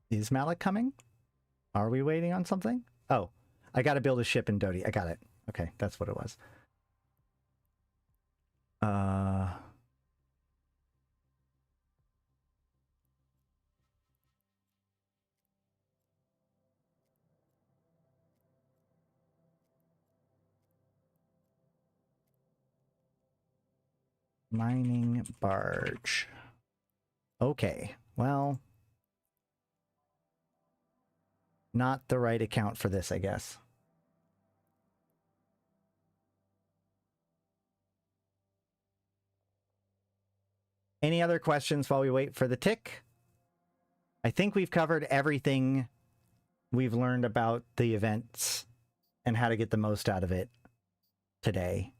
Is Malak coming? Are we waiting on something? Oh, I got to build a ship in Dodie. I got it. Okay, that's what it was. Mining barge. Okay, well, not the right account for this, I guess. Any other questions while we wait for the tick? I think we've covered everything we've learned about the events and how to get the most out of it today.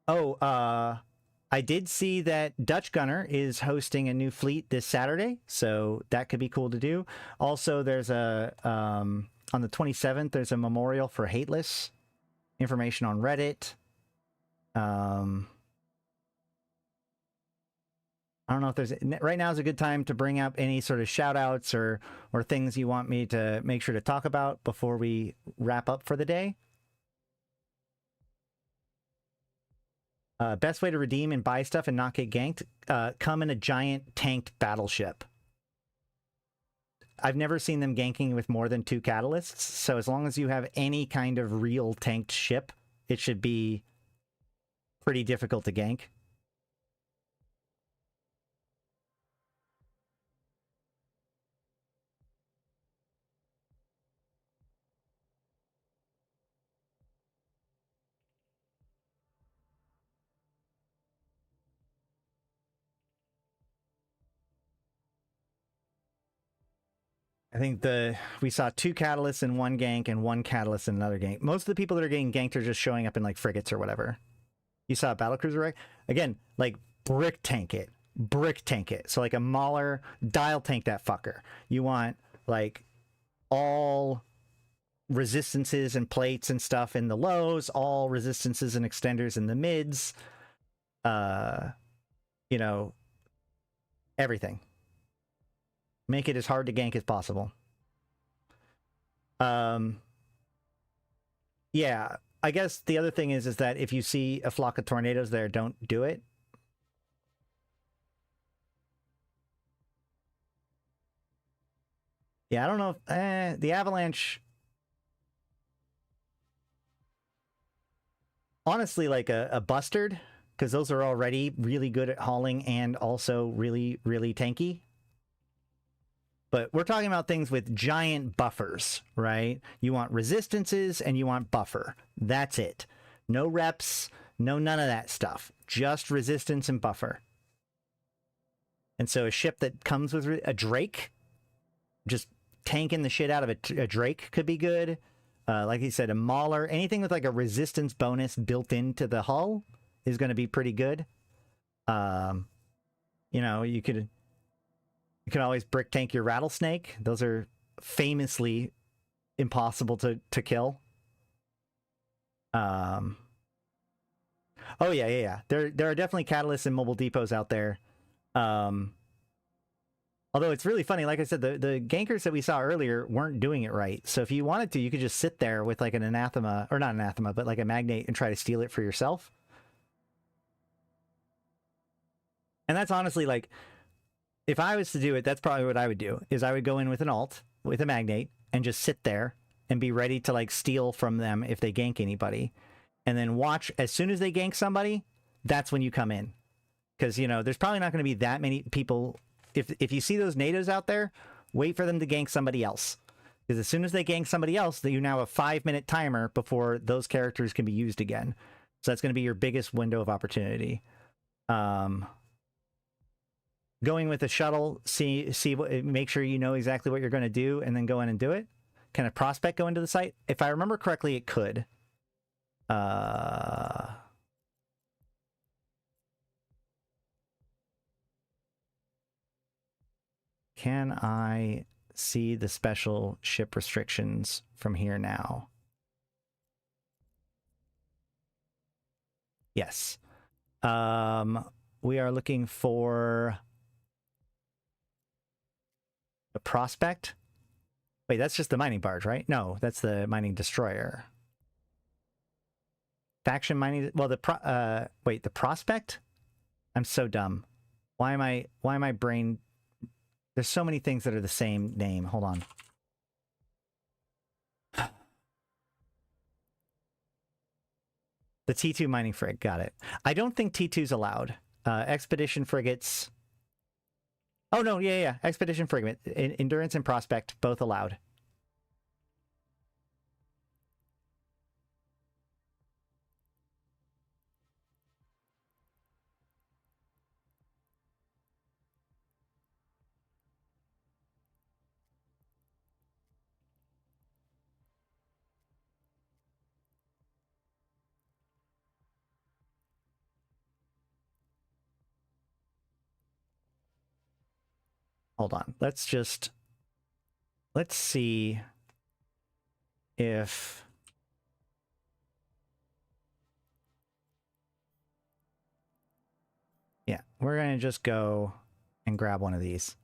Oh, I did see that Dutch Gunner is hosting a new fleet this Saturday, so that could be cool to do. Also, there's a on the 27th, there's a memorial for Hateless. Information on Reddit. I don't know if there's right now is a good time to bring up any sort of shout outs or things you want me to make sure to talk about before we wrap up for the day. Best way to redeem and buy stuff and not get ganked, come in a giant tanked battleship. I've never seen them ganking with more than 2 catalysts, so as long as you have any kind of real tanked ship, it should be pretty difficult to gank. I think we saw 2 catalysts in one gank and 1 catalyst in another gank. Most of the people that are getting ganked are just showing up in like frigates or whatever. You saw a battlecruiser, right? Again, like brick tank it. Brick tank it. So like a Mauler, dial tank that fucker. You want like all resistances and plates and stuff in the lows, all resistances and extenders in the mids. You know, everything. Make it as hard to gank as possible. Yeah, I guess the other thing is that if you see a flock of tornadoes there, don't do it. Yeah, I don't know if the avalanche. Honestly, like a bustard, because those are already really good at hauling and also really, really tanky. But we're talking about things with giant buffers, right? You want resistances and you want buffer. That's it. No reps, none of that stuff. Just resistance and buffer. And so a ship that comes with a Drake, just tanking the shit out of a Drake could be good. Like he said, a Mauler, anything with like a resistance bonus built into the hull is going to be pretty good. You know, you could always brick tank your rattlesnake. Those are famously impossible to kill. Oh yeah. There are definitely catalysts and mobile depots out there. Although it's really funny, like I said, the gankers that we saw earlier weren't doing it right. So if you wanted to, you could just sit there with like an anathema, or not anathema, but like a magnate and try to steal it for yourself. And that's honestly like, if I was to do it, that's probably what I would do, is I would go in with an alt, with a magnate, and just sit there and be ready to like steal from them if they gank anybody. And then watch, as soon as they gank somebody, that's when you come in. Because, you know, there's probably not going to be that many people. If you see those NATOs out there, wait for them to gank somebody else. Because as soon as they gank somebody else, you now have a 5-minute timer before those characters can be used again. So that's going to be your biggest window of opportunity. Going with a shuttle, make sure you know exactly what you're going to do, and then go in and do it. Can a prospect go into the site? If I remember correctly, it could. Can I see the special ship restrictions from here now? Yes. We are looking for a prospect. Wait, that's just the mining barge, right? No, that's the mining destroyer. Faction mining. Well, wait, the prospect? I'm so dumb. Why am I brain? There's so many things that are the same name. Hold on. The T2 mining frig, got it. I don't think T2's allowed. Expedition frigates. Oh no, yeah. Expedition frigate, endurance and prospect both allowed. Hold on. Let's see if yeah, we're going to just go and grab one of these.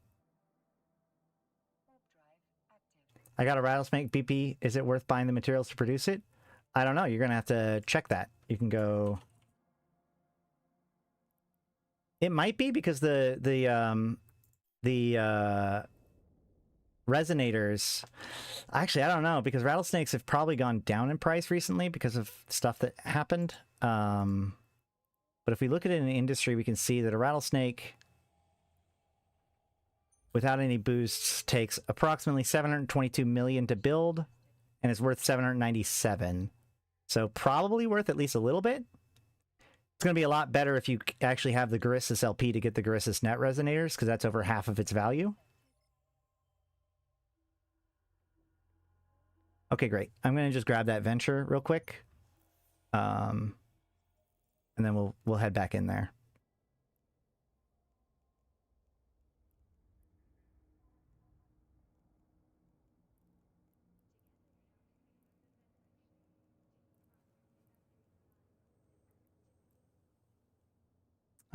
I got a rattlesnake BP. Is it worth buying the materials to produce it? I don't know. You're going to have to check that. You can go. It might be because the resonators. Actually, I don't know, because rattlesnakes have probably gone down in price recently because of stuff that happened. But if we look at it in the industry, we can see that a rattlesnake without any boosts takes approximately 722 million to build and is worth 797. So probably worth at least a little bit. It's going to be a lot better if you actually have the Garissus LP to get the Garissus net resonators, because that's over half of its value. Okay, great. I'm going to just grab that venture real quick. And then we'll head back in there.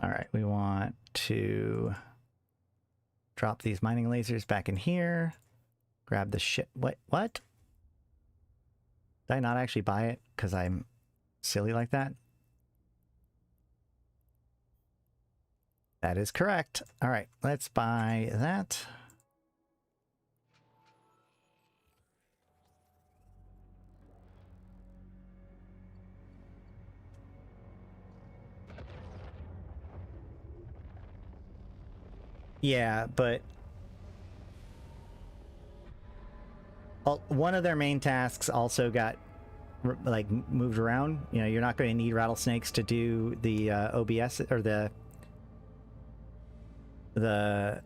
All right, we want to drop these mining lasers back in here. Grab the shit. What? Did I not actually buy it because I'm silly like that? That is correct. All right, let's buy that. Yeah, but one of their main tasks also got like moved around. You know, you're not going to need rattlesnakes to do the OBS or the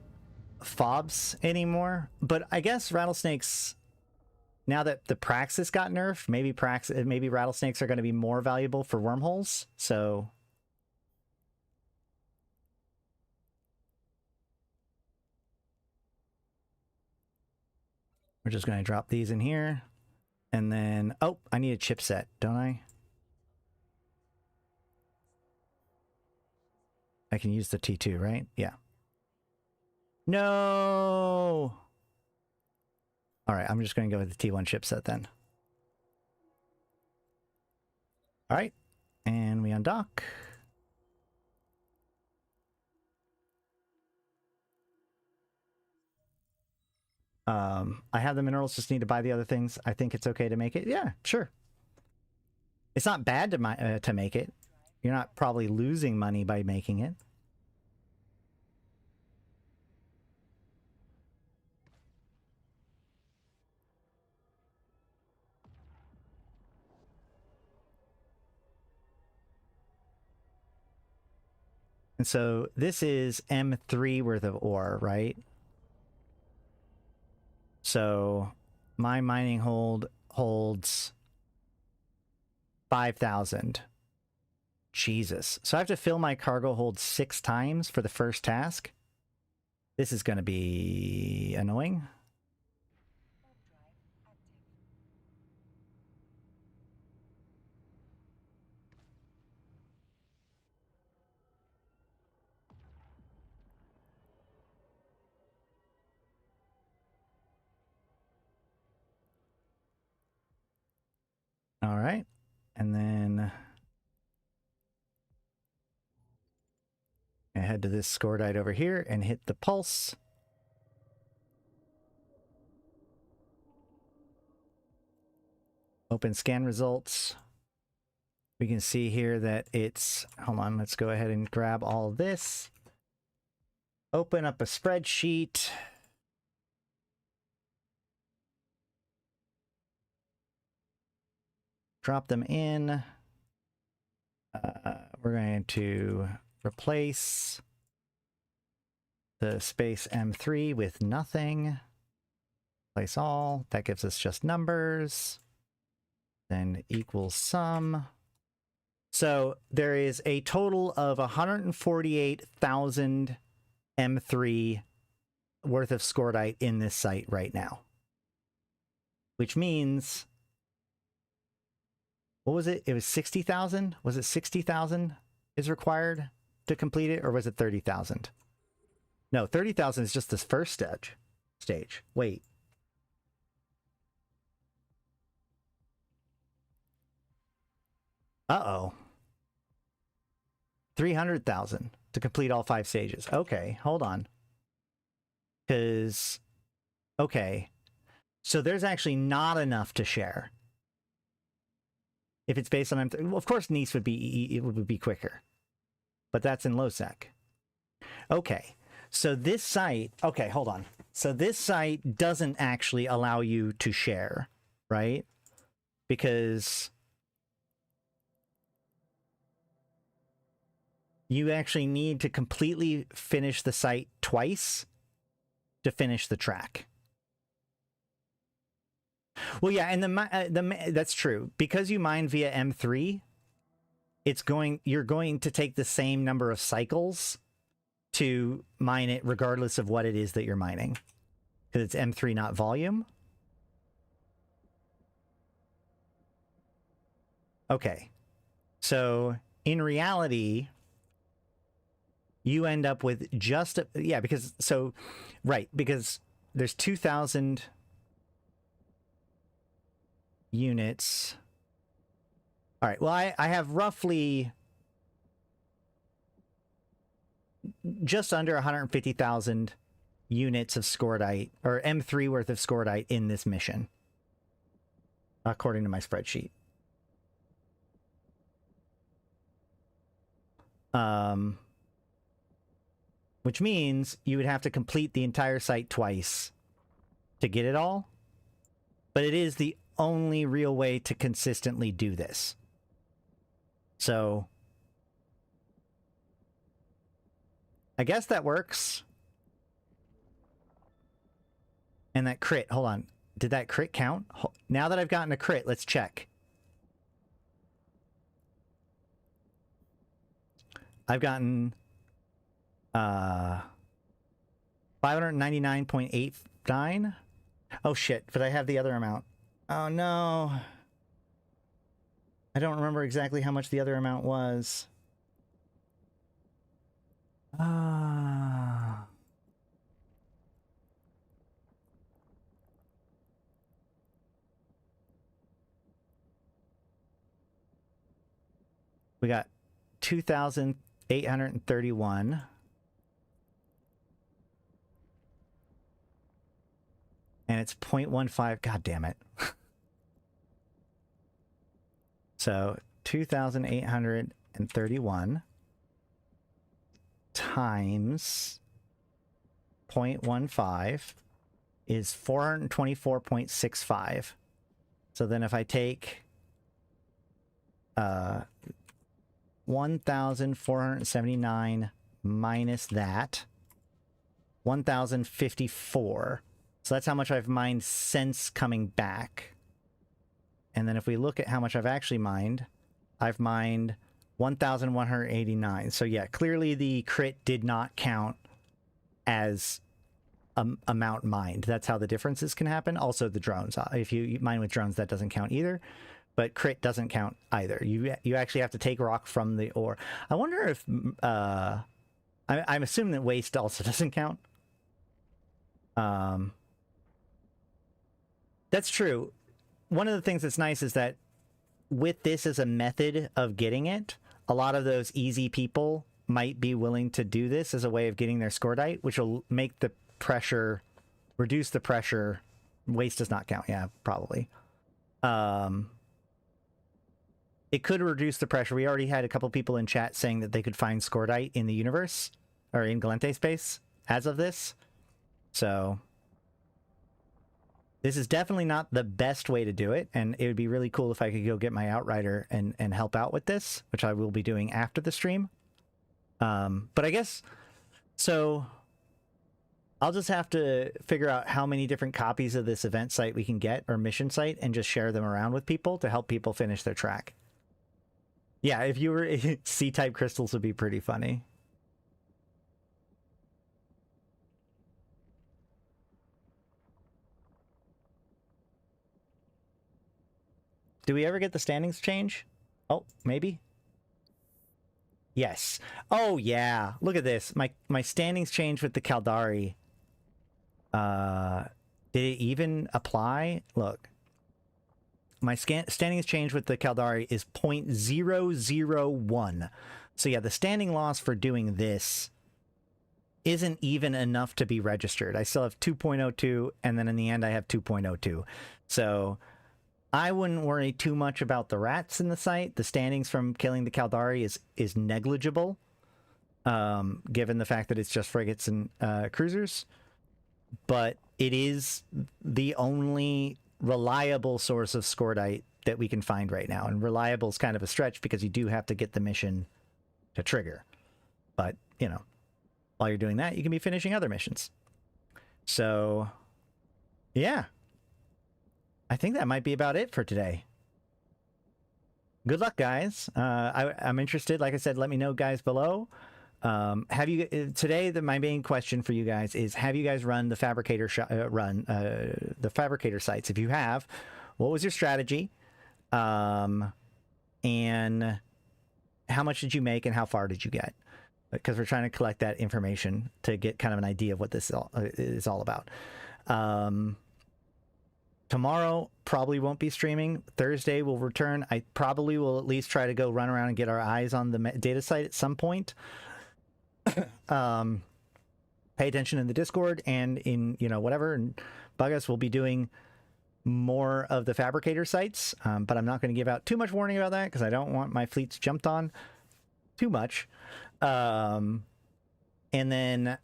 fobs anymore. But I guess rattlesnakes, now that the Praxis got nerfed, maybe rattlesnakes are going to be more valuable for wormholes. So we're just going to drop these in here. And then, oh, I need a chipset, don't I? I can use the T2, right? Yeah. No! All right, I'm just going to go with the T1 chipset then. All right, and we undock. I have the minerals, just need to buy the other things. I think it's okay to make it. Yeah, sure. It's not bad to make it. You're not probably losing money by making it. And so this is M3 worth of ore, right? So my mining hold holds 5,000. Jesus. So I have to fill my cargo hold 6 times for the first task. This is going to be annoying. All right. And then I head to this scordite over here and hit the pulse. Open scan results. we can see here that it's, hold on, let's go ahead and grab all of this. Open up a spreadsheet. Drop them in. We're going to replace the space M3 with nothing. Replace all. That gives us just numbers. Then equals sum. So there is a total of 148,000 M3 worth of Scordite in this site right now. Which means, what was it? It was 60,000? Was it 60,000 is required to complete it, or was it 30,000? No, 30,000 is just this first stage. Wait. Uh-oh. 300,000 to complete all 5 stages. Okay, hold on. Because, okay. So there's actually not enough to share. If it's based on M3, well, of course Nice would be quicker. But that's in low sec. Okay. So this site, okay, hold on. So this site doesn't actually allow you to share, right? Because you actually need to completely finish the site twice to finish the track. Well, yeah, and that's true. Because you mine via M3, you're going to take the same number of cycles to mine it regardless of what it is that you're mining. Because it's M3, not volume. Okay. So, in reality, you end up with just... yeah, because... So, right, because there's 2,000... units. All right, well, I have roughly just under 150,000 units of Scordite, or M3 worth of Scordite in this mission, according to my spreadsheet. Which means you would have to complete the entire site twice to get it all, but it is the only real way to consistently do this. So I guess that works. And that crit, hold on. Did that crit count? Now that I've gotten a crit, let's check. I've gotten 599.89. Oh shit, but I have the other amount. Oh no. I don't remember exactly how much the other amount was. We got 2,831. And it's 0.15. God damn it. So 2,831 times 0.15 is 424.65. So then if I take 1,479 minus that, 1,054. So that's how much I've mined since coming back. And then if we look at how much I've actually mined, I've mined 1,189. So yeah, clearly the crit did not count as amount mined. That's how the differences can happen. Also the drones. If you mine with drones, that doesn't count either. But crit doesn't count either. You actually have to take rock from the ore. I wonder if... I'm assuming that waste also doesn't count. That's true. One of the things that's nice is that with this as a method of getting it, a lot of those easy people might be willing to do this as a way of getting their Scordite, which will make the pressure, reduce the pressure. Waste does not count. Yeah, probably. it could reduce the pressure. We already had a couple people in chat saying that they could find Scordite in the universe or in Gallente space as of this. So this is definitely not the best way to do it, and it would be really cool if I could go get my Outrider and help out with this, which I will be doing after the stream. But I guess, so I'll just have to figure out how many different copies of this event site we can get, or mission site, and just share them around with people to help people finish their track. Yeah, if you were C-type crystals would be pretty funny. Do we ever get the standings change? Oh, maybe. Yes. Oh yeah. Look at this. My standings changed with the Caldari. Did it even apply? Look. My standings change with the Caldari is 0.001. So yeah, the standing loss for doing this isn't even enough to be registered. I still have 2.02, and then in the end I have 2.02. So I wouldn't worry too much about the rats in the site. The standings from killing the Caldari is negligible, given the fact that it's just frigates and cruisers. But it is the only reliable source of Scordite that we can find right now. And reliable is kind of a stretch because you do have to get the mission to trigger. But, you know, while you're doing that, you can be finishing other missions. So, yeah. I think that might be about it for today. Good luck, guys. I'm interested. Like I said, let me know, guys, below. Have you today? My main question for you guys is: have you guys run the fabricator the fabricator sites? If you have, what was your strategy? And how much did you make, and how far did you get? Because we're trying to collect that information to get kind of an idea of what this is all about. Tomorrow probably won't be streaming. Thursday we'll return. I probably will at least try to go run around and get our eyes on the data site at some point. Pay attention in the Discord and in, you know, whatever, and bug us. We'll be doing more of the fabricator sites, but I'm not going to give out too much warning about that because I don't want my fleets jumped on too much. And then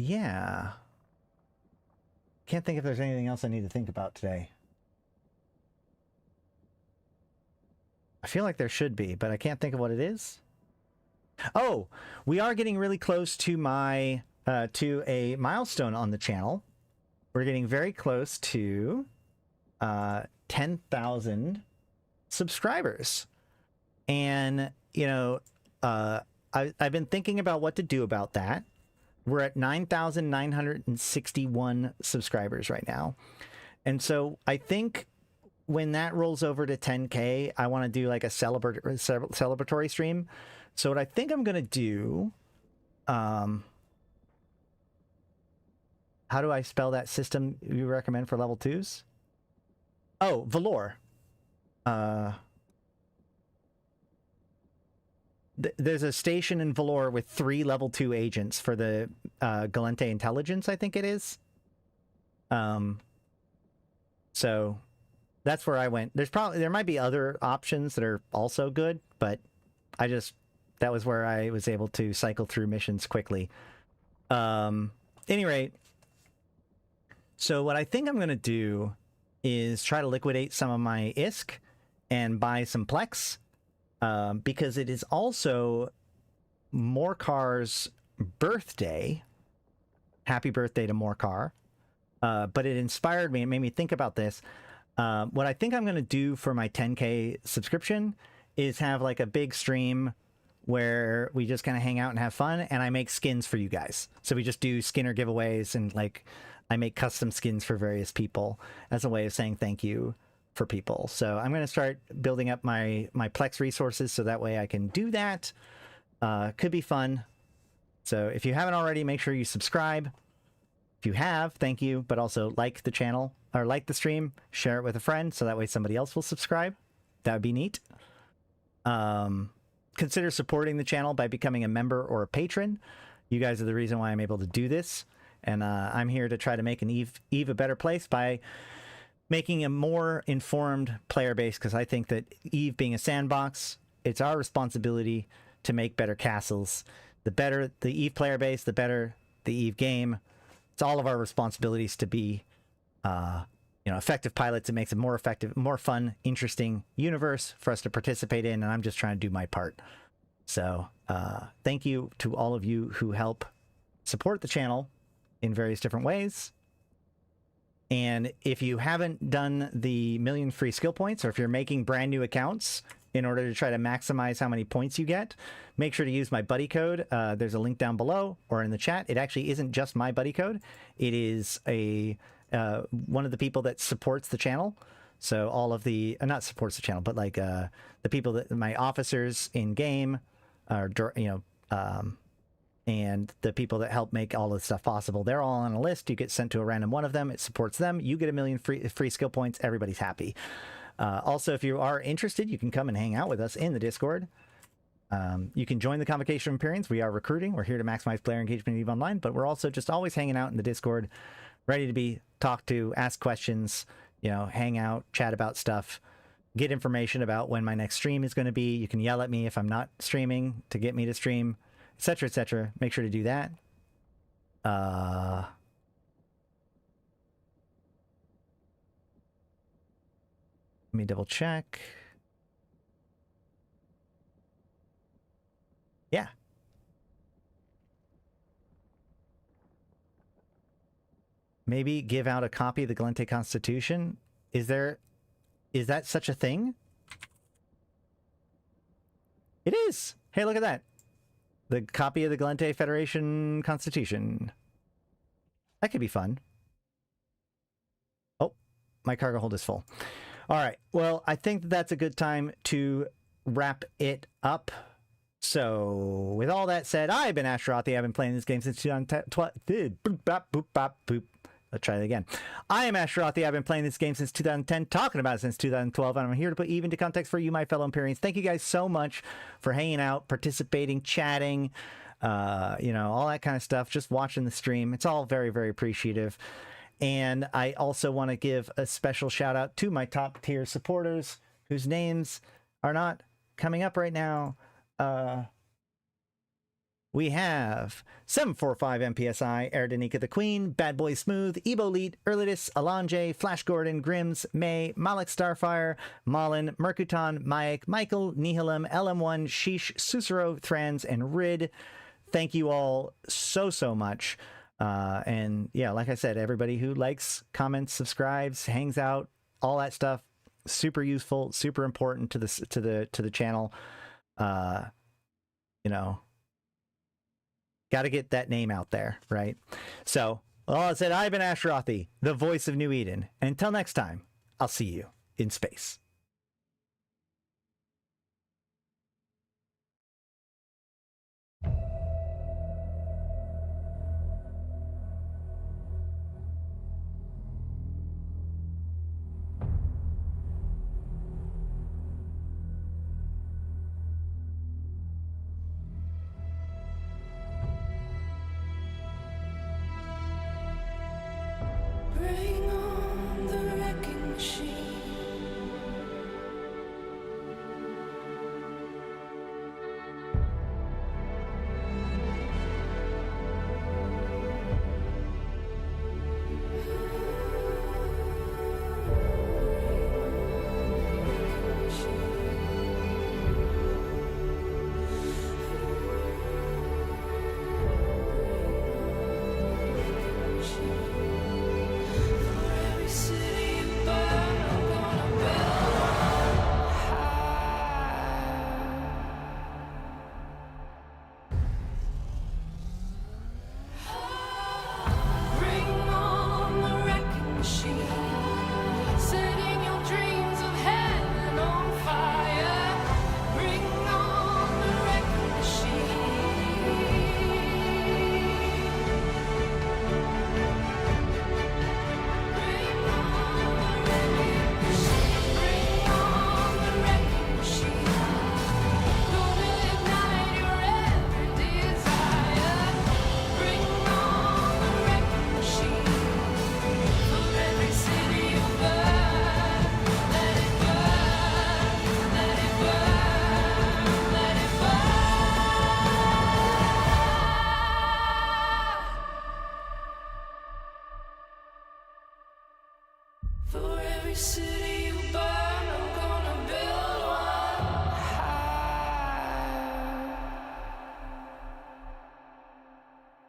yeah. Can't think if there's anything else I need to think about today. I feel like there should be, but I can't think of what it is. Oh, we are getting really close to my to a milestone on the channel. We're getting very close to 10,000 subscribers. And, you know, I've been thinking about what to do about that. We're at 9,961 subscribers right now. And so I think when that rolls over to 10K, I want to do like a celebratory stream. So what I think I'm going to do, how do I spell that system you recommend for level 2s? Oh, Valor. There's a station in Valor with 3 level 2 agents for the Gallente intelligence, I think it is. So that's where I went. There might be other options that are also good, but that was where I was able to cycle through missions quickly. Any rate, so what I think I'm going to do is try to liquidate some of my ISK and buy some Plex. Because it is also Morkar's birthday. Happy birthday to Morkar. But it inspired me. It made me think about this. What I think I'm going to do for my 10K subscription is have like a big stream where we just kind of hang out and have fun, and I make skins for you guys. So we just do skinner giveaways, and like I make custom skins for various people as a way of saying thank you for people. So I'm going to start building up my Plex resources so that way I can do that. Could be fun. So if you haven't already, make sure you subscribe. If you have, thank you, but also like the channel or like the stream, share it with a friend so that way somebody else will subscribe. That would be neat. Consider supporting the channel by becoming a member or a patron. You guys are the reason why I'm able to do this. And I'm here to try to make an Eve a better place by making a more informed player base, because I think that EVE being a sandbox, it's our responsibility to make better castles. The better the EVE player base, the better the EVE game. It's all of our responsibilities to be, effective pilots. It makes a more effective, more fun, interesting universe for us to participate in, and I'm just trying to do my part. So thank you to all of you who help support the channel in various different ways. And if you haven't done the 1,000,000 free skill points, or if you're making brand new accounts in order to try to maximize how many points you get, make sure to use my buddy code. There's a link down below or in the chat. It actually isn't just my buddy code. It is one of the people that supports the channel. So all of the, not supports the channel, but like the people that, my officers in game, and the people that help make all this stuff possible, they're all on a list. You get sent to a random one of them. It supports them. You get 1,000,000 free skill points. Everybody's happy. Also, if you are interested, you can come and hang out with us in the Discord. You can join the Convocation of Empyreans. We are recruiting. We're here to maximize player engagement in EVE Online, but we're also just always hanging out in the Discord, ready to be talked to, ask questions, hang out, chat about stuff, get information about when my next stream is going to be. You can yell at me if I'm not streaming to get me to stream, etc., etc. Make sure to do that. Let me double check. Yeah. Maybe give out a copy of the Gallente Constitution. Is that such a thing? It is. Hey, look at that. The copy of the Gallente Federation Constitution. That could be fun. Oh, my cargo hold is full. All right. Well, I think that's a good time to wrap it up. So, with all that said, I've been Ashtarothi. I've been playing this game since 2012. Let's try it again. I am Ashtarothi. I've been playing this game since 2010, talking about it since 2012, and I'm here to put EVE into context for you, my fellow Empyreans. Thank you guys so much for hanging out, participating, chatting, all that kind of stuff, just watching the stream. It's all very, very appreciative. And I also want to give a special shout out to my top tier supporters whose names are not coming up right now. We have 745 MPSI, Arydanika the Queen, Bad Boy Smooth, Eboleet, Erladis, Elange, Flash Gordon, Grims, May, Malak Starfire, Malin, Mercuton, Mayak, Michael, Nephilim, LM1, Sheesh, Susuro, Thrans, and Rid. Thank you all so, so much. And yeah, like I said, everybody who likes, comments, subscribes, hangs out, all that stuff, super useful, super important to the channel. Got to get that name out there, right? So, all I said, I've been Ashtarothi, the voice of New Eden. And until next time, I'll see you in space.